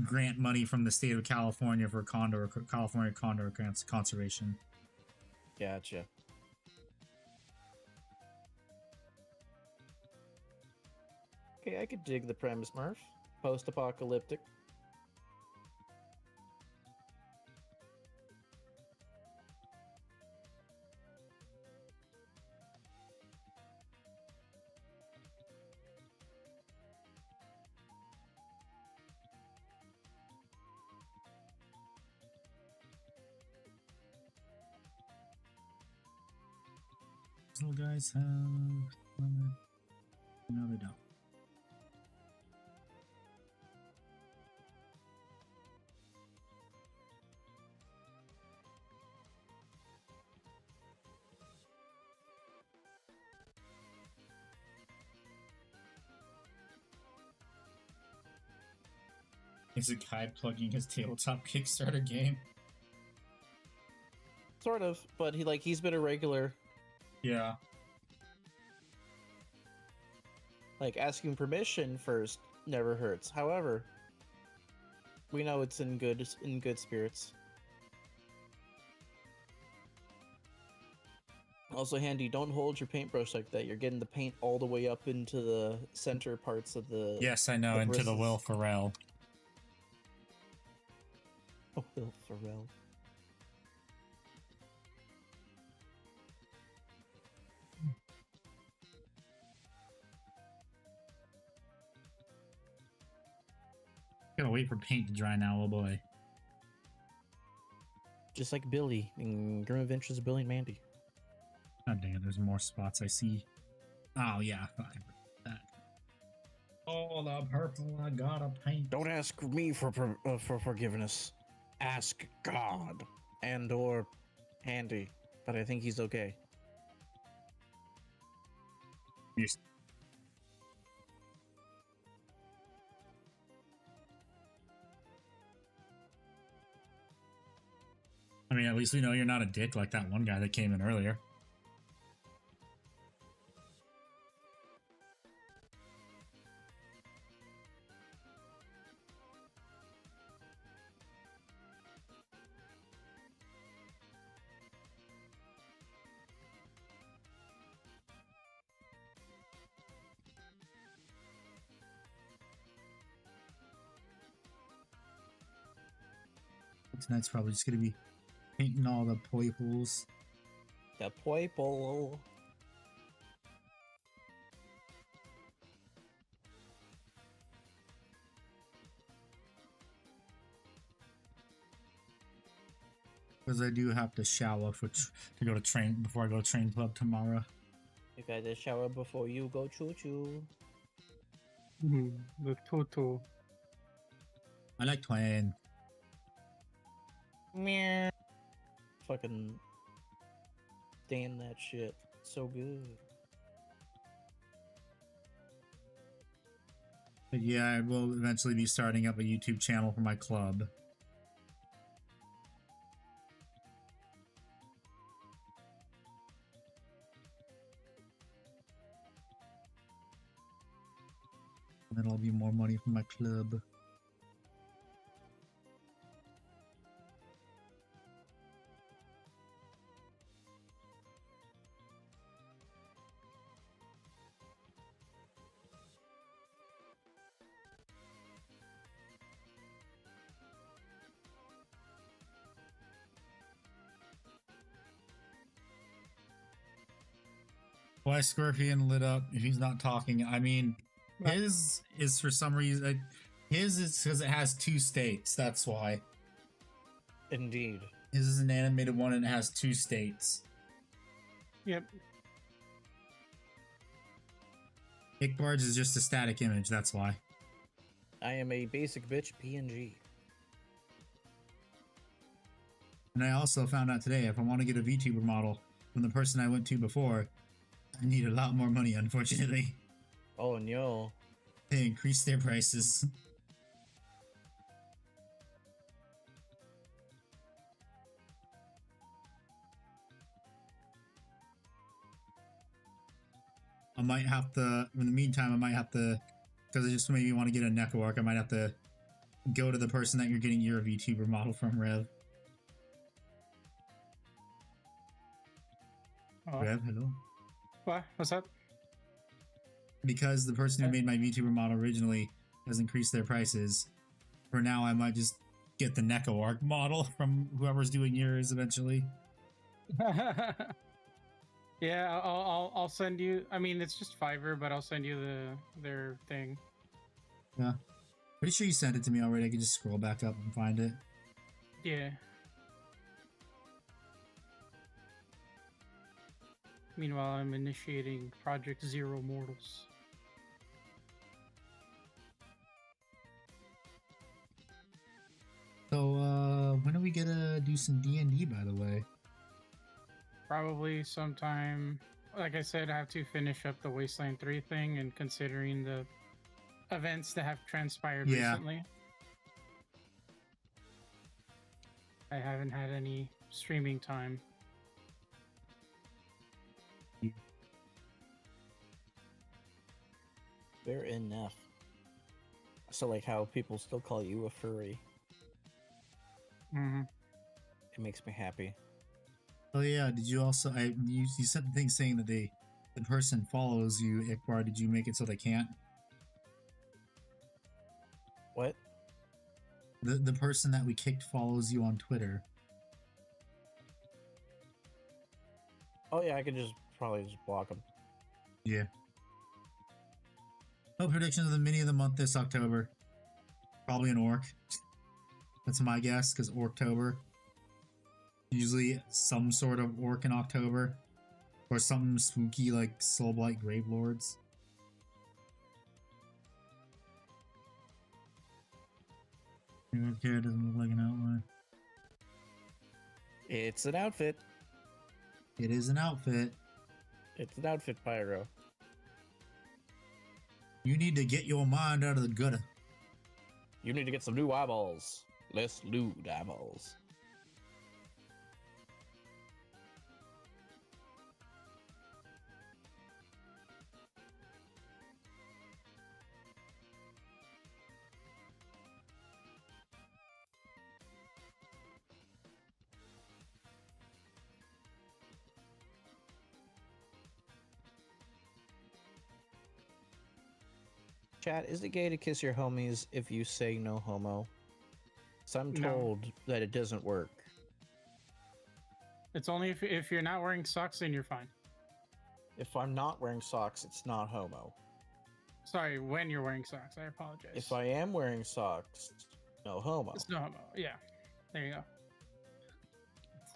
grant money from the state of California for California condor conservation. Gotcha. Okay, I could dig the premise, Murph. Post-apocalyptic. These little guys have... No, they don't. Is a guy plugging his tabletop Kickstarter game? Sort of, but he's been a regular. Yeah. Like, asking permission first never hurts. However, we know it's in good spirits. Also, Handy, don't hold your paintbrush like that. You're getting the paint all the way up into the center parts of the... Yes, I know, into the bristles. Will Ferrell. Oh, Will Ferrell. Gotta wait for paint to dry now, oh boy. Just like Billy in Grim Adventures of Billy and Mandy. God dang it, there's more spots I see. Oh yeah, fine. That. Oh, the purple, I gotta paint. Don't ask me for forgiveness. Ask God and or Handy, but I think he's okay. Yes. I mean, at least we know you're not a dick like that one guy that came in earlier. tonight's probably just gonna be painting all the purples. The purple. Because I do have to shower to go to train before I go to train club tomorrow. You gotta shower before you go choo-choo. The tutu. I like twin. Meow. Fucking stand that shit. So good. But yeah, I will eventually be starting up a YouTube channel for my club. And then I'll be more money for my club. Why Scorpion lit up if he's not talking? I mean, his is for some reason. His is because it has 2 states. That's why. Indeed. His is an animated one and it has 2 states. Yep. Ickbard's is just a static image. That's why. I am a basic bitch PNG. And I also found out today if I want to get a VTuber model from the person I went to before, I need a lot more money, unfortunately. Oh no. They increased their prices. I might have to, in the meantime, I might have to, because I just maybe want to get a Neko arc, I might have to go to the person that you're getting your VTuber model from, Rev. Oh. Rev, hello? What? What's up? Because the person who made my VTuber model originally has increased their prices. For now, I might just get the Neko arc model from whoever's doing yours eventually. Yeah, I'll send you. I mean, it's just Fiverr, but I'll send you their thing. Yeah. Pretty sure you sent it to me already. I can just scroll back up and find it. Yeah. Meanwhile, I'm initiating Project Zero Mortals. So, when are we gonna do some D&D, by the way? Probably sometime. Like I said, I have to finish up the Wasteland 3 thing, and considering the events that have transpired recently, I haven't had any streaming time. Fair enough. So like how people still call you a furry. Mm-hmm. It makes me happy. Oh yeah, did you also, you sent the thing saying that the person follows you, Ickbar, did you make it so they can't? What? The person that we kicked follows you on Twitter. Oh yeah, I could just probably just block them. Yeah. No predictions of the mini of the month this October. Probably an orc. That's my guess, because Orktober. Usually some sort of orc in October. Or something spooky like Soulblight Gravelords. Okay, it doesn't look like an outline. It's an outfit. It is an outfit. It's an outfit, Pyro. You need to get your mind out of the gutter. You need to get some new eyeballs. Less lewd eyeballs. Chat, is it gay to kiss your homies if you say no homo? Because I'm No. told that it doesn't work. It's only if you're not wearing socks, then you're fine. If I'm not wearing socks, it's not homo. Sorry, when you're wearing socks, I apologize. If I am wearing socks, no homo. It's no homo. Yeah, there you go.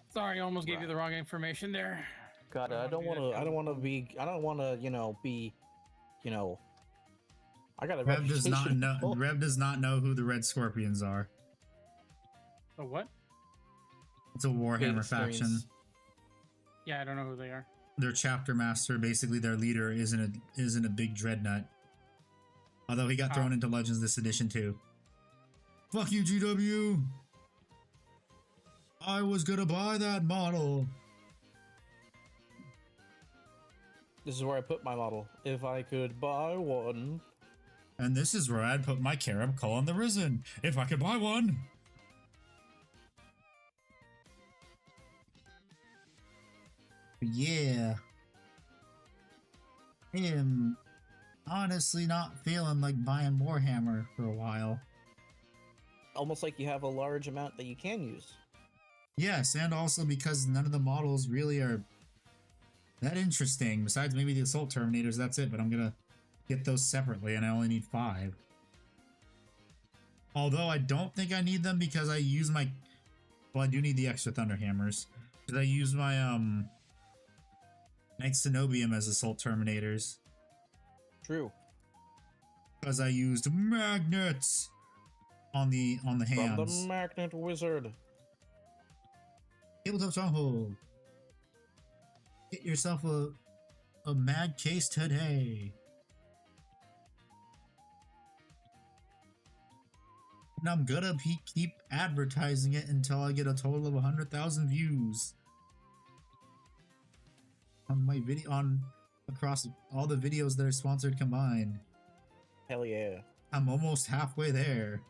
Sorry, I almost gave you the wrong information there. God, I don't want to. I don't want to be. I don't want to. Be. I got a Rev does not reputation. know. Rev does not know who the Red Scorpions are. A what? It's a Warhammer faction. Experience. Yeah, I don't know who they are. Their chapter master, basically their leader, isn't a big dreadnought. Although he got thrown into Legends this edition too. Fuck you, GW. I was gonna buy that model. This is where I put my model. If I could buy one. And this is where I'd put my Carib Cullen the Risen. If I could buy one. Yeah. I am honestly not feeling like buying Warhammer for a while. Almost like you have a large amount that you can use. Yes, and also because none of the models really are that interesting. Besides maybe the Assault Terminators, that's it. But I'm gonna get those separately, and I only need 5. Although I don't think I need them because I use my... Well, I do need the extra Thunder Hammers. Because I use my, Knight Cenobium as Assault Terminators. True. Because I used magnets on the hands. From the Magnet Wizard. Tabletop Stronghold. Get yourself a mag case today. And I'm gonna keep advertising it until I get a total of 100,000 views on my video, across all the videos that are sponsored combined. Hell yeah. I'm almost halfway there.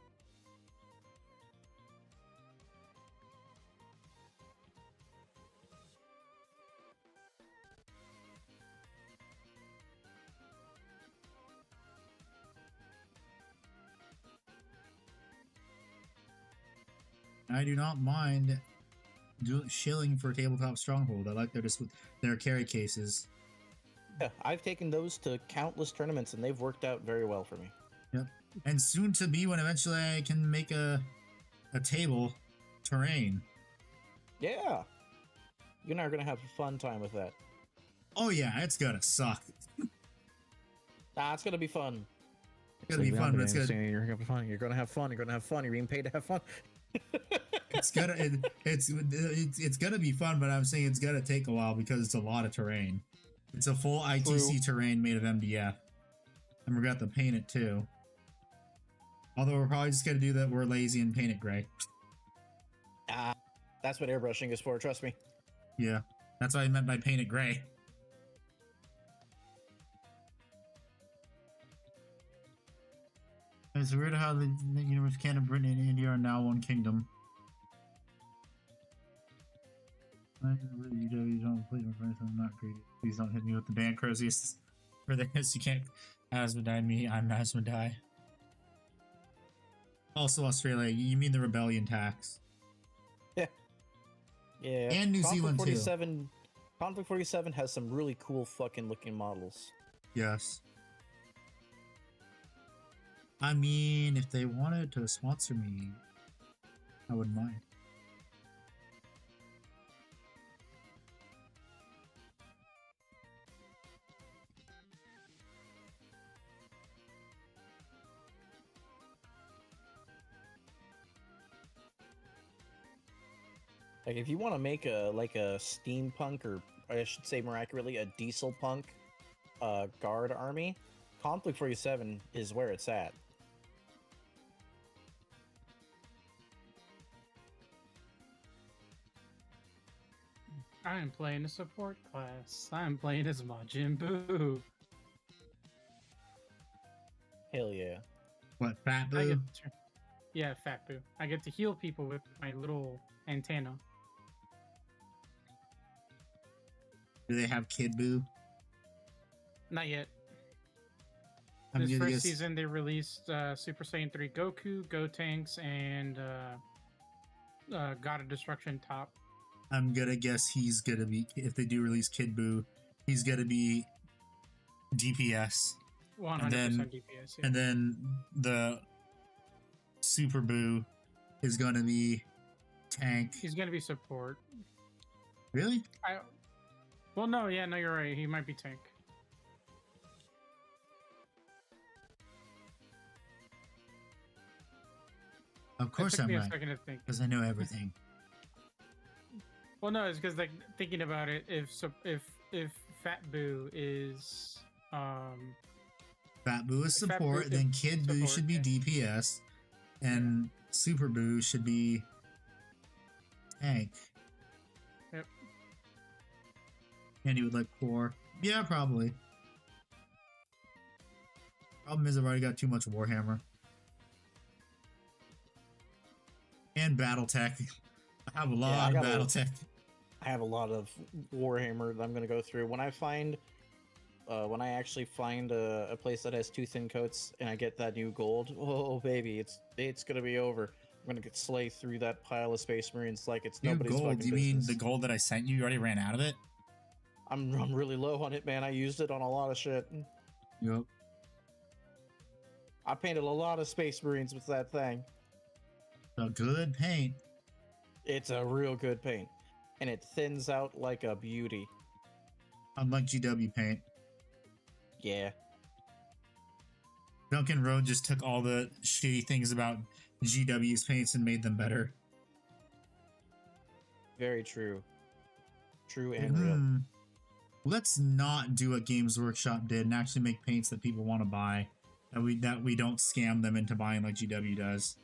I do not mind shilling for Tabletop Stronghold. I like their carry cases. Yeah, I've taken those to countless tournaments and they've worked out very well for me. Yep. And soon to be when eventually I can make a table terrain. Yeah. You and I are going to have a fun time with that. Oh yeah, it's gonna suck. It's going to be fun. It's gonna be fun, but it's gonna... You're going to have fun. You're going to have fun. You're going to have fun. You're being paid to have fun. it's gonna be fun, but I'm saying it's gonna take a while because it's a lot of terrain. It's a full ITC terrain made of MDF, and we're gonna have to paint it too. Although we're probably just gonna do that. We're lazy and paint it gray. That's what airbrushing is for. Trust me. Yeah, that's what I meant by paint it gray. It's weird how the universe, Canada, Britain, and India are now one kingdom. You don't play my friends, I'm not greedy. Please don't hit me with the band Crozius. For this, you can't Asmodee me, I'm Asmodee. Also Australia, you mean the rebellion tax. Yeah. Yeah. And New Zealand 47, too. Conflict 47 has some really cool fucking looking models. Yes. I mean, if they wanted to sponsor me, I wouldn't mind. Like, if you want to make a steampunk, or I should say more accurately, a diesel punk guard army, Conflict 47 is where it's at. I am playing a support class. I am playing as Majin Buu. Hell yeah. What, Fat I Boo? Yeah, Fat Boo. I get to heal people with my little antenna. Do they have Kid Boo? Not yet. I This mean, first season, they released Super Saiyan 3 Goku, Gotenks, and God of Destruction top. I'm gonna guess he's gonna be, if they do release Kid Buu, he's gonna be DPS. 100% And then- DPS. Yeah. And then the Super Buu is gonna be tank. He's gonna be support. Really? Well, no, yeah, no, you're right. He might be tank. Of course it took I'm me a right. second to think. Because I know everything. Well, no, it's because like thinking about it, if Fat Boo is Fat Buu is Fat support, Buu then is Kid Buu support, should be yeah. DPS, and Super Buu should be tank. Yep. And he would like core. Yeah, probably. Problem is I've already got too much Warhammer. And Battletech. I have a lot of Battletech. I have a lot of Warhammer that I'm going to go through. When I find, when I actually find a place that has 2 thin coats and I get that new gold, oh baby, it's going to be over. I'm going to slay through that pile of Space Marines like it's New nobody's gold? fucking You mean business. the gold that I sent you? You already ran out of it? I'm really low on it, man. I used it on a lot of shit. Yep. I painted a lot of Space Marines with that thing. A good paint. It's a real good paint. And it thins out like a beauty. Unlike GW paint. Yeah. Duncan Road just took all the shitty things about GW's paints and made them better. Very true. True and real. Let's not do what Games Workshop did and actually make paints that people want to buy. That we don't scam them into buying like GW does.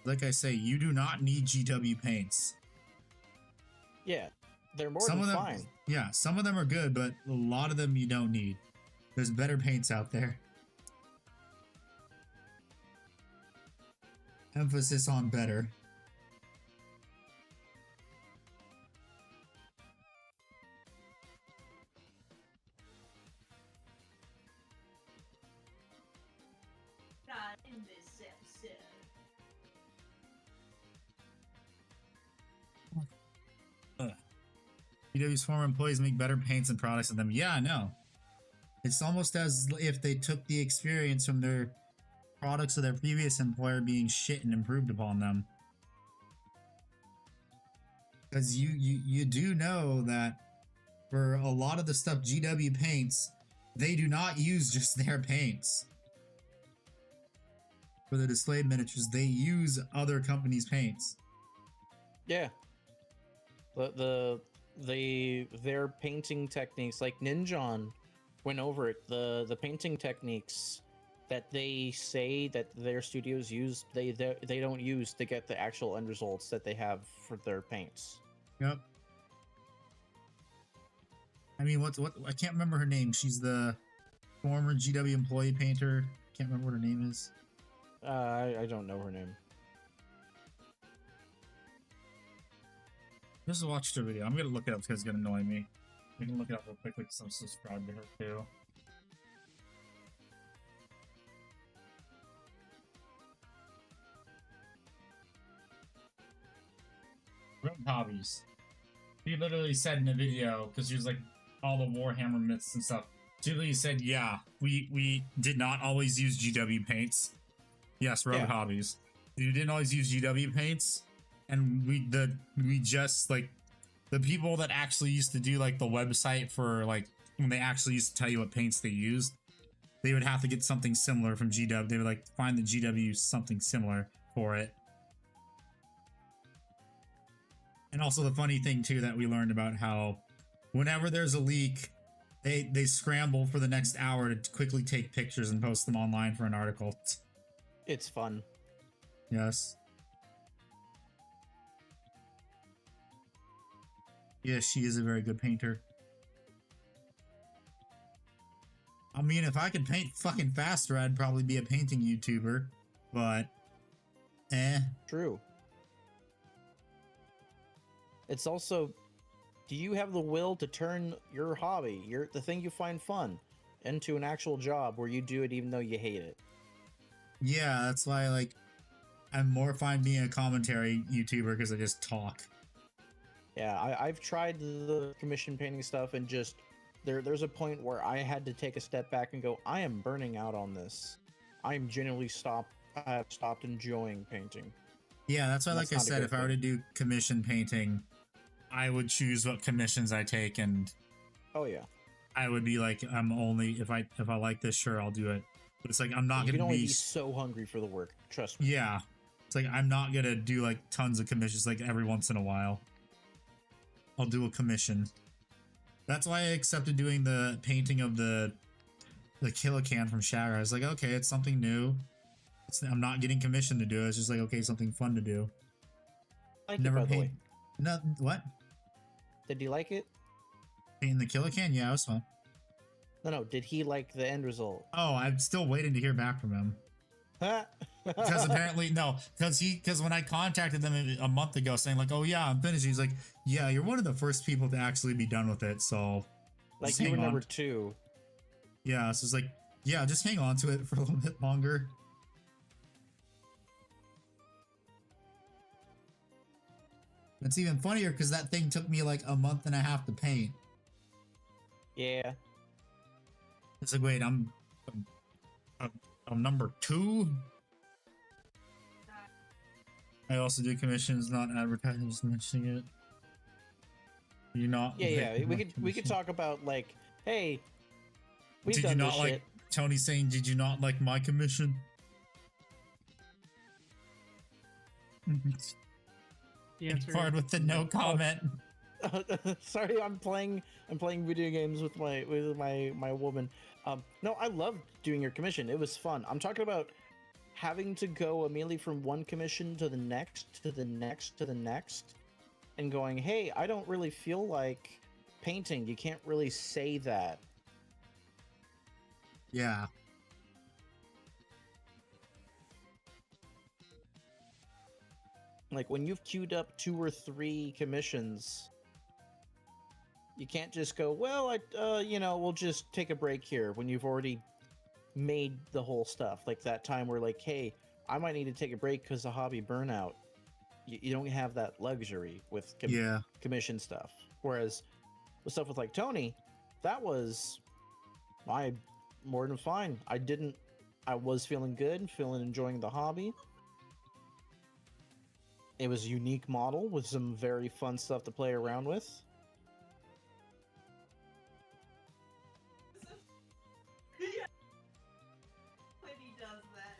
Like I say, you do not need GW paints. Yeah. They're more Some than of them, fine. yeah, some of them are good, but a lot of them you don't need. There's better paints out there. Emphasis on better. Not in this episode. GW's former employees make better paints and products than them. Yeah, I know. It's almost as if they took the experience from their products of their previous employer being shit and improved upon them. Because you do know that for a lot of the stuff GW paints, they do not use just their paints. For the displayed miniatures, they use other companies' paints. Yeah. Their painting techniques, like Ninjon went over it. The painting techniques that they say that their studios use, they don't use to get the actual end results that they have for their paints. Yep. I mean, what I can't remember her name. She's the former GW employee painter. Can't remember what her name is. I don't know her name. Just watched her video. I'm gonna look it up because it's gonna annoy me. We can look it up real quickly because I'm subscribed to her too. Rogue Hobbies. He literally said in the video, because she was like all the Warhammer myths and stuff. She literally said, "Yeah, we did not always use GW paints. Yes, Rogue Yeah. Hobbies. We didn't always use GW paints, and we just like the people that actually used to do like the website for like when they actually used to tell you what paints they used, they would have to get something similar from GW. They would like find the GW something similar for it." And also the funny thing too that we learned about how whenever there's a leak, they scramble for the next hour to quickly take pictures and post them online for an article. It's fun. Yes. Yes, she is a very good painter. I mean, if I could paint fucking faster, I'd probably be a painting YouTuber, but True. It's also, do you have the will to turn your hobby, the thing you find fun, into an actual job where you do it even though you hate it. Yeah, that's why like I'm more fine being a commentary YouTuber because I just talk. Yeah, I've tried the commission painting stuff and just there's a point where I had to take a step back and go, I am burning out on this. I'm genuinely I have stopped enjoying painting. Yeah, that's why, And like I that's not a said, good if I were to do commission painting, I would choose what commissions I take, and Oh yeah. I would be like, I'm only if I like this, sure, I'll do it. But it's like I'm not You can gonna only be. be so hungry for the work. Trust me. Yeah, it's like I'm not gonna do like tons of commissions like every once in a while. I'll do a commission. That's why I accepted doing the painting of the Killican from Shatter. I was like, okay, it's something new. I'm not getting commissioned to do it. It's just like, okay, something fun to do. Like it, by the way. No, what? Did he like it? Painting the Killican? Yeah, it was fun. No. Did he like the end result? Oh, I'm still waiting to hear back from him. Because apparently, no, because when I contacted them a month ago saying like, oh yeah, I'm finished, he's like, yeah, you're one of the first people to actually be done with it, so like just you were hang on. number 2. Yeah, so it's like, yeah, just hang on to it for a little bit longer. It's even funnier because that thing took me like a month and a half to paint. Yeah. It's like, wait, I'm number 2. I also do commissions, not advertising, just mentioning it. You not? Yeah. We could talk about like, hey, we've did done you not this like shit. Tony saying? Did you not like my commission? The answer Hard with the no comment. Sorry, I'm playing video games with my woman. No, I loved doing your commission. It was fun. I'm talking about having to go immediately from one commission to the next, to the next, to the next, and going, hey, I don't really feel like painting. You can't really say that. Yeah. Like when you've queued up 2 or 3 commissions, you can't just go, well, we'll just take a break here when you've already made the whole stuff. Like that time where like, hey, I might need to take a break because of hobby burnout. You don't have that luxury with commission stuff. Whereas with stuff with like Tony, that was more than fine. I was feeling good, enjoying the hobby. It was a unique model with some very fun stuff to play around with. Yeah. When he does that.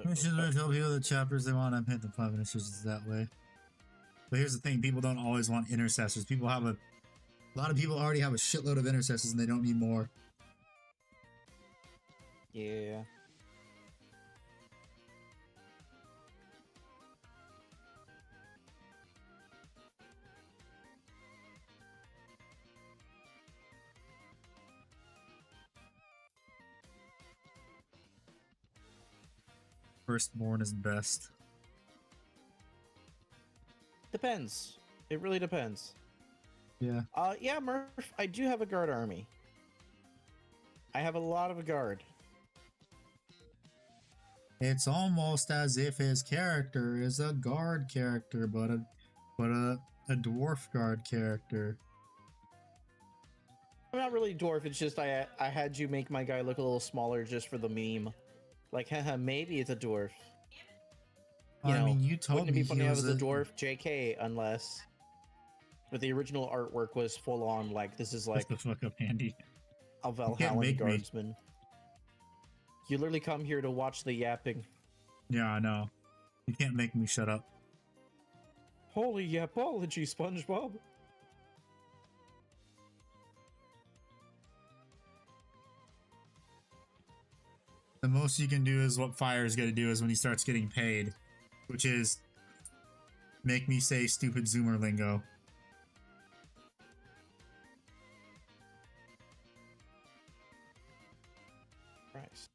I should tell people the chapters they want. I'm hitting the 5 intercessors that way. But here's the thing: people don't always want intercessors. A lot of people already have a shitload of intercessors, and they don't need more. Yeah. Firstborn is best. Depends. It really depends. Yeah. Yeah, Murph, I do have a guard army. I have a lot of a guard. It's almost as if his character is a guard character, but a dwarf guard character. I'm not really dwarf, it's just I had you make my guy look a little smaller just for the meme. Like, haha, maybe it's a dwarf. I mean, you told wouldn't me it be funny he I was was a dwarf? JK, unless... But the original artwork was full on, like, this is like the fuck up, Andy. a can't Valhalla make me. guardsman. You literally come here to watch the yapping. Yeah, I know. You can't make me shut up. Holy yapology, SpongeBob. The most you can do is what Fire's gonna do is when he starts getting paid, which is make me say stupid Zoomer lingo. Christ.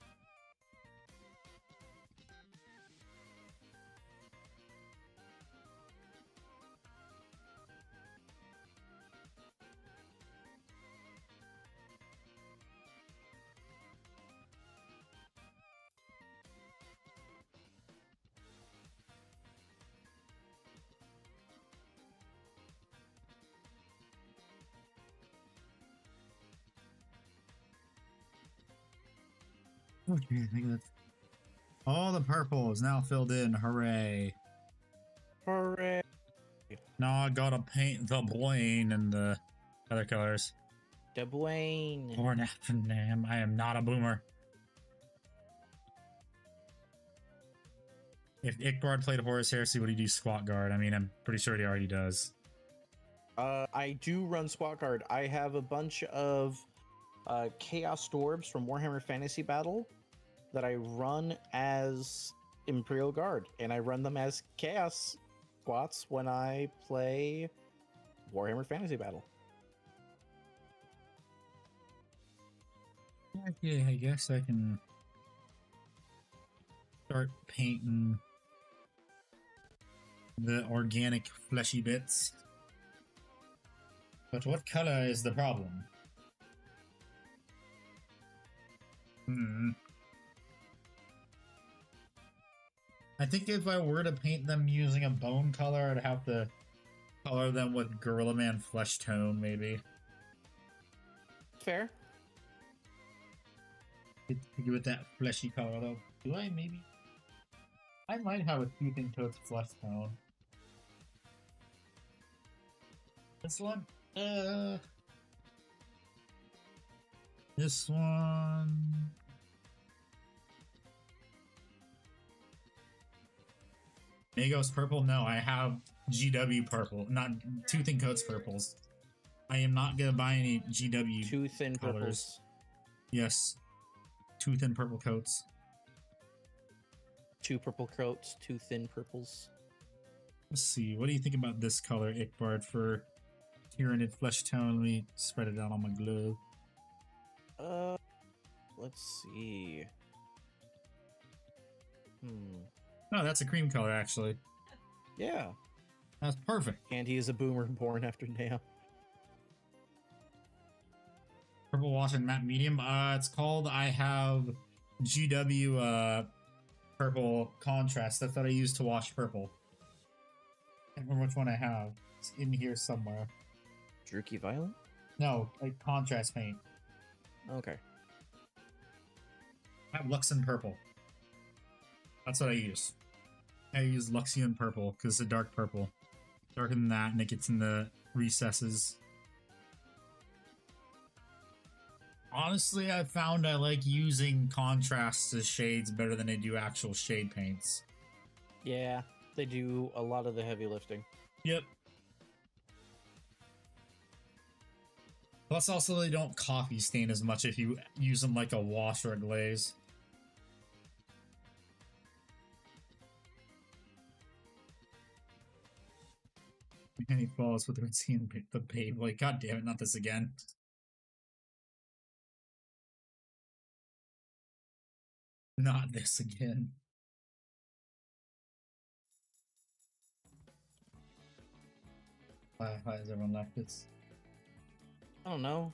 Okay, I think that's all the purple is now filled in. Hooray! Hooray! Now I gotta paint the Blaine and the other colors. Dwayne. Born after damn, I am not a boomer. If Ickbard played Horus Heresy, would he do squat guard? I mean, I'm pretty sure he already does. I do run squat guard. I have a bunch of Chaos Orbs from Warhammer Fantasy Battle that I run as Imperial Guard, and I run them as Chaos squats when I play Warhammer Fantasy Battle. Yeah, I guess I can start painting the organic fleshy bits. But what color is the problem? I think if I were to paint them using a bone color, I'd have to color them with Gorilla Man flesh tone, maybe. Fair. To with that fleshy color, though. Do I maybe? I might have a Tooth and Toad's flesh tone. This one? This one... Magos purple? No, I have GW purple, not Tooth and Coat's purples. I am not gonna buy any GW Two thin colors. purples. Yes. Tooth and purple coats. Two purple coats, two thin purples. Let's see. What do you think about this color, Ickbard, for Tyranid flesh tone? Let me spread it out on my glove. Let's see. No, that's a cream color, actually. Yeah. That's perfect. And he is a boomer born after Nam. Purple wash and matte medium. It's called, I have GW purple contrast. That's what I use to wash purple. I can't remember which one I have. It's in here somewhere. Druki Violet? No, like contrast paint. Okay. I have Luxon purple. That's what I use. I use Luxion purple because it's a dark purple. Darker than that, and it gets in the recesses. Honestly, I found I like using contrasts as shades better than I do actual shade paints. Yeah, they do a lot of the heavy lifting. Yep. Plus, also, they don't coffee stain as much if you use them like a wash or a glaze. And he falls with the Rinsey the babe. Like, god damn it, not this again. Not this again. Why has everyone left this? I don't know.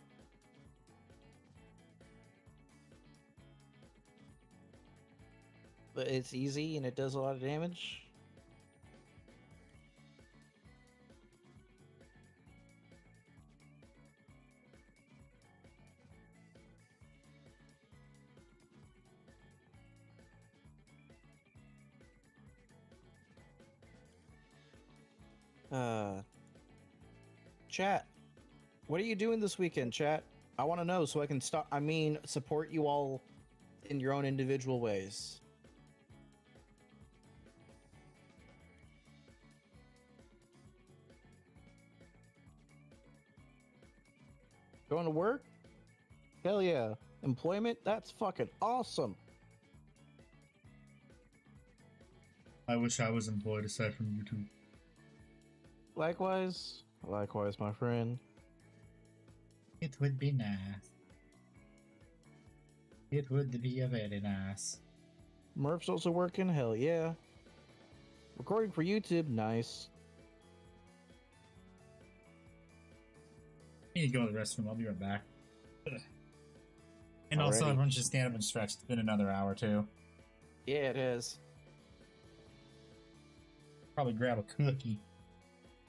But it's easy and it does a lot of damage. Chat, what are you doing this weekend, chat? I want to know so I can support you all in your own individual ways. Going to work? Hell yeah. Employment? That's fucking awesome. I wish I was employed aside from YouTube. Likewise. Likewise, my friend. It would be nice. It would be a very nice. Murph's also working? Hell yeah. Recording for YouTube? Nice. I need to go to the restroom. I'll be right back. And also, Alrighty. everyone should stand up and stretch. It's been another hour, too. Yeah, it is. Probably grab a cookie.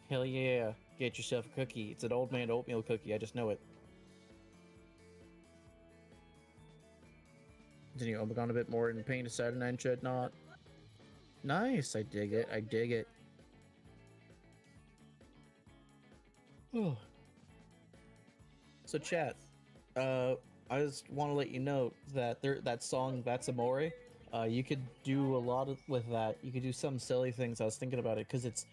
Hell yeah. Get yourself a cookie. It's an old man oatmeal cookie. I just know it. Continue Omegon a bit more in pain to Saturnine should not. Nice, I dig it. I dig it. Oh. So chat, I just want to let you know that that song "That's Amore," you could do a lot with that. You could do some silly things. I was thinking about it because it's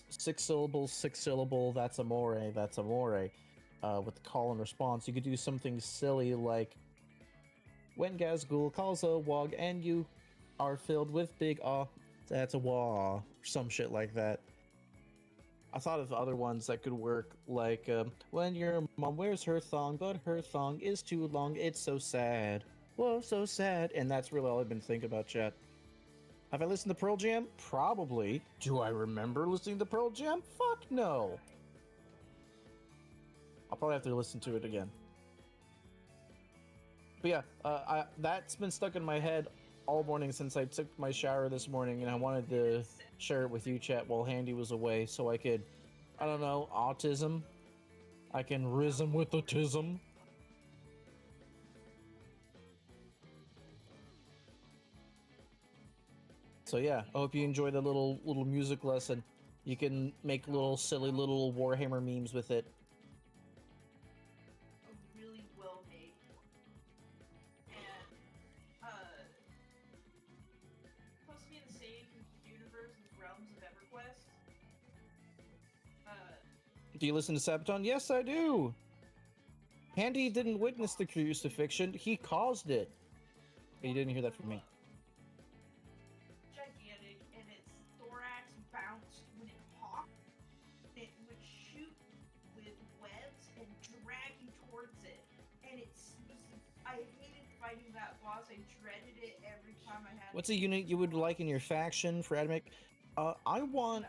6 syllables, 6 syllable. That's amore. That's amore. With the call and response, you could do something silly like, "When Gazgul calls a wog and you are filled with big awe, that's a wah," or some shit like that. I thought of other ones that could work, like, "When your mom wears her thong, but her thong is too long, it's so sad. Whoa, so sad." And that's really all I've been thinking about, chat. Have I listened to Pearl Jam? Probably. Do I remember listening to Pearl Jam? Fuck no. I'll probably have to listen to it again. But yeah, that's been stuck in my head all morning since I took my shower this morning, and I wanted to share it with you, chat, while Handy was away, so I could, I don't know, autism. I can rhythm with autism. So yeah, I hope you enjoyed the little music lesson. You can make little silly little Warhammer memes with it. Really well made. And supposed to be in the same universe as Realms of EverQuest. Do you listen to Sabaton? Yes, I do. Handy didn't witness the crucifixion; he caused it. But you didn't hear that from me. Gigantic, and its thorax bounced when it hopped. It would shoot with webs and drag you towards it. And I hated fighting that boss. I dreaded it every time I had. What's a unit you would like in your faction for Adamic? I want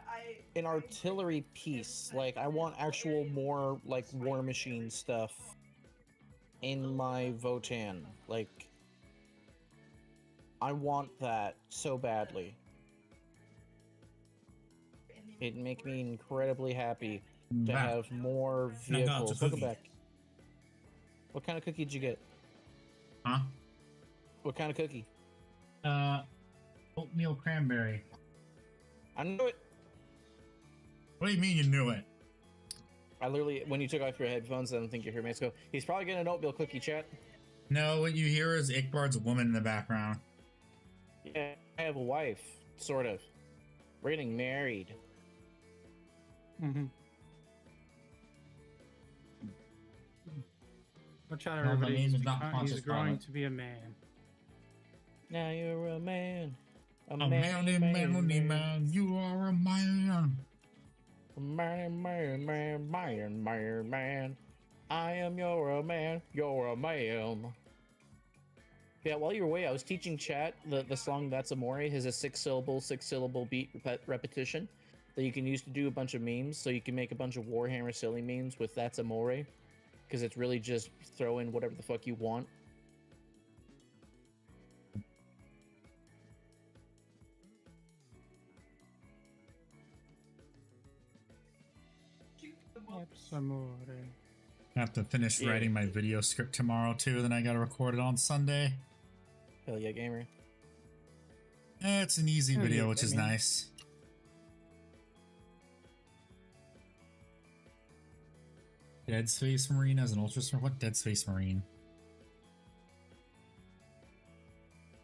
an artillery piece. Like, I want actual more, like, War Machine stuff in my Votan. Like, I want that so badly. It'd make me incredibly happy to have more vehicles. Welcome back. What kind of cookie did you get? Huh? What kind of cookie? Oatmeal cranberry. I knew it. What do you mean you knew it? I literally, when you took off your headphones, I don't think you heard me. Let's go. He's probably getting an oatmeal cookie, chat. No, what you hear is Ickbard's woman in the background. Yeah, I have a wife, sort of. We're getting married. Mm-hmm. Watch out, No, my everybody. name He's, is not Pontius he's growing Pilate. to be a man. Now you're a man. A manly, man. You are a man. Man. I am your man. You're a man. Yeah, while you're away, I was teaching chat the song "That's Amore" has a 6 syllable beat repetition that you can use to do a bunch of memes. So you can make a bunch of Warhammer silly memes with "That's Amore," because it's really just throw in whatever the fuck you want. I have to finish writing my video script tomorrow too, then I gotta record it on Sunday. Hell yeah, gamer. It's an easy video, which is nice. Dead Space Marine as an Ultra. What Dead Space Marine?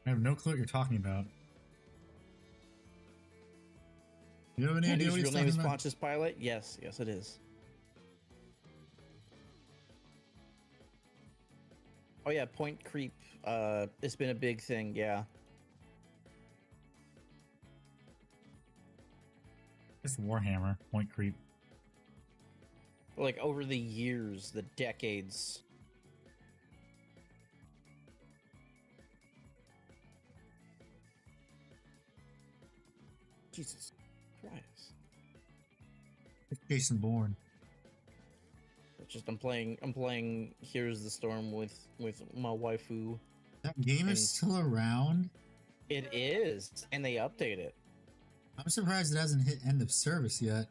I have no clue what you're talking about. You have any idea what His he's real name is talking about? Pontius Pilate? Yes, yes it is. Oh yeah, point creep. It's been a big thing, yeah. It's Warhammer, point creep. Like over the years, the decades. Jesus Christ. It's Jason Bourne. It's just I'm playing Here's the Storm with my waifu. That game is still around? It is, and they update it. I'm surprised it hasn't hit end of service yet.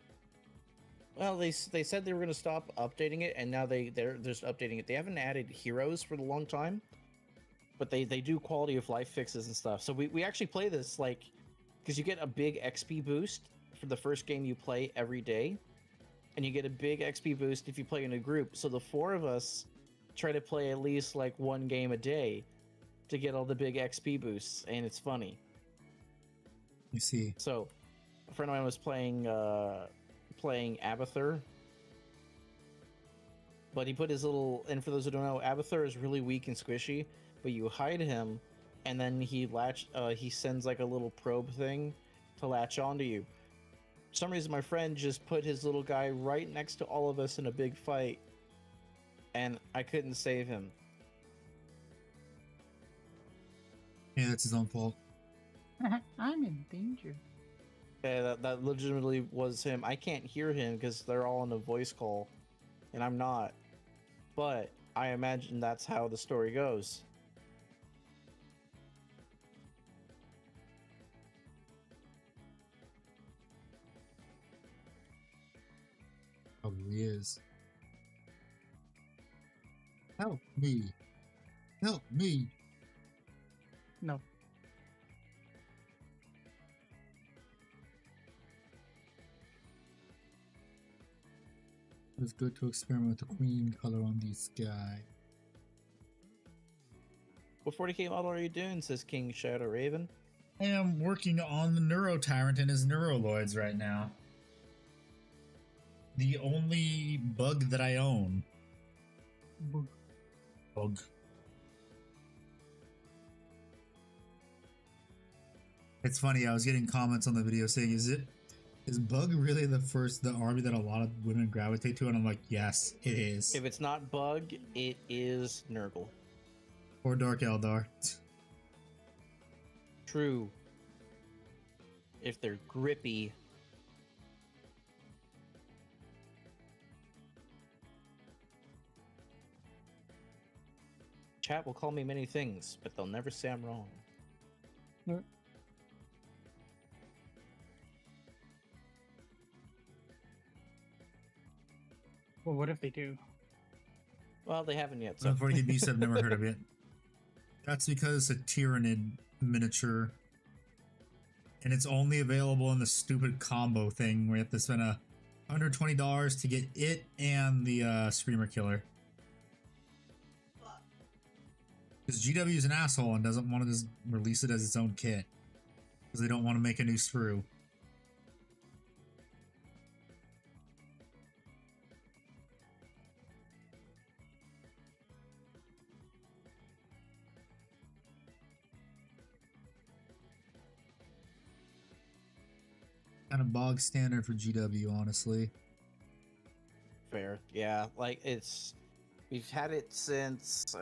Well, they said they were going to stop updating it, and now they're just updating it. They haven't added heroes for a long time, but they do quality of life fixes and stuff. So we actually play this like because you get a big XP boost for the first game you play every day, and you get a big XP boost if you play in a group. So the four of us try to play at least like one game a day to get all the big XP boosts, and it's funny. You see. So a friend of mine was playing Abathur, but he put his little, and for those who don't know, Abathur is really weak and squishy, but you hide him and then he sends like a little probe thing to latch onto you. For some reason my friend just put his little guy right next to all of us in a big fight, and I couldn't save him. Yeah, that's his own fault. I'm in danger. Yeah, that legitimately was him. I can't hear him because they're all on a voice call, and I'm not. But I imagine that's how the story goes. Probably is. Help me. Help me. No. It was good to experiment with the queen color on the sky. What 40k model are you doing, says King Shadow Raven? I am working on the Neuro Tyrant and his Neuroloids right now. The only bug that I own. Bug. It's funny, I was getting comments on the video saying, is Bug really the army that a lot of women gravitate to? And I'm like, yes, it is. If it's not Bug, it is Nurgle. Or Dark Eldar. True. If they're grippy. Chat will call me many things, but they'll never say I'm wrong. No. Well, what if they do? Well, they haven't yet. So. Unfortunately, beasts I've never heard of it. That's because it's a Tyrannid miniature. And it's only available in the stupid combo thing where you have to spend $120 to get it and the Screamer Killer. Because GW is an asshole and doesn't want to just release it as its own kit. Because they don't want to make a new sprue. Kind of bog standard for GW, honestly. Fair. Yeah, like we've had it since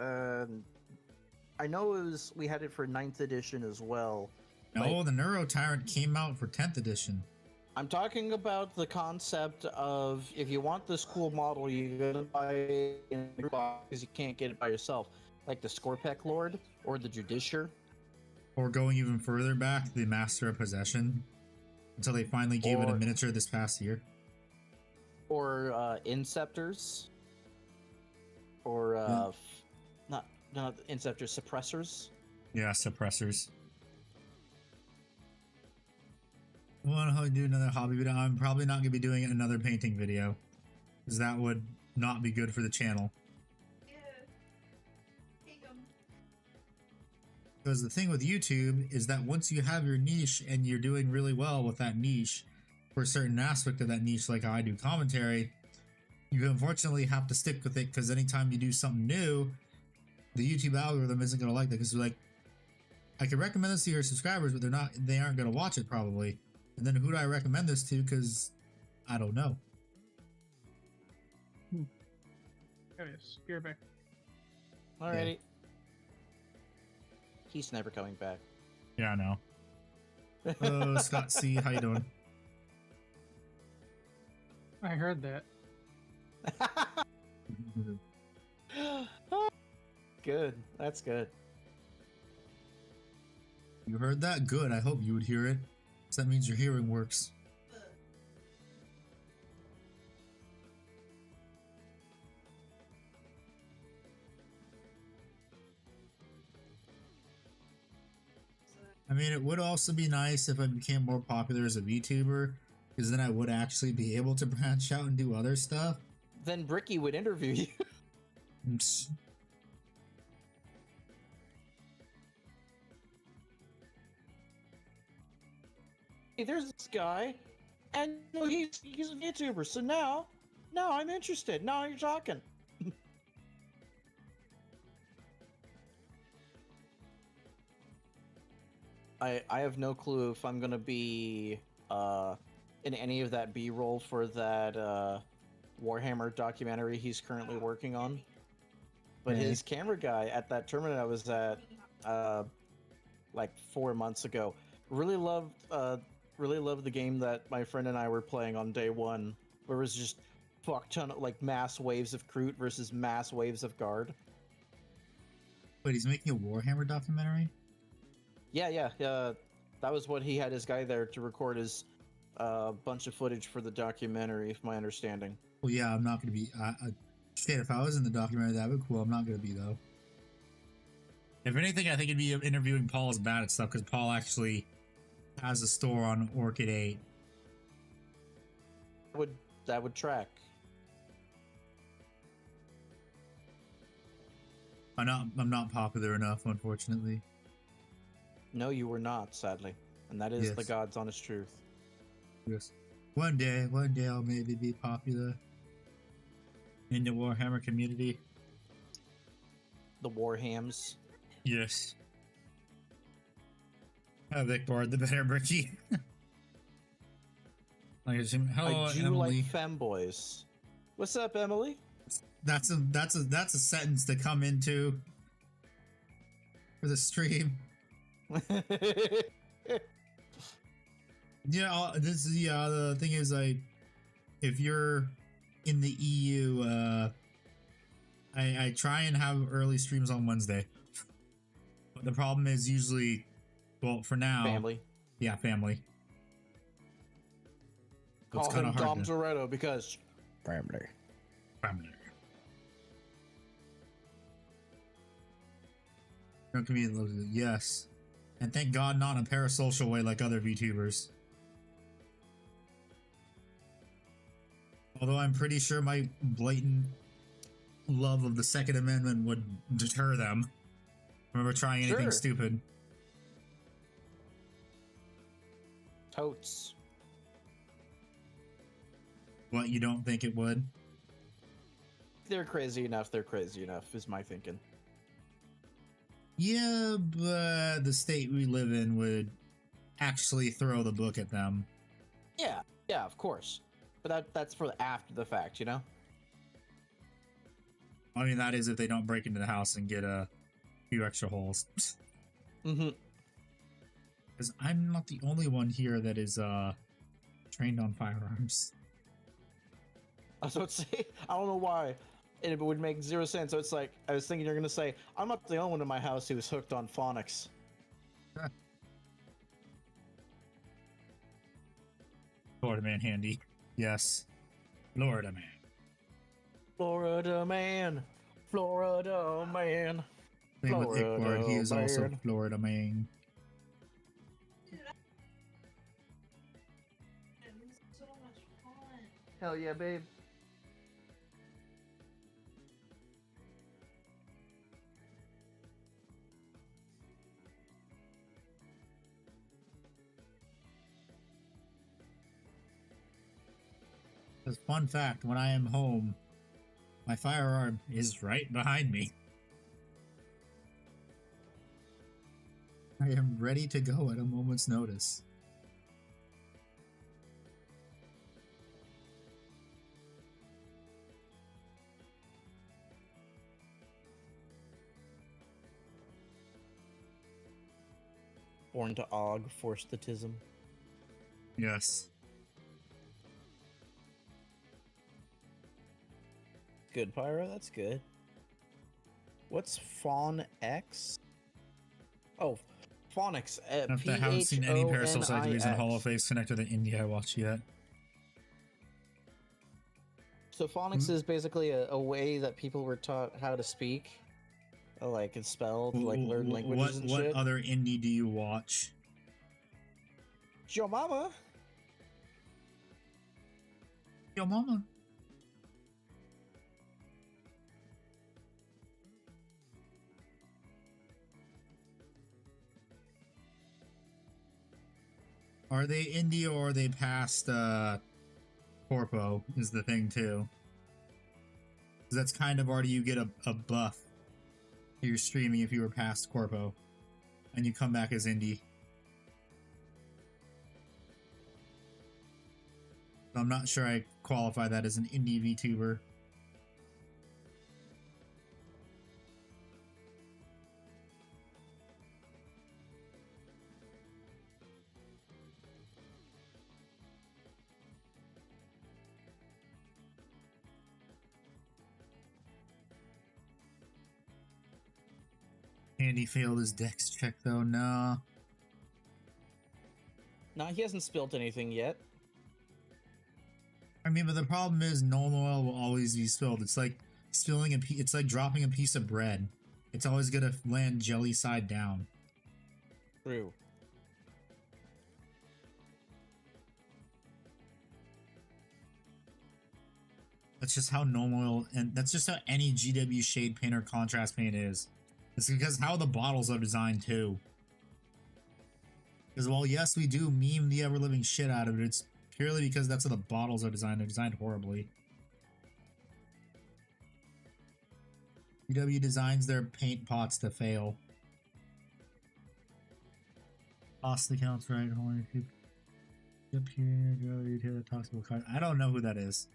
I know we had it for 9th edition as well. No, the Neuro Tyrant came out for 10th edition. I'm talking about the concept of if you want this cool model, you gotta buy it in a box because you can't get it by yourself. Like the Scorpec Lord or the Judiciar. Or going even further back, the Master of Possession. Until they finally gave it a miniature this past year. Or Inceptors. Or not Inceptors, Suppressors. Yeah, Suppressors. I want to do another hobby video. I'm probably not going to be doing another painting video. Because that would not be good for the channel. Because the thing with YouTube is that once you have your niche and you're doing really well with that niche for a certain aspect of that niche, like how I do commentary, you unfortunately have to stick with it because anytime you do something new, the YouTube algorithm isn't going to like that because they're like, I can recommend this to your subscribers, but they aren't going to watch it probably. And then who do I recommend this to? Because I don't know. Oh yes, you're back. Alrighty. Yeah. He's never coming back. Yeah, I know. Oh, Scott C, how you doing? I heard that. Good. That's good. You heard that? Good. I hope you would hear it. So that means your hearing works. I mean, it would also be nice if I became more popular as a VTuber, because then I would actually be able to branch out and do other stuff. Then Bricky would interview you. Hey, there's this guy, and you know, he's a VTuber. So now I'm interested. Now you're talking. I have no clue if I'm gonna be in any of that B-roll for that Warhammer documentary he's currently working on. But his camera guy at that tournament I was at like 4 months ago really loved the game that my friend and I were playing on day one, where it was just fuck ton of like mass waves of Kroot versus mass waves of Guard. But he's making a Warhammer documentary? Yeah. That was what he had his guy there to record his bunch of footage for the documentary, if my understanding. Well, yeah, I'm not going to be... shit, if I was in the documentary, that would be cool. I'm not going to be, though. If anything, I think it'd be interviewing Paul is bad at stuff, because Paul actually has a store on Orchid 8. That would track. I'm not popular enough, unfortunately. No, you were not, sadly. And that is the Yes. God's honest truth. Yes. One day I'll maybe be popular in the Warhammer community. The Warhams. Yes. Oh, Victor, the better Bricky. Hello, I do Emily. like femboys. What's up, Emily? That's a sentence to come into for the stream. Yeah, the thing is, if you're in the EU, I try and have early streams on Wednesday. But the problem is usually, well, for now, Family. Yeah, family. So it's Call him kinda Dom hard to- Toretto because family. Family. No comedian loves it. Yes. And thank God not in a parasocial way like other VTubers. Although I'm pretty sure my blatant love of the Second Amendment would deter them from ever trying anything Sure. stupid. Totes. What, you don't think it would? They're crazy enough, is my thinking. Yeah, but the state we live in would actually throw the book at them. Yeah, of course. But that's for after the fact, you know? I mean, that is if they don't break into the house and get a few extra holes. Mm-hmm. Because I'm not the only one here that is trained on firearms. I was about to say, I don't know why. It would make zero sense. So it's like, I was thinking you're going to say, I'm not the only one in my house who was hooked on phonics. Florida man handy. Yes. Florida man. Florida man. Florida man. Same with Florida Ickbard, he is also man. Florida man. It's so much fun. Hell yeah, babe. Because fun fact, when I am home, my firearm is right behind me. I am ready to go at a moment's notice. Born to Og, forstatism. Yes. Good, Pyro, that's good. What's Fawn X? Oh, Phonics. If I haven't seen any parasocial activities in Holoface connected to India I watch yet. So phonics is basically a way that people were taught how to speak, like it's spelled, like learn languages and what shit. other indie do you watch? Yo mama. Yo, mama. Are they indie or are they past Corpo is the thing too. 'Cause that's kind of already you get a buff to your streaming if you were past Corpo. And you come back as indie. So I'm not sure I qualify that as an indie VTuber. Andy failed his dex check though, no. No, he hasn't spilled anything yet. I mean, but the problem is normal oil will always be spilled. It's like spilling it's like dropping a piece of bread. It's always gonna land jelly side down. True. That's just how normal oil, and that's just how any GW shade paint or contrast paint is. It's because how the bottles are designed too. Because while yes, we do meme the ever-living shit out of it, it's purely because that's how the bottles are designed. They're designed horribly. GW designs their paint pots to fail. Lost the counts right. Hold on, up here, go to toxic card. I don't know who that is.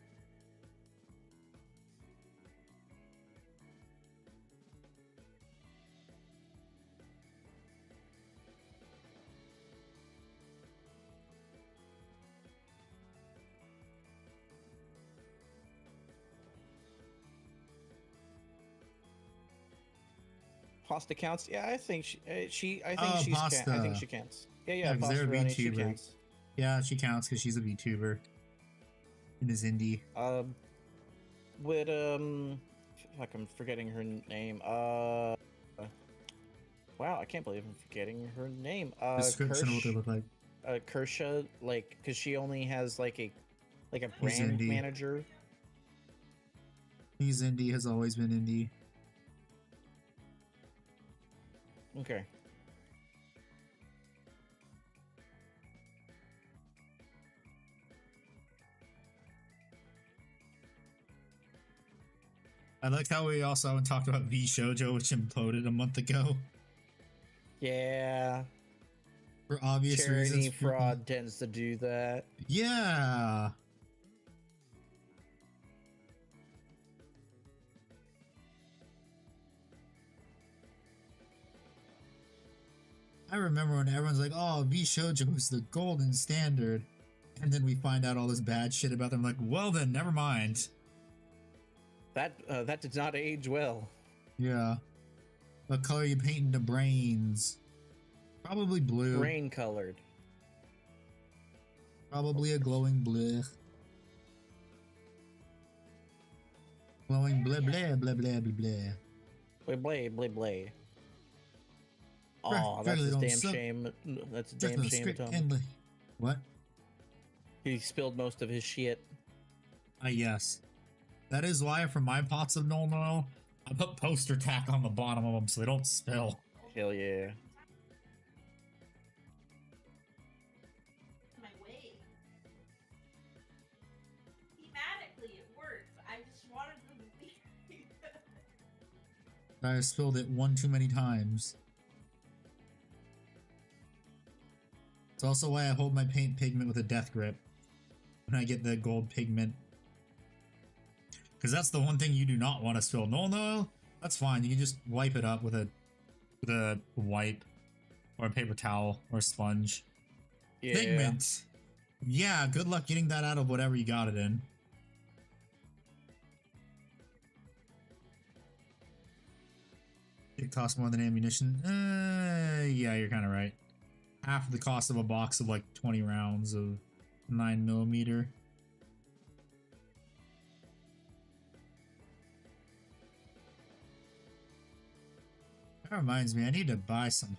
Pasta counts? Yeah, I think I think she's Pasta. I think she counts. Yeah, Yeah, 'cause Pasta they're Ronnie, she VTubers. counts. Yeah, she counts because she's a VTuber. And is indie. With fuck, I'm forgetting her name. Wow, I can't believe I'm forgetting her name. Description of what they look like. Kersha, like, because she only has like a He's brand indie. manager. He's indie, has always been indie. Okay. I like how we also haven't talked about V Shoujo, which imploded a month ago. Yeah. For obvious Charity reasons. fraud tends to do that. Yeah. I remember when everyone's like, oh, V Shoujo is the golden standard. And then we find out all this bad shit about them. Like, well then, never mind. That did not age well. Yeah. What color you painting the brains? Probably blue. Brain colored. Probably a glowing blue. Glowing blah blah blah blah blah blah. Blay blay blay blay. Right, Oh, that's fairly a don't damn suck. shame. That's a Just damn the shame, script Tom. and the... What? He spilled most of his shit. Yes. That is why for my pots of Null Oil, I put poster tack on the bottom of them so they don't spill. Hell yeah. My way. Thematically, it works. I just wanted them to be. I spilled it one too many times. It's also why I hold my paint pigment with a death grip when I get the gold pigment. Because that's the one thing you do not want to spill. No, that's fine. You can just wipe it up with a wipe or a paper towel or a sponge. Yeah. Pigment. Yeah, good luck getting that out of whatever you got it in. It costs more than ammunition. Yeah, you're kind of right. Half the cost of a box of like 20 rounds of 9mm. That reminds me, I need to buy some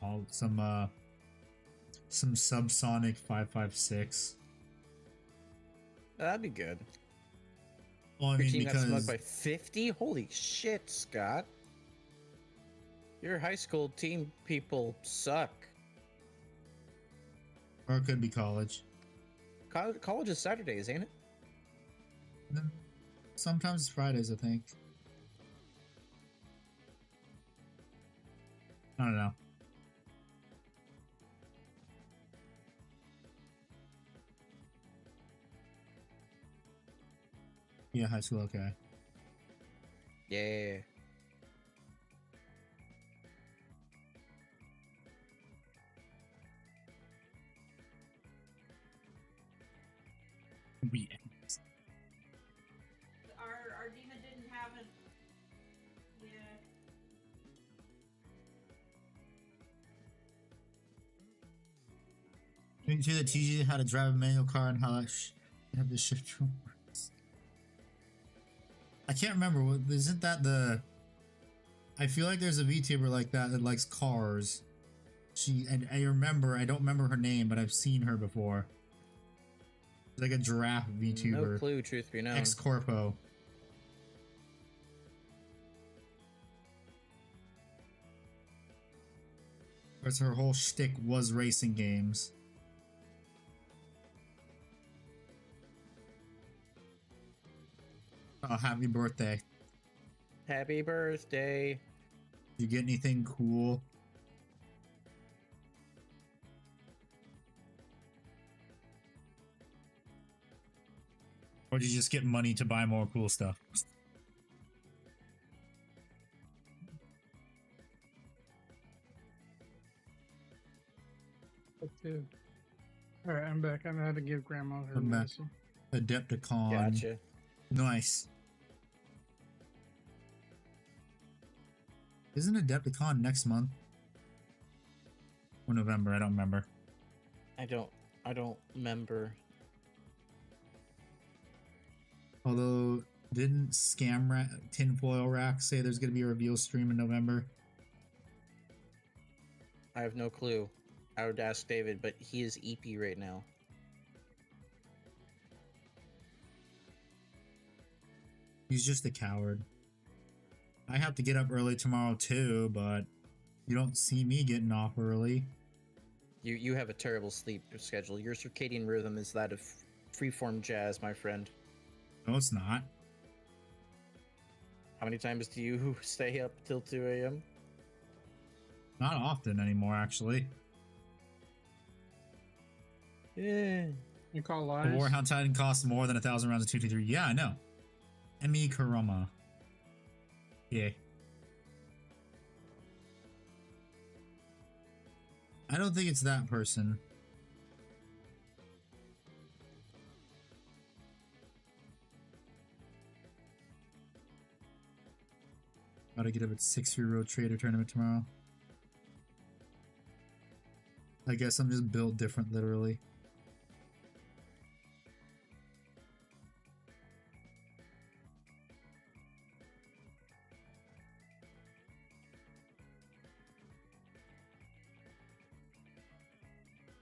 some subsonic 556. That'd be good. Well, I Your mean, team got because smoked by 50? Holy shit, Scott. Your high school team people suck. or it could be college. College is Saturdays, ain't it? Sometimes it's Fridays, I think. I don't know. Yeah, high school, okay. Yeah. Yeah. Our demon didn't have it. Yeah. You can see that teaches you how to drive a manual car and how that you have to shift your words. I can't remember. Isn't that the? I feel like there's a VTuber like that that likes cars. And I remember. I don't remember her name, but I've seen her before. She's like a giraffe VTuber. No clue, truth be known. Ex Corpo. Because her whole shtick was racing games. Oh, happy birthday. Happy birthday. Did you get anything cool? Or did you just get money to buy more cool stuff? Alright, I'm back. I had to give Grandma her I'm back. medicine. Adepticon. Gotcha. Nice. Isn't Adepticon next month? Or November? I don't remember. I don't remember. Although, didn't Tinfoil Rack say there's going to be a reveal stream in November? I have no clue. I would ask David, but he is EP right now. He's just a coward. I have to get up early tomorrow too, but you don't see me getting off early. You have a terrible sleep schedule. Your circadian rhythm is that of freeform jazz, my friend. No, it's not. How many times do you stay up till 2 a.m.? Not often anymore, actually. Yeah. You call The lies? Warhound Titan costs more than 1,000 rounds of 223. Yeah, I know. Emi Kurama. Yeah. I don't think it's that person. Gotta get up at 6-year-old trader tournament tomorrow. I guess I'm just built different, literally.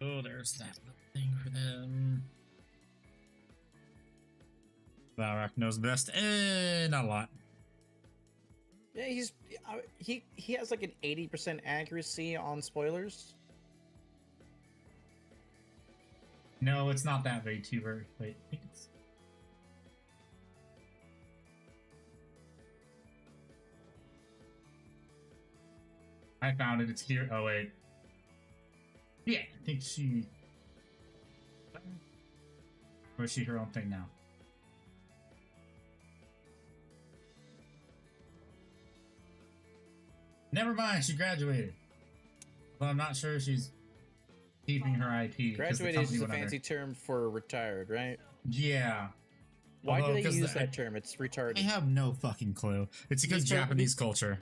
Oh, there's that little thing for them. Valrak knows best. Not a lot. Yeah, he has like an 80% accuracy on spoilers. No, it's not that VTuber. Wait, I think it's... I found it. It's here. Oh, wait. Yeah, I think she... Or is she her own thing now? Never mind, she graduated. Well, I'm not sure she's keeping her IP. Graduated is a fancy term for retired, right? Yeah. Why Although, do they 'cause use that term? It's retarded. I have no fucking clue. It's because Japanese culture.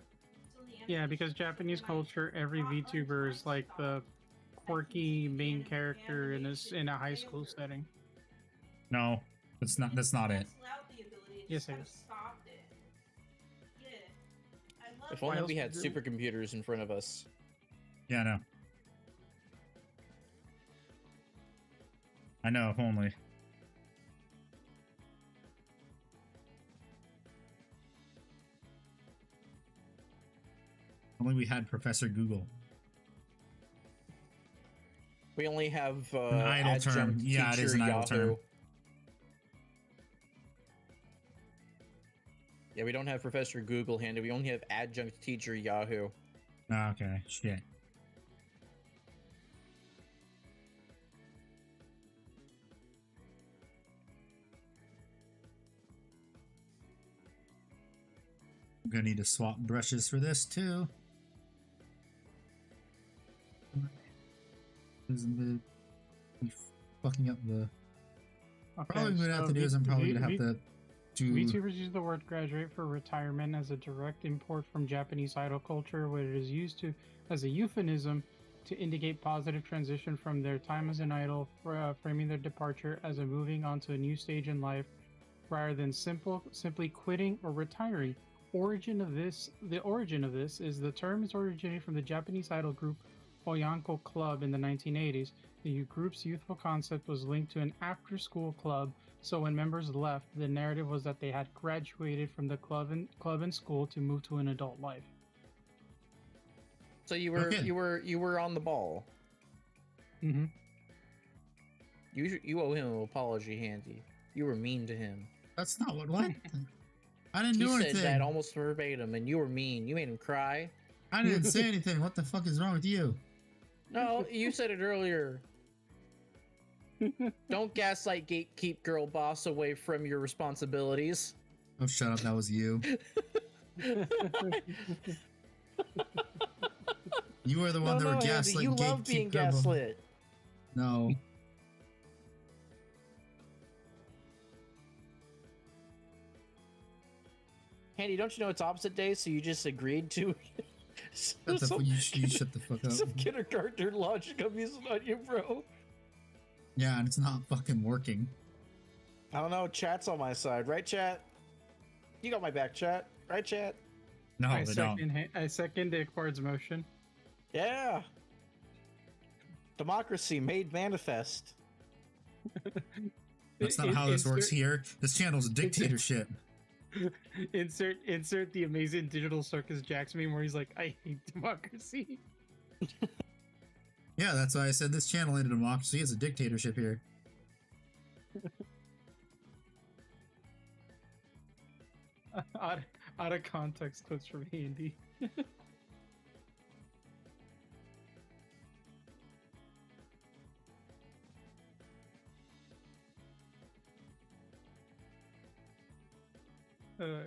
Yeah, because Japanese culture, every VTuber is like the quirky main character in a high school setting. No, that's not it. Yes, it is. Stopped it. Yeah. I love If only else we had would you- supercomputers in front of us. Yeah, no. I know, if only. Only we had Professor Google. We only have An idle adjunct term. Yeah, it is teacher an idle Yahoo. term. Yeah, we don't have Professor Google handy. We only have adjunct teacher Yahoo. Okay, shit. I'm gonna need to swap brushes for this too. Isn't it fucking up the... Probably what I have to do is I'm probably gonna have to do... VTubers use the word graduate for retirement as a direct import from Japanese idol culture, where it is used to as a euphemism to indicate positive transition from their time as an idol, framing their departure as a moving on to a new stage in life, rather than simply quitting or retiring. The origin of this is the term is originated from the Japanese idol group Oyanko Club in the 1980s. The group's youthful concept was linked to an after-school club, so when members left, the narrative was that they had graduated from the club and school to move to an adult life. So you were on the ball. Mm-hmm. You owe him an apology, Handy. You were mean to him. That's not what? I didn't do He anything. said that almost verbatim, and you were mean. You made him cry. I didn't say anything. What the fuck is wrong with you? No, you said it earlier. Don't gaslight gatekeep girl boss away from your responsibilities. Oh, shut up. That was you. You were the one that were Handy, gaslighting you love being gatekeep girl. gaslit. No. Handy, don't you know it's opposite day, so you just agreed to You shut the fuck up. some kindergartner logic I'm using on you, bro. Yeah, and it's not fucking working. I don't know, chat's on my side, right, chat? You got my back, chat. Right, chat? No, they don't. I second Iqbard's motion. Yeah. Democracy made manifest. That's not how this works here. This channel's a dictatorship. Insert the amazing digital circus Jax meme where he's like, I hate democracy. Yeah, that's why I said this channel ain't a democracy. It's a dictatorship here. Out of context clips from Andy.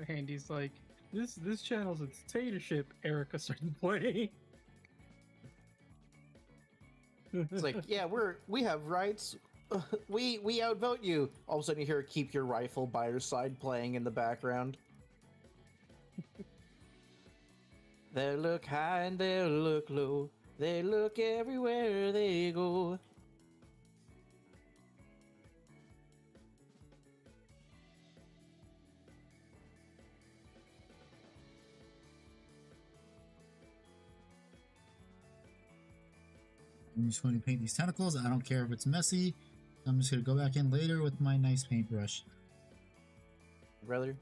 Handy's like, this channel's a dictatorship. Erica started playing. It's like, yeah, we have rights. We outvote you. All of a sudden you hear Keep Your Rifle by Your Side playing in the background. They look high and they look low. They look everywhere they go. I'm just going to paint these tentacles. I don't care if it's messy. I'm just going to go back in later with my nice paintbrush. Brother.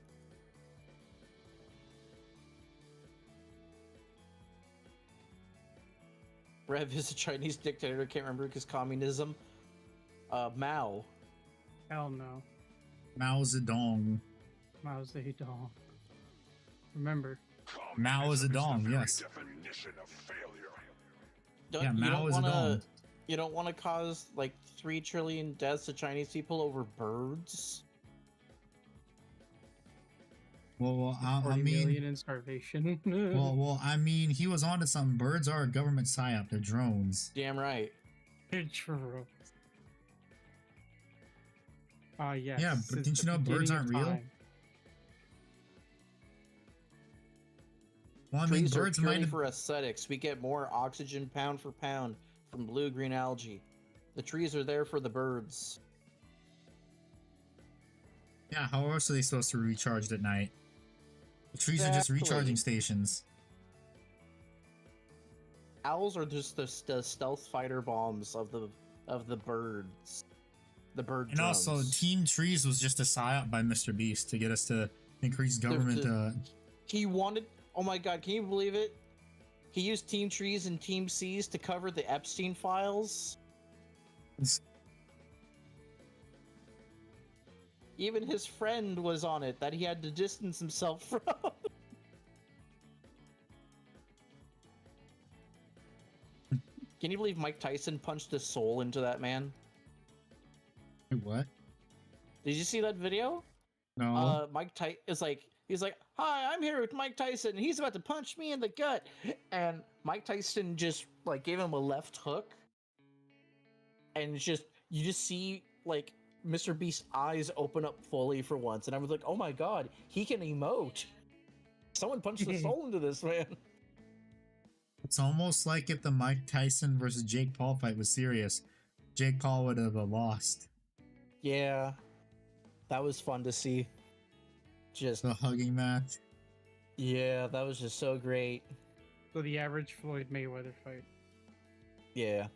Rev is a Chinese dictator. Can't remember because communism. Mao. Hell no. Mao Zedong. Mao Zedong. Remember. Mao Zedong, yes. Yeah, Mao Zedong. You don't want to cause like 3 trillion deaths of Chinese people over birds. Well, I 40 mean, million in starvation. well, I mean, he was onto some. Birds are a government psyop. They're drones. Damn right. True. Yes. Yeah, but since didn't you the know birds beginning aren't of real? time. Well, I mean, Trees are birds purely might. for aesthetics. We get more oxygen pound for pound from blue-green algae. The trees are there for the birds. Yeah, how else are they supposed to be recharged at night? The trees are just Exactly. recharging stations. Owls are just the stealth fighter bombs of the birds. The bird And also, drones. Team Trees was just a psyop by Mr. Beast to get us to increase government. He wanted. Oh my god! Can you believe it? He used Team Trees and Team Seas to cover the Epstein files. Even his friend was on it that he had to distance himself from. Can you believe Mike Tyson punched his soul into that man? What? Did you see that video? No. Mike Tyson is like, he's like, "Hi, I'm here with Mike Tyson, and he's about to punch me in the gut." And Mike Tyson just like gave him a left hook, and it's just you just see like Mr. Beast's eyes open up fully for once, and I was like, "Oh my god, he can emote." Someone punched the soul into this man. It's almost like if the Mike Tyson versus Jake Paul fight was serious, Jake Paul would have lost. Yeah, that was fun to see. Just The hugging match. yeah, that was just so great. So the average Floyd Mayweather fight. Yeah.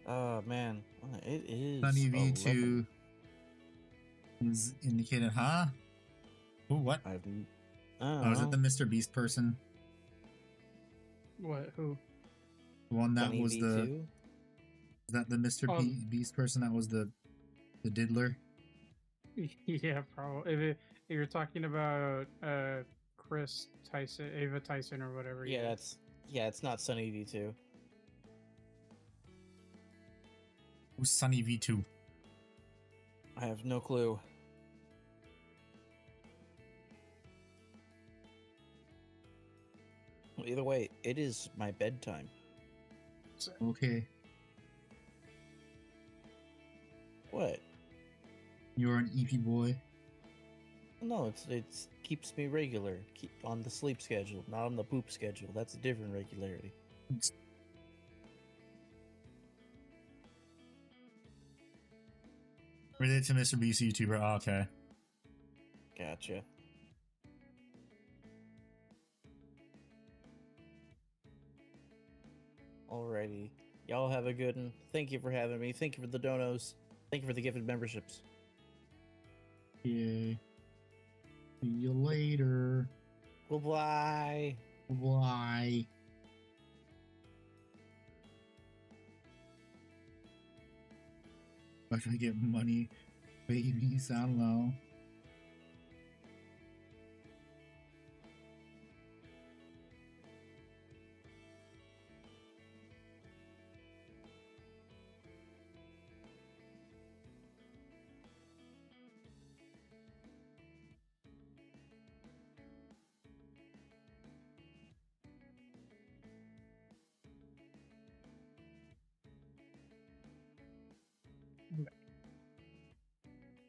Oh man, it is. Sunny 11. V2 is indicated, huh? Oh, what? Oh, is it the Mr. Beast person? What? Who? The one that Sunny was V2? the... Is that the Mr. Beast person that was the diddler? Yeah, probably. If you're talking about Chris Tyson, Ava Tyson, or whatever. Yeah, it's not Sunny V2. Who's Sunny V2? I have no clue. Well, either way, it is my bedtime. Okay. What? You're an EP boy. No, it's keeps me regular. Keep on the sleep schedule, not on the poop schedule. That's a different regularity. Related to Mr. Beast YouTuber. Oh, okay. Gotcha. Alrighty. Y'all have a good one. Thank you for having me. Thank you for the donos. Thank you for the gifted memberships. Yay. See you later. Bye-bye. Bye. Why should I get money? Babies, I don't know.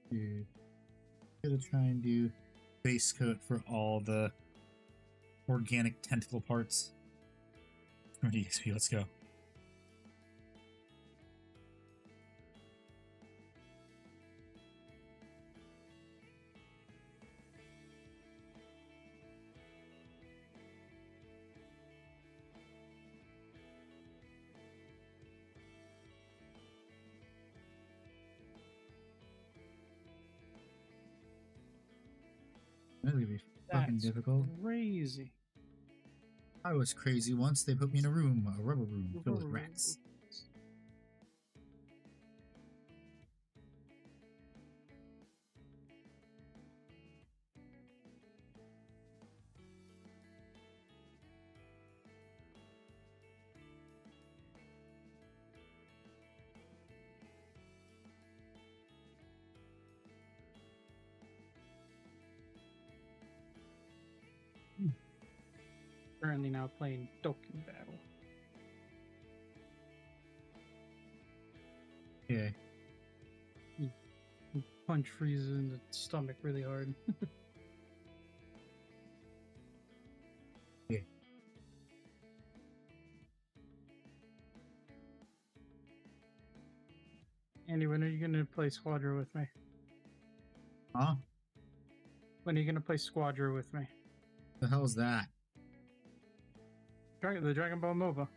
Dude, gonna try and do base coat for all the organic tentacle parts. EXP, let's go. That's gonna be fucking That's difficult. crazy. I was crazy once. They put me in a room, a rubber room filled with rats. Currently now playing Dokkan Battle. Yeah. You punch Frieza in the stomach really hard. Yeah. Andy, when are you gonna play Squadra with me? Huh? When are you gonna play Squadra with me? The hell's that? The Dragon Ball MOBA.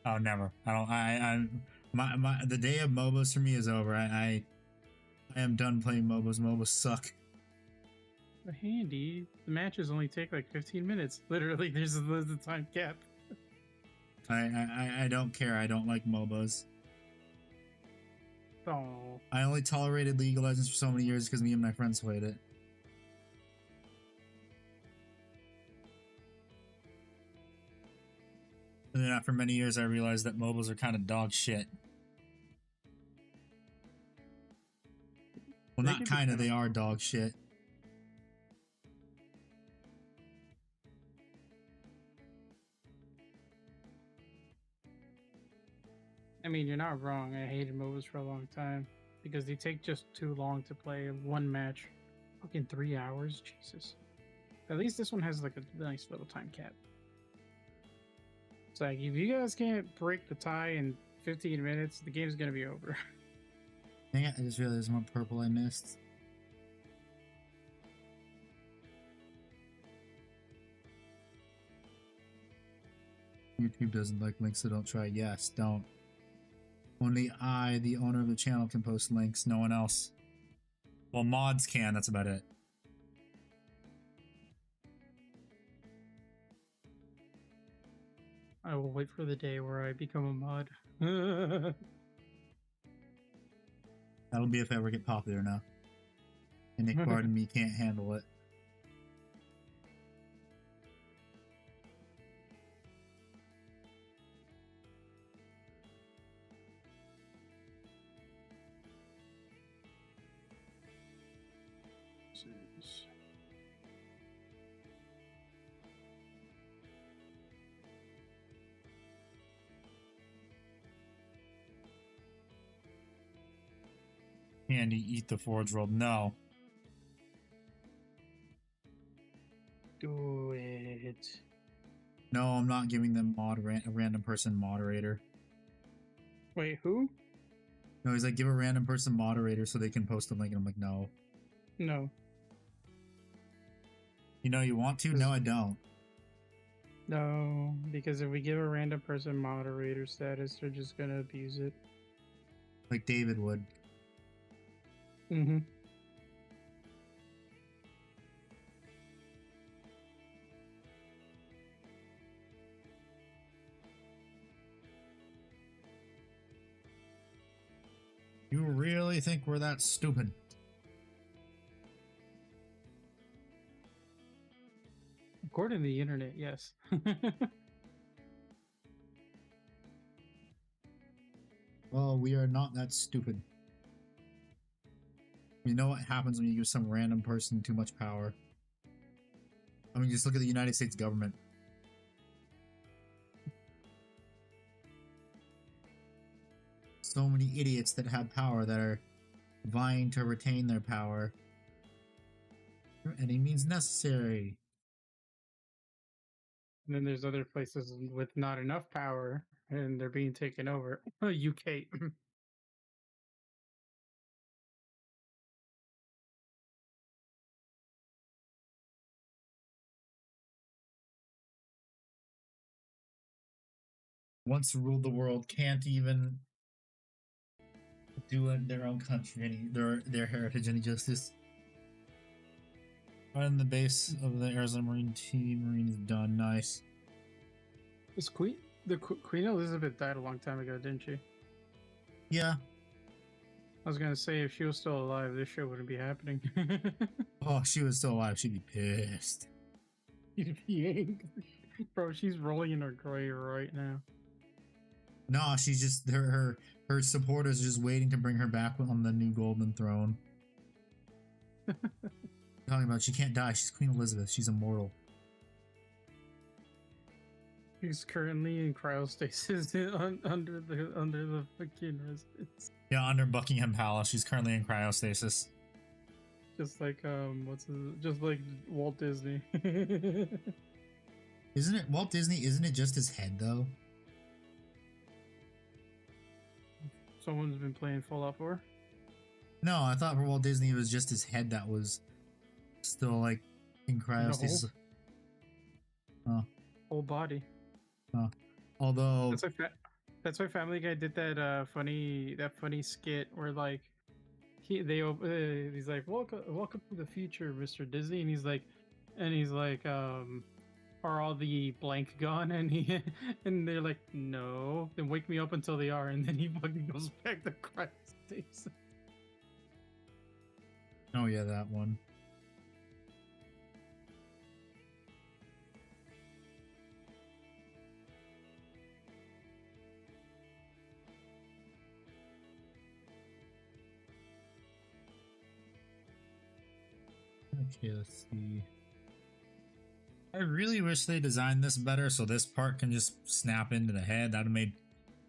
Oh, never. I don't. The day of MOBAs for me is over. I am done playing MOBAs. MOBAs suck. Handy. The matches only take like 15 minutes. Literally, there's a time cap. I don't care. I don't like MOBAs. Oh. I only tolerated League of Legends for so many years because me and my friends played it. And then after many years, I realized that MOBAs are kind of dog shit. Well, not kind of. They are dog shit. I mean, you're not wrong. I hated MOBAs for a long time because they take just too long to play one match. Fucking 3 hours, Jesus. At least this one has like a nice little time cap. It's like, if you guys can't break the tie in 15 minutes, the game's gonna be over. Dang it, I just realized there's more purple I missed. YouTube doesn't like links, so don't try. Yes, don't. Only I, the owner of the channel, can post links. No one else. Well, mods can. That's about it. I will wait for the day where I become a mod. That'll be if I ever get popular now. And Nick Bard and me can't handle it. Andy, eat the Forge World. No. Do it. No, I'm not giving them a random person moderator. Wait, who? No, he's like, give a random person moderator so they can post a link. And I'm like, no. No. You know, you want to? No, I don't. No, because if we give a random person moderator status, they're just gonna abuse it. Like David would. Mm-hmm. You really think we're that stupid? According to the internet, yes. Well, we are not that stupid. You know what happens when you give some random person too much power? I mean, just look at the United States government. So many idiots that have power that are vying to retain their power. Any means necessary. And then there's other places with not enough power, and they're being taken over. UK. Once ruled the world, can't even do their own country any their heritage any justice. Right in the base of the Arizona Marine team. Marine is done. Nice. Is Queen Elizabeth died a long time ago, didn't she? Yeah. I was gonna say if she was still alive, this show wouldn't be happening. Oh, if she was still alive, she'd be pissed. You'd be angry. Bro, she's rolling in her grave right now. No, she's just her supporters are just waiting to bring her back on the new golden throne. Talking about she can't die. She's Queen Elizabeth. She's immortal. She's currently in cryostasis under the fucking residence. Yeah, under Buckingham Palace. She's currently in cryostasis. Just like just like Walt Disney. Isn't it Walt Disney? Isn't it just his head though? Someone's been playing Fallout 4? No, I thought for Walt Disney it was just his head that was still like in cryostasis. No. Oh, Whole body. Although That's why Family Guy did that funny skit where like he's like welcome to the future, Mr. Disney, and he's like are all the blank gone? And he and they're like, no, then wake me up until they are, and then he fucking goes back to Christ. oh yeah, that one. Okay, let's see. I really wish they designed this better so this part can just snap into the head. That would have made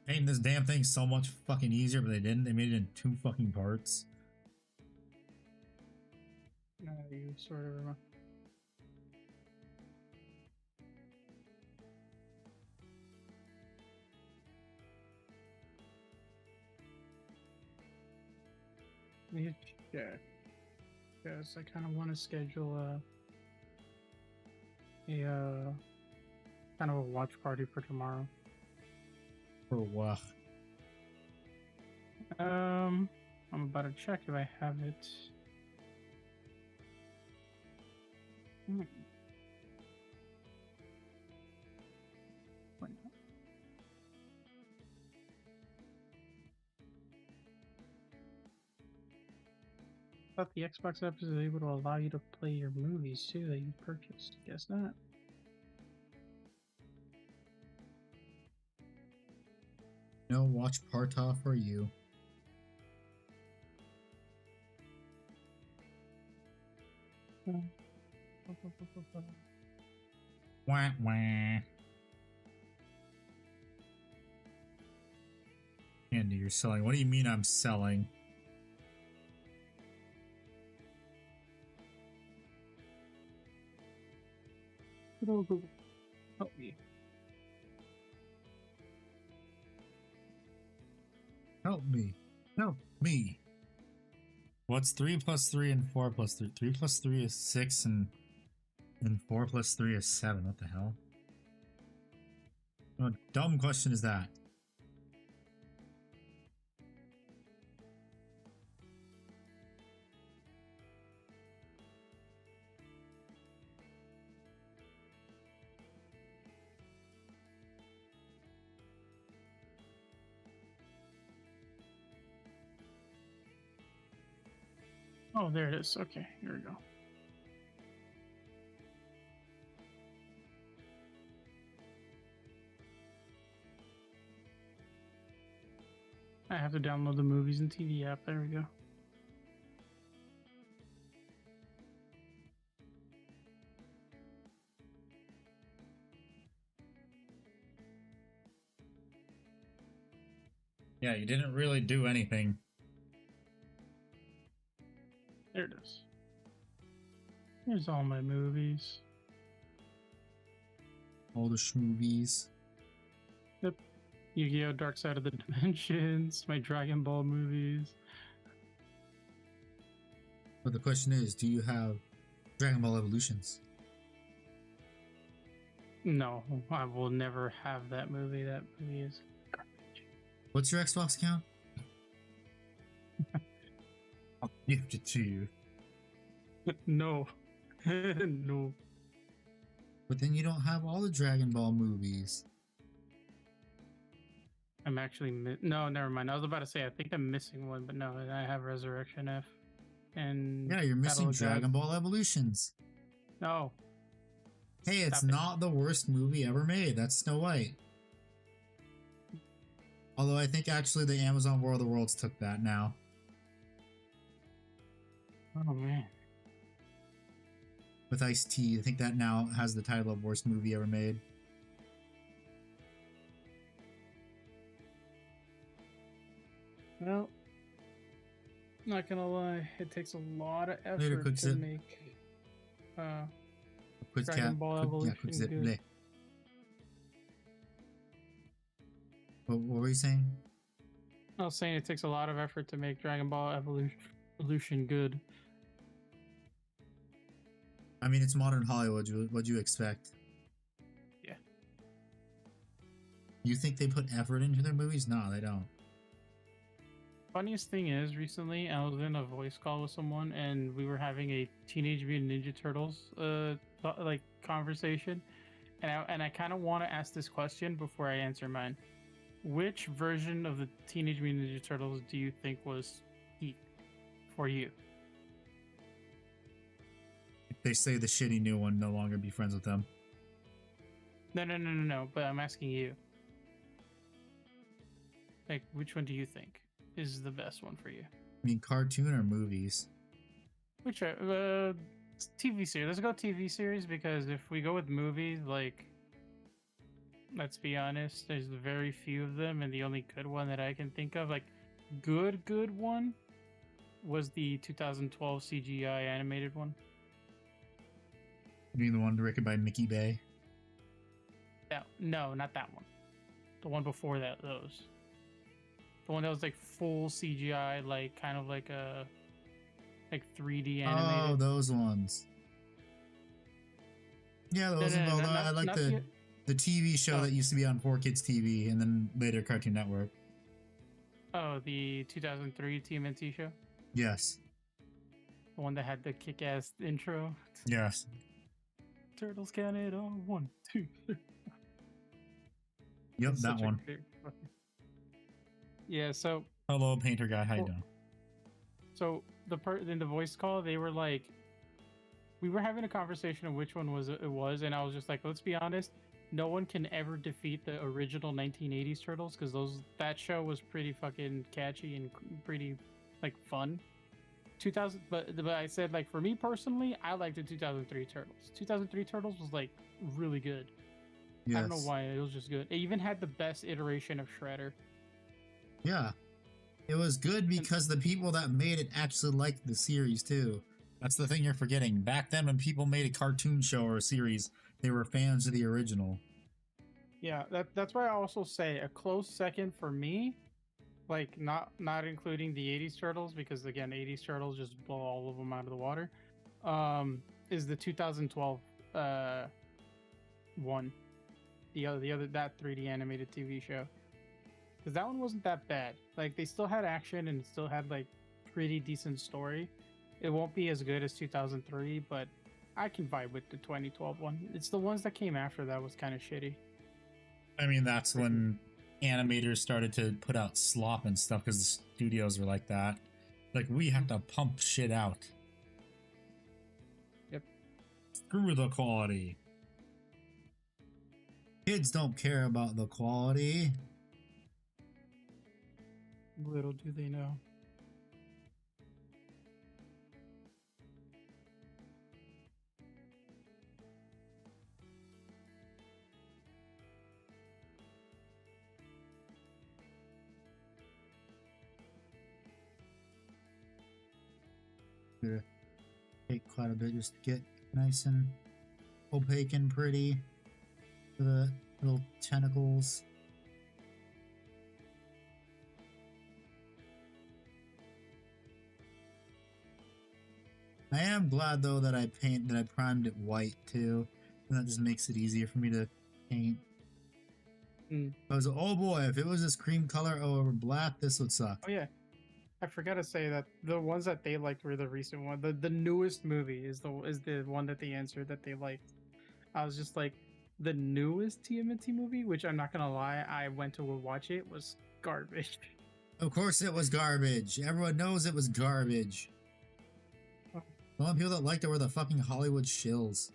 painting this damn thing so much fucking easier, but they didn't. They made it in 2 fucking parts. You sort of remember. Yeah. Yes, I kind of want to schedule a kind of a watch party for tomorrow. For what? I'm about to check if I have it. Why not? I thought the Xbox app is able to allow you to play your movies too that you purchased. Guess not. No watch Parta for you. Wah wah. Andy, you're selling. What do you mean I'm selling? Help me. Help me. Help me. What's 3 plus 3 and 4 plus 3? 3 plus 3 is 6 and 4 plus 3 is 7. What the hell? What dumb question is that? Oh, there it is. Okay, here we go. I have to download the movies and TV app. There we go. Yeah, you didn't really do anything. There it is. Here's all my movies. All the schmovies. Yep. Yu-Gi-Oh! Dark Side of the Dimensions. My Dragon Ball movies. But the question is, do you have Dragon Ball Evolutions? No, I will never have that movie. That movie is garbage. What's your Xbox account? I'll gift it to you. No. No. But then you don't have all the Dragon Ball movies. I'm actually no, never mind. I was about to say I think I'm missing one, but no, I have Resurrection F. And Yeah, you're missing Battle of Dragon Ball Evolutions. No. Hey, it's Stop it. not the worst movie ever made. That's Snow White. Although I think actually the Amazon War of the Worlds took that now. Oh man. With Ice-T, I think that now has the title of worst movie ever made. Well, not gonna lie, it takes a lot of Later, effort quick to zip. make Quick Dragon cap, Ball quick, Evolution quick zip, good. bleh. What were you saying? I was saying it takes a lot of effort to make Dragon Ball Evolution good. I mean, it's modern Hollywood. What'd you expect? You think they put effort into their movies? No, they don't. Funniest thing is, recently I was in a voice call with someone, and we were having a Teenage Mutant Ninja Turtles like conversation, and I kind of want to ask this question before I answer mine. Which version of the Teenage Mutant Ninja Turtles do you think was peak for you? They say the shitty new one no longer be friends with them. No. But I'm asking you. Like, which one do you think is the best one for you? I mean, cartoon or movies? Which TV series? Let's go TV series, because if we go with movies, like, let's be honest, there's very few of them, and the only good one that I can think of, like, good one, was the 2012 CGI animated one. You mean the one directed by Mickey Bay? No, not that one. The one before that, those. The one that was like full CGI, like kind of like a 3D animated. Oh, those ones. Yeah, those. I like the TV show that used to be on 4Kids TV and then later Cartoon Network. Oh, the 2003 TMNT show? Yes. The one that had the kick-ass intro? Yes. Turtles counted on 1, 2, 3. Yep, that one. Yeah, so... Hello, painter guy. How you doing? So, in the voice call, they were like... We were having a conversation of which one it was, and I was just like, let's be honest, no one can ever defeat the original 1980s Turtles, because that show was pretty fucking catchy and pretty, like, fun. But I said, like, for me personally, I liked the 2003 Turtles. 2003 Turtles was, like, really good. Yes. I don't know why, it was just good. It even had the best iteration of Shredder. Yeah. It was good because the people that made it actually liked the series, too. That's the thing you're forgetting. Back then, when people made a cartoon show or a series, they were fans of the original. Yeah, that's why I also say a close second for me, like not including the 80s Turtles, because again, 80s Turtles just blow all of them out of the water, is the 2012 one. The other that 3D animated TV show. Because that one wasn't that bad. Like, they still had action and still had, like, pretty decent story. It won't be as good as 2003, but I can vibe with the 2012 one. It's the ones that came after that was kind of shitty. I mean, that's when animators started to put out slop and stuff, because the studios were like that. Like, we have to pump shit out. Yep. Screw the quality. Kids don't care about the quality. Little do they know. Gonna take quite a bit just to get nice and opaque and pretty for the little tentacles. I am glad though that I primed it white too, and that just makes it easier for me to paint. I was like, oh boy, if it was this cream color over black, this would suck. Oh yeah, I forgot to say that the ones that they liked were the recent one. The newest movie is the one that they answered that they liked. I was just like, the newest TMNT movie, which I'm not gonna lie, I went to watch it, was garbage. Of course it was garbage. Everyone knows it was garbage. The only people that liked it were the fucking Hollywood shills.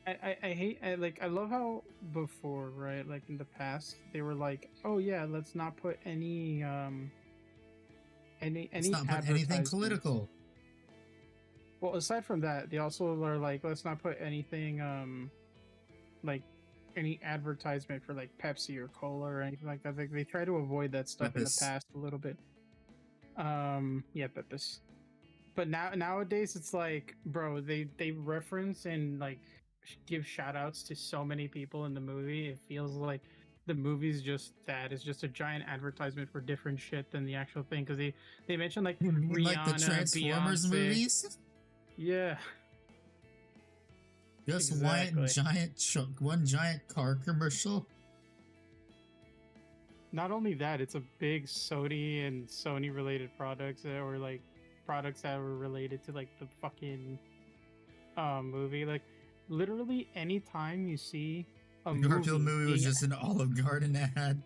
I love how before, right, like in the past, they were like, oh yeah, let's not put any let's not put anything political. Well, aside from that, they also are like, let's not put anything like any advertisement for like Pepsi or Cola or anything like that. Like, they try to avoid that stuff in the past a little bit. Yeah, Pepsi. But nowadays it's like, bro, they reference and like give shout outs to so many people in the movie. It feels like the movie's just that. It's just a giant advertisement for different shit than the actual thing. Because they mentioned like Rihanna, like the Transformers Beyonce. movies? Yeah. Just exactly. one giant car commercial. not only that, it's a big Sony and Sony related products or like products that were related to like the fucking movie. Like literally anytime you see a The Garfield movie was being- just an Olive Garden ad.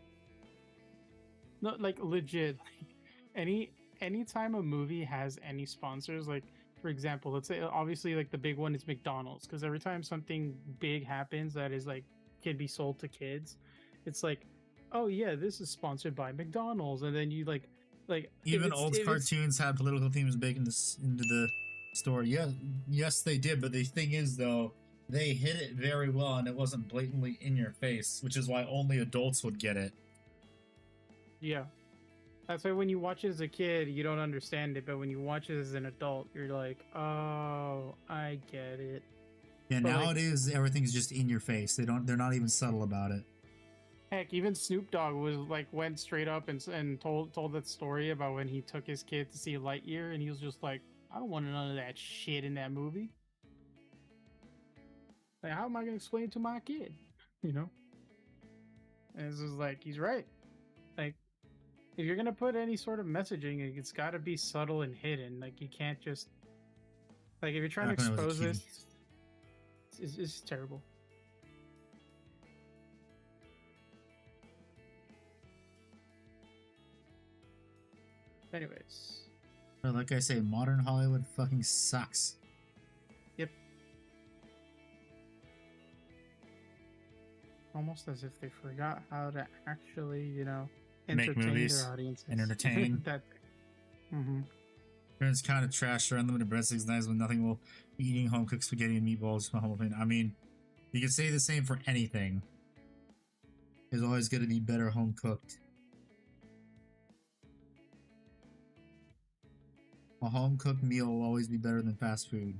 no, like legit. Anytime a movie has any sponsors, like for example, let's say obviously like the big one is McDonald's, because every time something big happens that is like can be sold to kids, it's like, oh yeah, this is sponsored by McDonald's, and then you like Even old cartoons had political themes baked into the story. Yeah, yes, they did. But the thing is, though, they hit it very well, and it wasn't blatantly in your face, which is why only adults would get it. Yeah. That's why when you watch it as a kid, you don't understand it, but when you watch it as an adult, you're like, oh, I get it. Yeah, But, like- nowadays everything's just in your face. They're not even subtle about it. Heck, even Snoop Dogg was like went straight up and told that story about when he took his kid to see Lightyear, and he was just like, I don't want none of that shit in that movie. Like, how am I gonna explain it to my kid? You know? And it's just like, he's right. Like, if you're gonna put any sort of messaging, like, it's got to be subtle and hidden. Like, you can't just like if you're trying to Back when I was expose a this, kid. it's terrible. Anyways, But like I say, modern Hollywood fucking sucks. almost as if they forgot how to actually, Make entertain movies their audiences. and entertain. that. Mm-hmm. It's kind of trash for unlimited breadsticks, nice when nothing will be eating home cooked spaghetti and meatballs. My humble opinion. I mean, you could say the same for anything. It's always going to be better home cooked. A home cooked meal will always be better than fast food.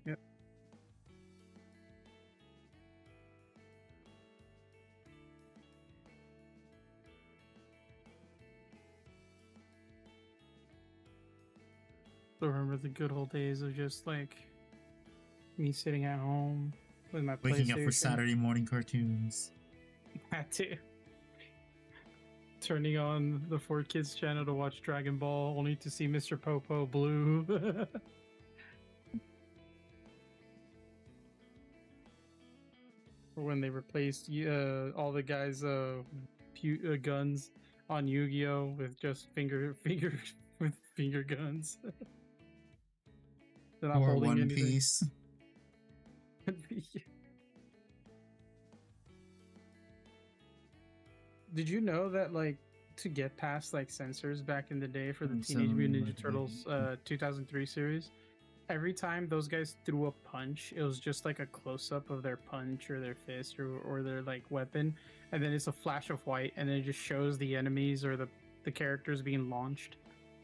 Yep. I remember the good old days of just like me sitting at home with my Waking up for PlayStation. Saturday morning cartoons. Had to. Turning on the 4Kids channel to watch Dragon Ball, only to see Mr. Popo blue. Or when they replaced all the guys' guns on Yu-Gi-Oh with just finger guns. They're not Or holding One anything. Piece. Did you know that like to get past like censors back in the day for the Mm, Teenage so, Mutant Ninja like, Turtles 2003 series, every time those guys threw a punch, it was just like a close up of their punch or their fist or their like weapon, and then it's a flash of white, and then it just shows the enemies or the characters being launched.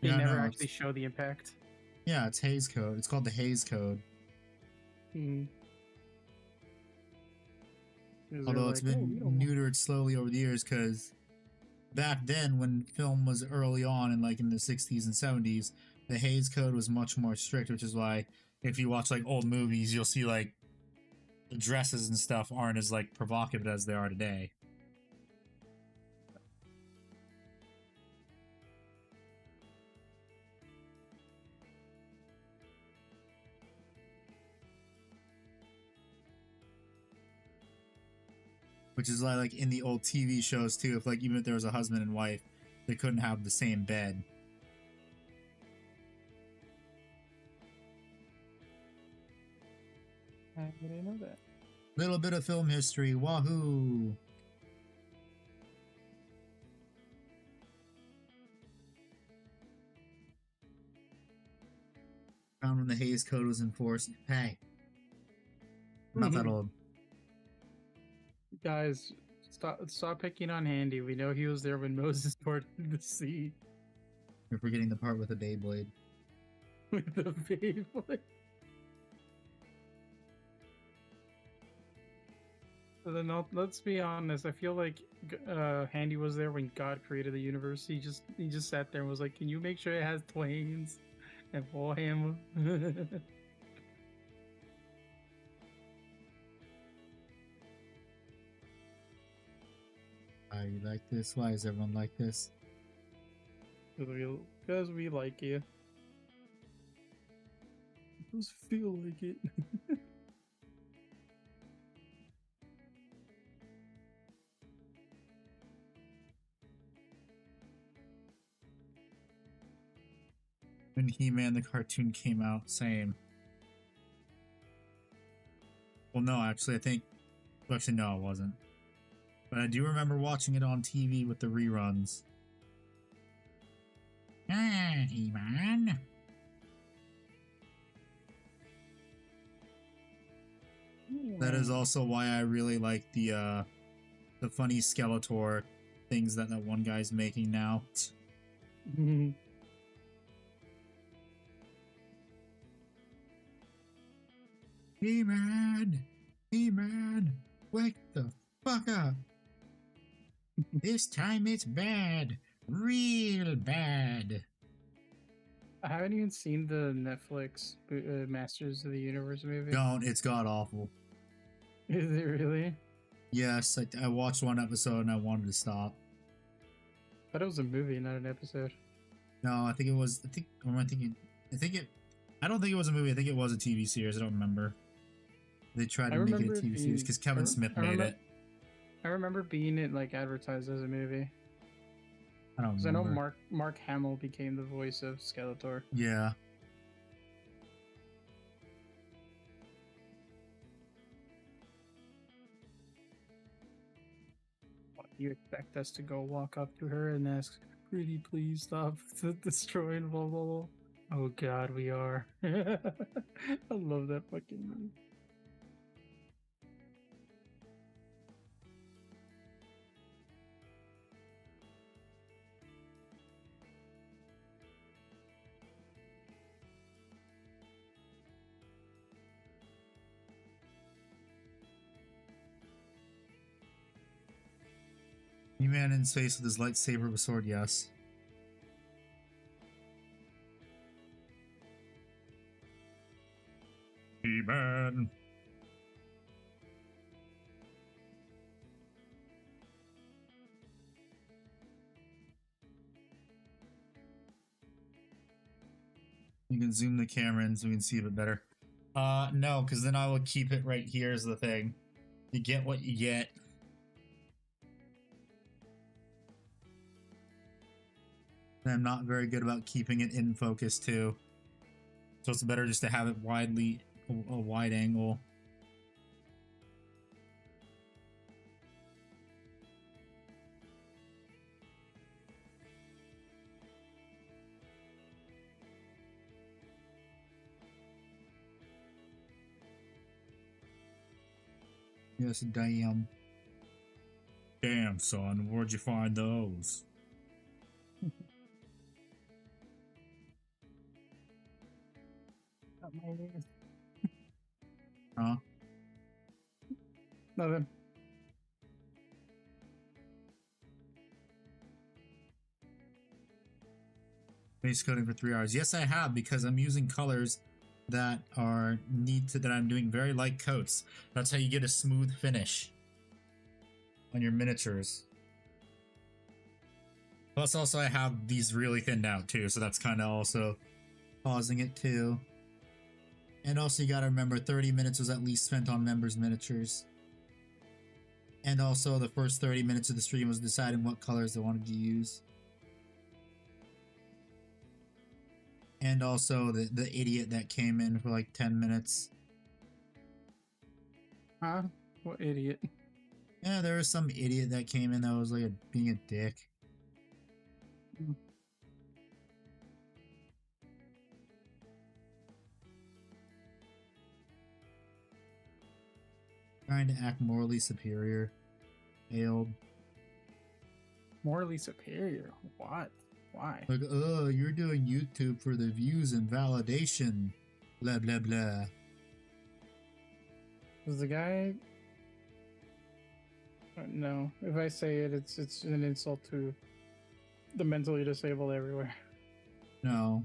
They Yeah, never no, actually it's- show the impact. Yeah, it's Hays Code. It's called the Hays Code. Mm. 'Cause they're Although it's like, "Oh, been we don't want-" neutered slowly over the years, because back then, when film was early on, in the 60s and 70s, the Hays Code was much more strict, which is why if you watch like old movies, you'll see like the dresses and stuff aren't as like provocative as they are today. Which is why, like in the old TV shows too, if like even if there was a husband and wife, they couldn't have the same bed. I didn't know that. Little bit of film history, wahoo! Found when the Hays Code was enforced. Hey, not that old. Guys, stop picking on Handy. We know he was there when Moses parted the sea You're forgetting the part with the Beyblade. with the Beyblade. So then let's be honest. I feel like Handy was there when God created the universe. He just sat there and was like, "Can you make sure it has planes and Warhammer?" Why are you like this? Why is everyone like this? Because we like you. It does feel like it. When He-Man the cartoon came out, same. Well, no, actually, I think... Actually, no, it wasn't. But I do remember watching it on TV with the reruns. Ah, He-Man! That is also why I really like the funny Skeletor things that one guy's making now. He-Man! He-Man! Wake the fuck up! This time it's bad! Real bad! I haven't even seen the Netflix Masters of the Universe movie. Don't, it's god awful. Is it really? Yes, I watched one episode and I wanted to stop. I thought it was a movie, not an episode. No, I think it was. I don't think it was a movie. I think it was a TV series. I don't remember. They tried to make it a TV series because Kevin Smith made it. I remember being it like advertised as a movie. I don't Because remember. I know Mark Hamill became the voice of Skeletor. Yeah. You expect us to go walk up to her and ask, "Pretty, please stop destroying blah blah blah." Oh God, we are. I love that fucking movie. He-Man in space with his lightsaber with sword, yes. He-Man. You can zoom the camera in so we can see a bit better. No, because then I will keep it right here is the thing. You get what you get. And I'm not very good about keeping it in focus too. So it's better just to have it a wide angle. Yes, damn. Damn, son, where'd you find those? Huh? Nothing. Base coating for 3 hours. Yes, I have, because I'm using colors that I'm doing very light coats. That's how you get a smooth finish on your miniatures. Plus, also, I have these really thinned out too, so that's kind of also causing it too. And also, you gotta remember, 30 minutes was at least spent on members' miniatures. And also, the first 30 minutes of the stream was deciding what colors they wanted to use. And also, the idiot that came in for like 10 minutes. Huh? What idiot? Yeah, there was some idiot that came in that was like being a dick. Trying to act morally superior. Failed. Morally superior? What? Why? Like, oh, you're doing YouTube for the views and validation. Blah, blah, blah. Was the guy... No. If I say it, it's an insult to the mentally disabled everywhere. No.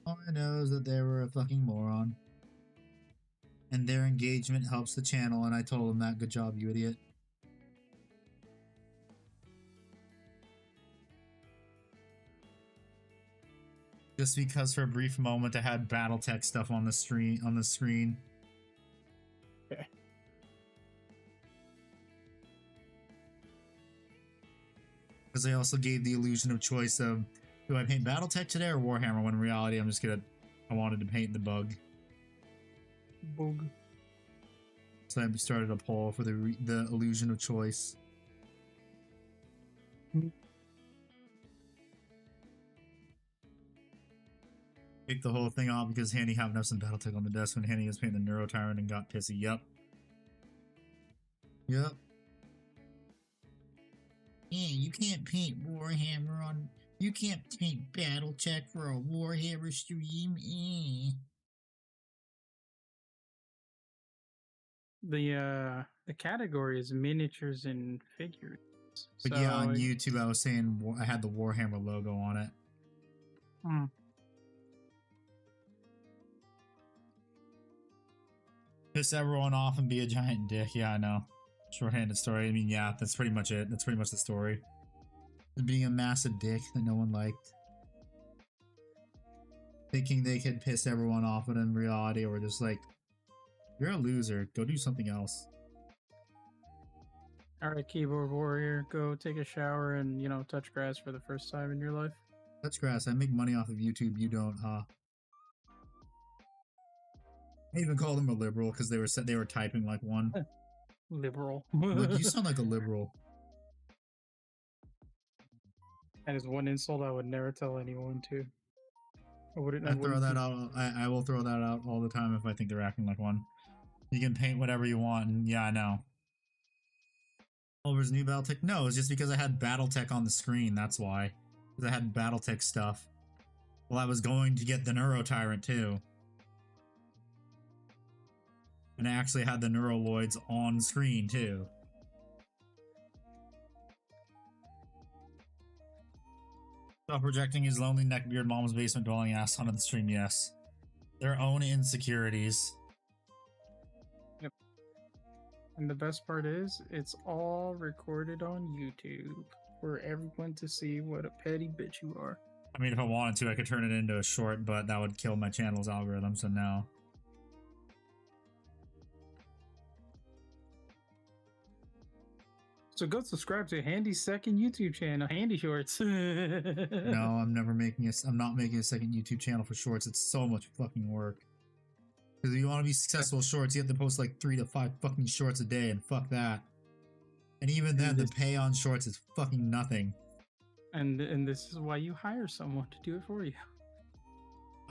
All I know is that they were a fucking moron. And their engagement helps the channel, and I told them that. Good job, you idiot. Just because for a brief moment I had BattleTech stuff on the screen. Okay. Because I also gave the illusion of choice of, do I paint BattleTech today or Warhammer? When in reality I wanted to paint the bug. Bug. So I started a poll for the illusion of choice. Kicked the whole thing off because Handy happened to have some BattleTech on the desk when Handy was painting the Neuro Tyrant and got pissy. Yep. Yeah, you can't paint Warhammer on... You can't paint BattleTech for a Warhammer stream. The category is miniatures and figures. But yeah, on YouTube I was saying I had the Warhammer logo on it. Hmm. Piss everyone off and be a giant dick. Yeah, I know. Shorthanded story. I mean, yeah, that's pretty much it. That's pretty much the story. Being a massive dick that no one liked. Thinking they could piss everyone off, but in reality, or just like, you're a loser. Go do something else. Alright, keyboard warrior, go take a shower and, touch grass for the first time in your life. Touch grass. I make money off of YouTube. You don't, huh? I even called them a liberal because they were typing like one. Liberal. Look, you sound like a liberal. That is one insult I would never tell anyone to. I wouldn't. I will throw that out all the time if I think they're acting like one. You can paint whatever you want, and yeah, I know. Oliver's new BattleTech? No, it's just because I had BattleTech on the screen, that's why. Because I had BattleTech stuff. Well, I was going to get the Neuro Tyrant too. And I actually had the Neuroloids on screen too. Stop projecting his lonely neckbeard mom's basement dwelling ass onto the stream, yes. Their own insecurities. Yep. And the best part is, it's all recorded on YouTube for everyone to see what a petty bitch you are. I mean, if I wanted to, I could turn it into a short, but that would kill my channel's algorithm, so no. So go subscribe to Handy's second YouTube channel, Handy Shorts. No, I'm not making a second YouTube channel for shorts. It's so much fucking work. Because if you want to be successful with shorts, you have to post like 3 to 5 fucking shorts a day, and fuck that. And even then, the pay on shorts is fucking nothing. And this is why you hire someone to do it for you.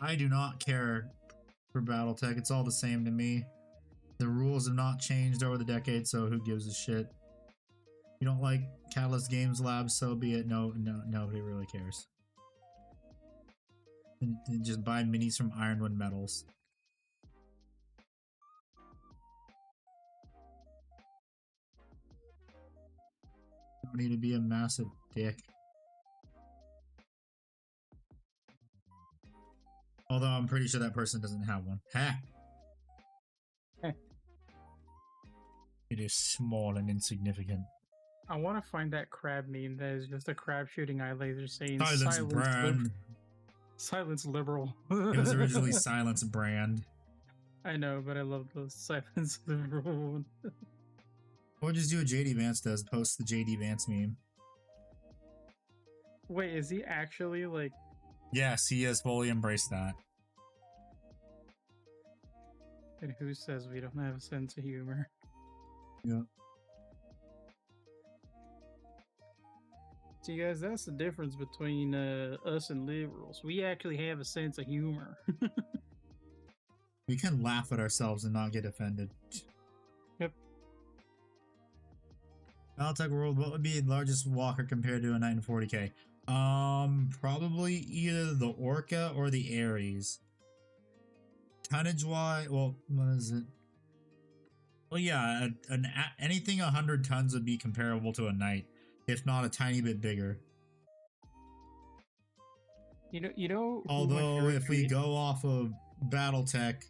I do not care for BattleTech. It's all the same to me. The rules have not changed over the decades, so who gives a shit? You don't like Catalyst Games Labs, so be it. No, nobody really cares. And just buy minis from Ironwood Metals. Don't need to be a massive dick. Although I'm pretty sure that person doesn't have one. Ha! It is small and insignificant. I want to find that crab meme that is just a crab shooting eye laser saying Silence Brand. Silence liberal. It was originally Silence Brand. I know, but I love the Silence liberal. Or just do what JD Vance does, post the JD Vance meme. Wait, is he actually like... Yes, he has fully embraced that. And who says we don't have a sense of humor? Yeah. See, guys, that's the difference between us and liberals. We actually have a sense of humor. We can laugh at ourselves and not get offended. Yep. BattleTech World, what would be the largest walker compared to a knight in 40k? Probably either the Orca or the Ares. Tonnage-wise, well, what is it? Well, yeah, anything 100 tons would be comparable to a knight, if not a tiny bit bigger. You know who my Although, favorite if we comedian- go off of BattleTech,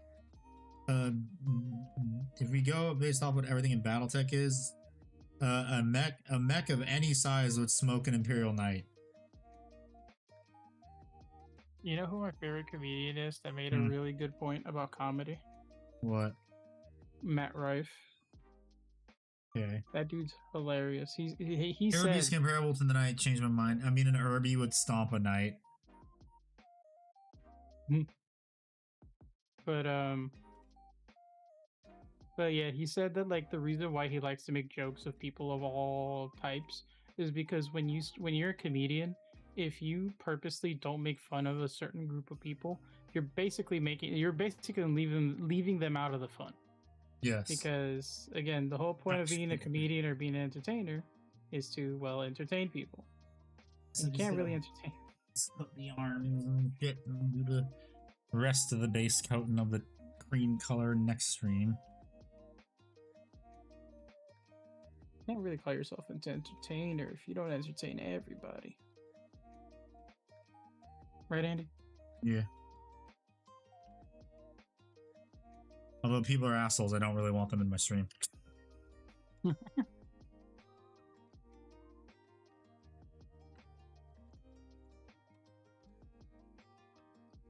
uh, if we go based off what everything in BattleTech is, a mech of any size would smoke an Imperial Knight. you know who my favorite comedian is that made a Hmm. really good point about comedy? What? Matt Rife. Okay. That dude's hilarious. He It would be said, comparable to the Knight. Change my mind. I mean, an Irby would stomp a Knight. but But yeah, he said that like the reason why he likes to make jokes of people of all types is because when you're a comedian, if you purposely don't make fun of a certain group of people, you're basically leaving them out of the fun. Yes. Because again, the whole point of being a comedian or being an entertainer is to entertain people. And you can't really entertain. Put the arms and shit and do the rest of the base coating of the cream color next stream. You can't really call yourself an entertainer if you don't entertain everybody. Right, Andy? Yeah. Although people are assholes, I don't really want them in my stream.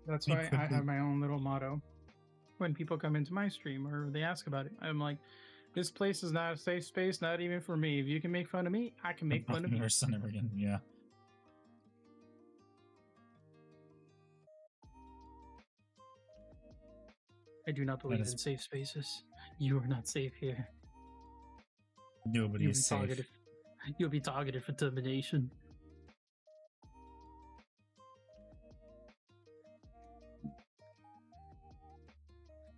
That's why I have my own little motto. When people come into my stream or they ask about it, I'm like, this place is not a safe space, not even for me. If you can make fun of me, I can make fun of you. Yeah. I do not believe in safe spaces. You are not safe here. Nobody is safe. You'll be targeted for termination.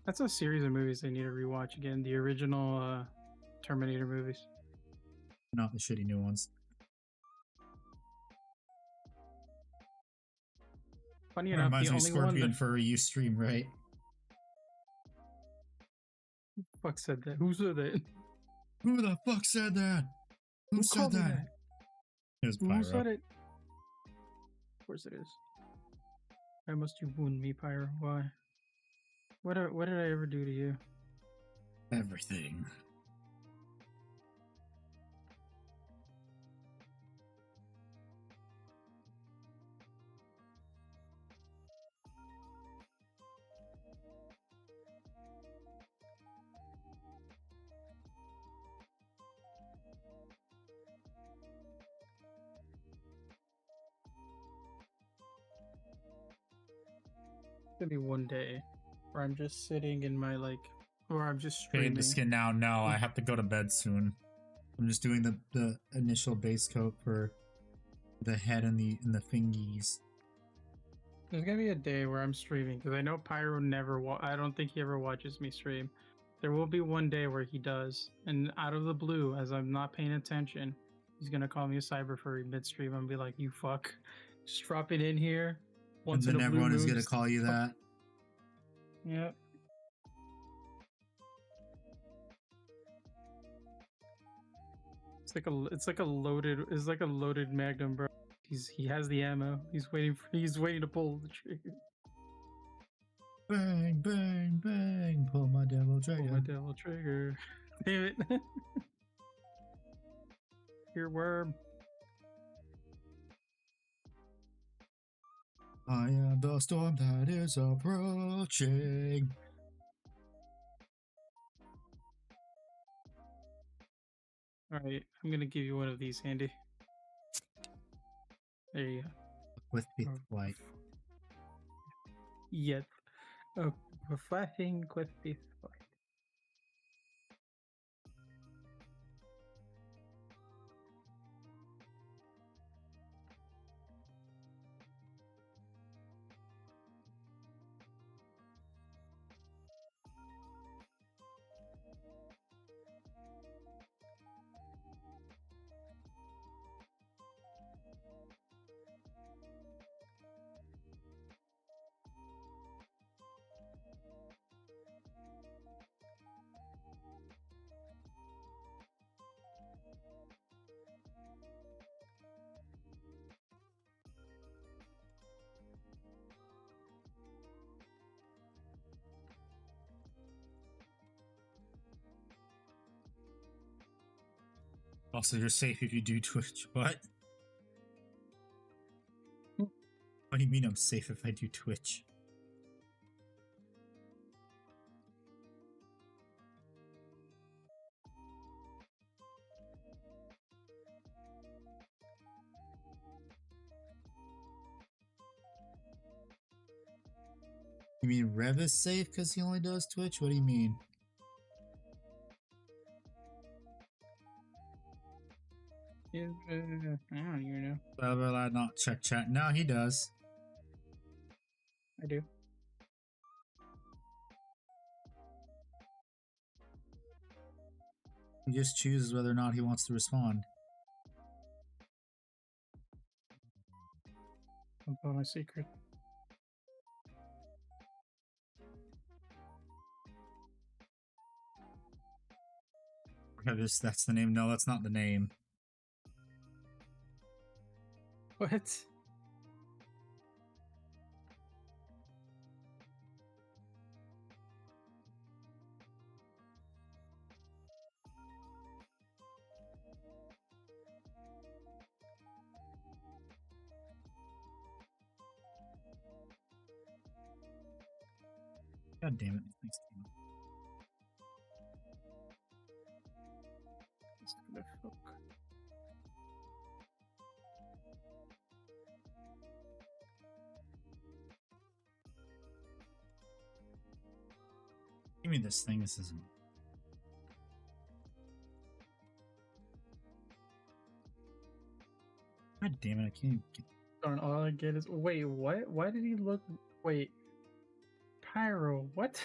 That's a series of movies they need to rewatch again. The original Terminator movies. Not the shitty new ones. Funny That enough, reminds the me, only Scorpion one that... for a Ustream, right? Who the fuck said that? Who said that? Who the fuck said that? Who said called me that? It was Pyro. Who said it? Of course it is. Why must you wound me, Pyro? Why? What did I ever do to you? Everything. Gonna be one day where I'm just sitting in my or I'm just Fade streaming. the skin now. No, I have to go to bed soon. I'm just doing the initial base coat for the head and the fingies. There's gonna be a day where I'm streaming because I know Pyro never. I don't think he ever watches me stream. There will be one day where he does, and out of the blue, as I'm not paying attention, he's gonna call me a cyber furry midstream and be like, "You fuck, just drop it in here." Once and then everyone is gonna call you that. Yep. It's like a loaded Magnum, bro. He has the ammo. He's waiting to pull the trigger. Bang, bang, bang! Pull my devil trigger. Pull my devil trigger. Damn it! Earworm. I am the storm that is approaching. Alright, I'm gonna give you one of these, Andy. There you go. With white. Yet. Oh, reflecting with white. Also, you're safe if you do Twitch. What? What do you mean I'm safe if I do Twitch? You mean Rev is safe because he only does Twitch? What do you mean? I don't even know. Blah, blah, blah, not check chat. No, he does. I do. He just chooses whether or not he wants to respond. Don't tell my secret. Revis, that's the name. No, that's not the name. What? God damn it. Thanks, Tina. It's gonna fuck. Give me this thing. This isn't. God damn it. I can't even get. Darn, all I get is wait, what? Why did he look? Wait, Pyro, what?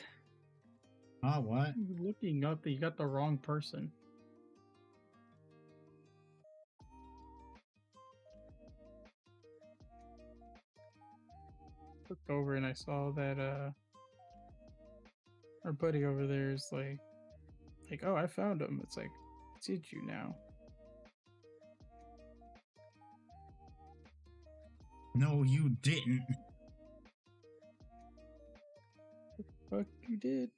Ah, what? You looking up that you got the wrong person. Looked over and I saw that our buddy over there is like, oh, I found him. It's like, did you now? No, you didn't. Fuck, you did.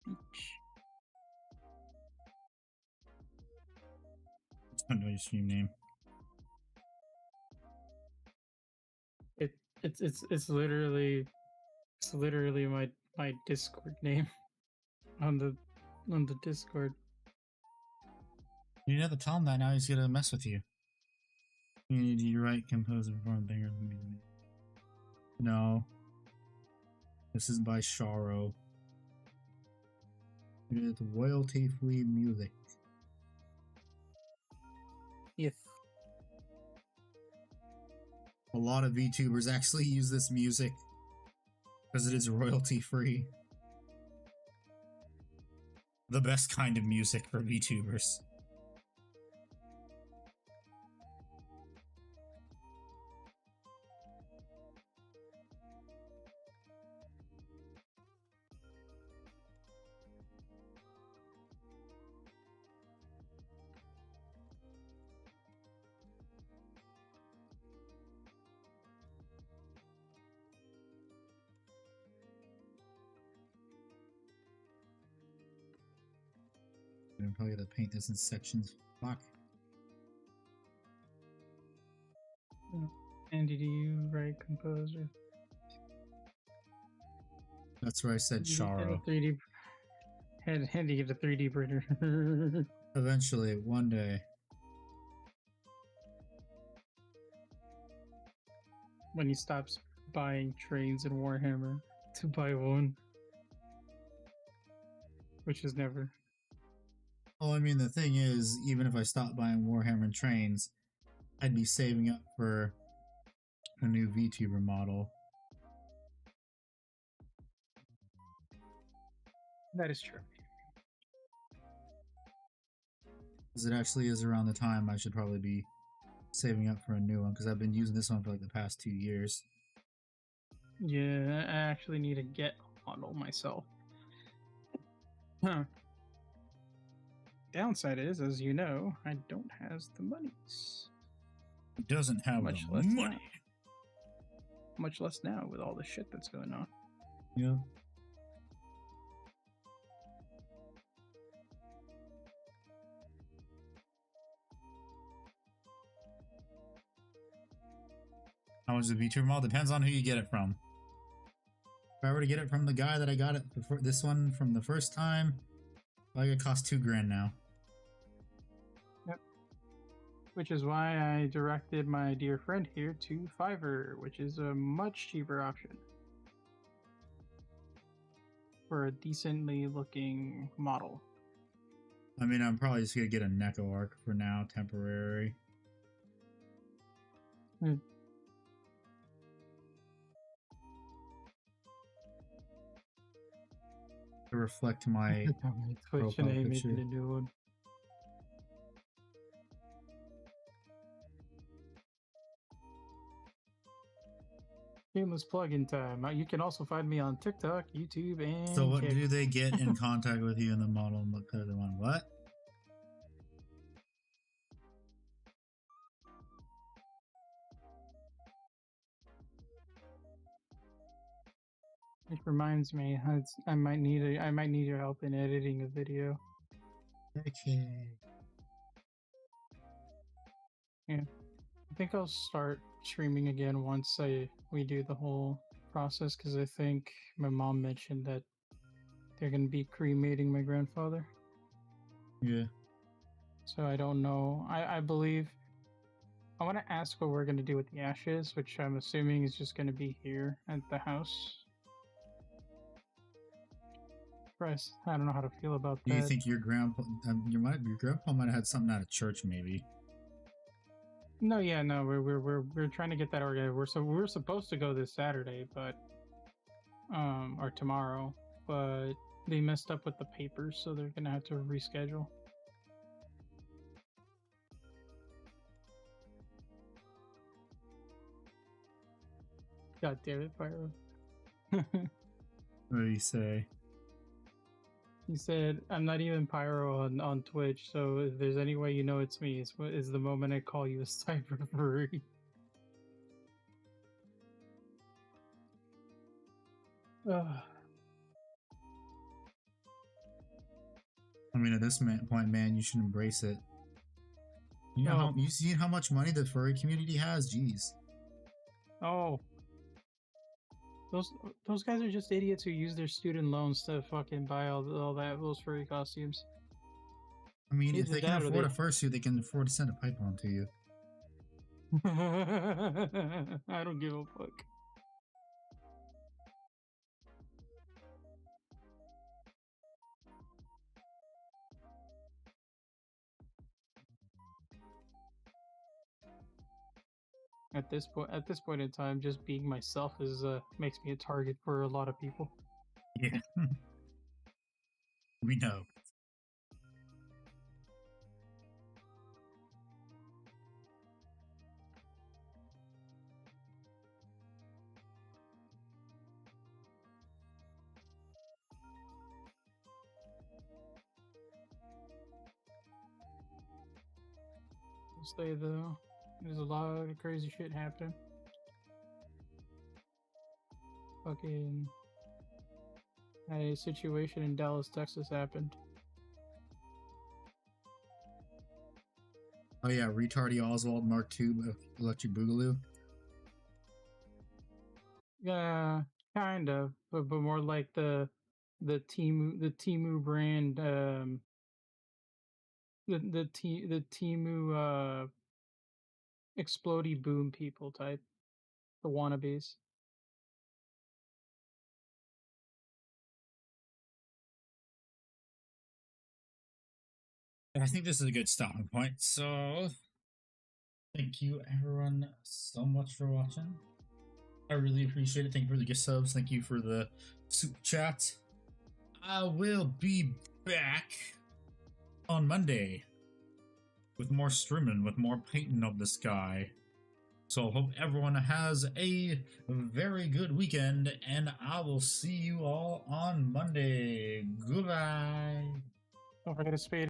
Beach. I don't know your stream name. It's literally my Discord name on the Discord. You didn't have to tell him that. Now he's gonna mess with you. You need to write, compose, and perform bangers. No. This is by Sharo. It's royalty-free music. Yes. A lot of VTubers actually use this music because it is royalty-free. The best kind of music for VTubers. I'm probably gonna paint this in sections. Fuck. Andy, do you write, compose, or That's where I said Sharo. 3D. Handy get a 3D printer. Eventually, one day. When he stops buying trains in Warhammer to buy one, which is never. Well, I mean, the thing is, even if I stopped buying Warhammer and trains, I'd be saving up for a new VTuber model. That is true. Because it actually is around the time I should probably be saving up for a new one, because I've been using this one for like the past 2 years. Yeah, I actually need to get a model myself. Huh. Downside is, as you know, I don't have the monies. It doesn't have Much the less money. now. Much less now with all the shit that's going on. Yeah. How much is the VTuber model? Depends on who you get it from. If I were to get it from the guy that I got it before, this one from the first time, like it costs $2,000 now. Yep. Which is why I directed my dear friend here to Fiverr, which is a much cheaper option for a decently looking model. I mean, I'm probably just gonna get a Neko arc for now, temporary. To reflect my Twitch profile name picture. making a new one. Shameless plug-in time. You can also find me on TikTok, YouTube, and So what Kick. do they get in contact with you in the model and what color they want? What? Which reminds me, I might need your help in editing a video. Okay. I think I'll start streaming again once we do the whole process, because I think my mom mentioned that they're gonna be cremating my grandfather. Yeah. So I don't know. I believe I want to ask what we're gonna do with the ashes, which I'm assuming is just gonna be here at the house. Christ, I don't know how to feel about Do that. you think your grandpa, your grandpa might have had something out of church, maybe? No, yeah, no, we're trying to get that organized. We're supposed to go this Saturday, but or tomorrow, but they messed up with the papers, so they're gonna have to reschedule. God damn it, Pyro. What do you say? He said, "I'm not even Pyro on Twitch, so if there's any way you know it's me, is the moment I call you a cyber furry." I mean, at this point, man, you should embrace it. You know how you see how much money the furry community has? Jeez. Oh. Those guys are just idiots who use their student loans to fucking buy all those furry costumes. I mean, if Either they can that or afford they- a fursuit, they can afford to send a pipeline to you. I don't give a fuck. At this point in time, just being myself is makes me a target for a lot of people. Yeah. We know. Stay though. There's a lot of crazy shit happening. Fucking a situation in Dallas, Texas happened. Oh yeah, Retardy Oswald Mark II Electric Boogaloo. Yeah, kind of, but more like the Temu brand, the Temu explodey boom people type, the wannabes. And I think this is a good stopping point. So, thank you everyone so much for watching. I really appreciate it. Thank you for the gift subs. Thank you for the super chat. I will be back on Monday with more streaming, with more painting of the sky. So I hope everyone has a very good weekend, and I will see you all on Monday. Goodbye. Don't forget to spade.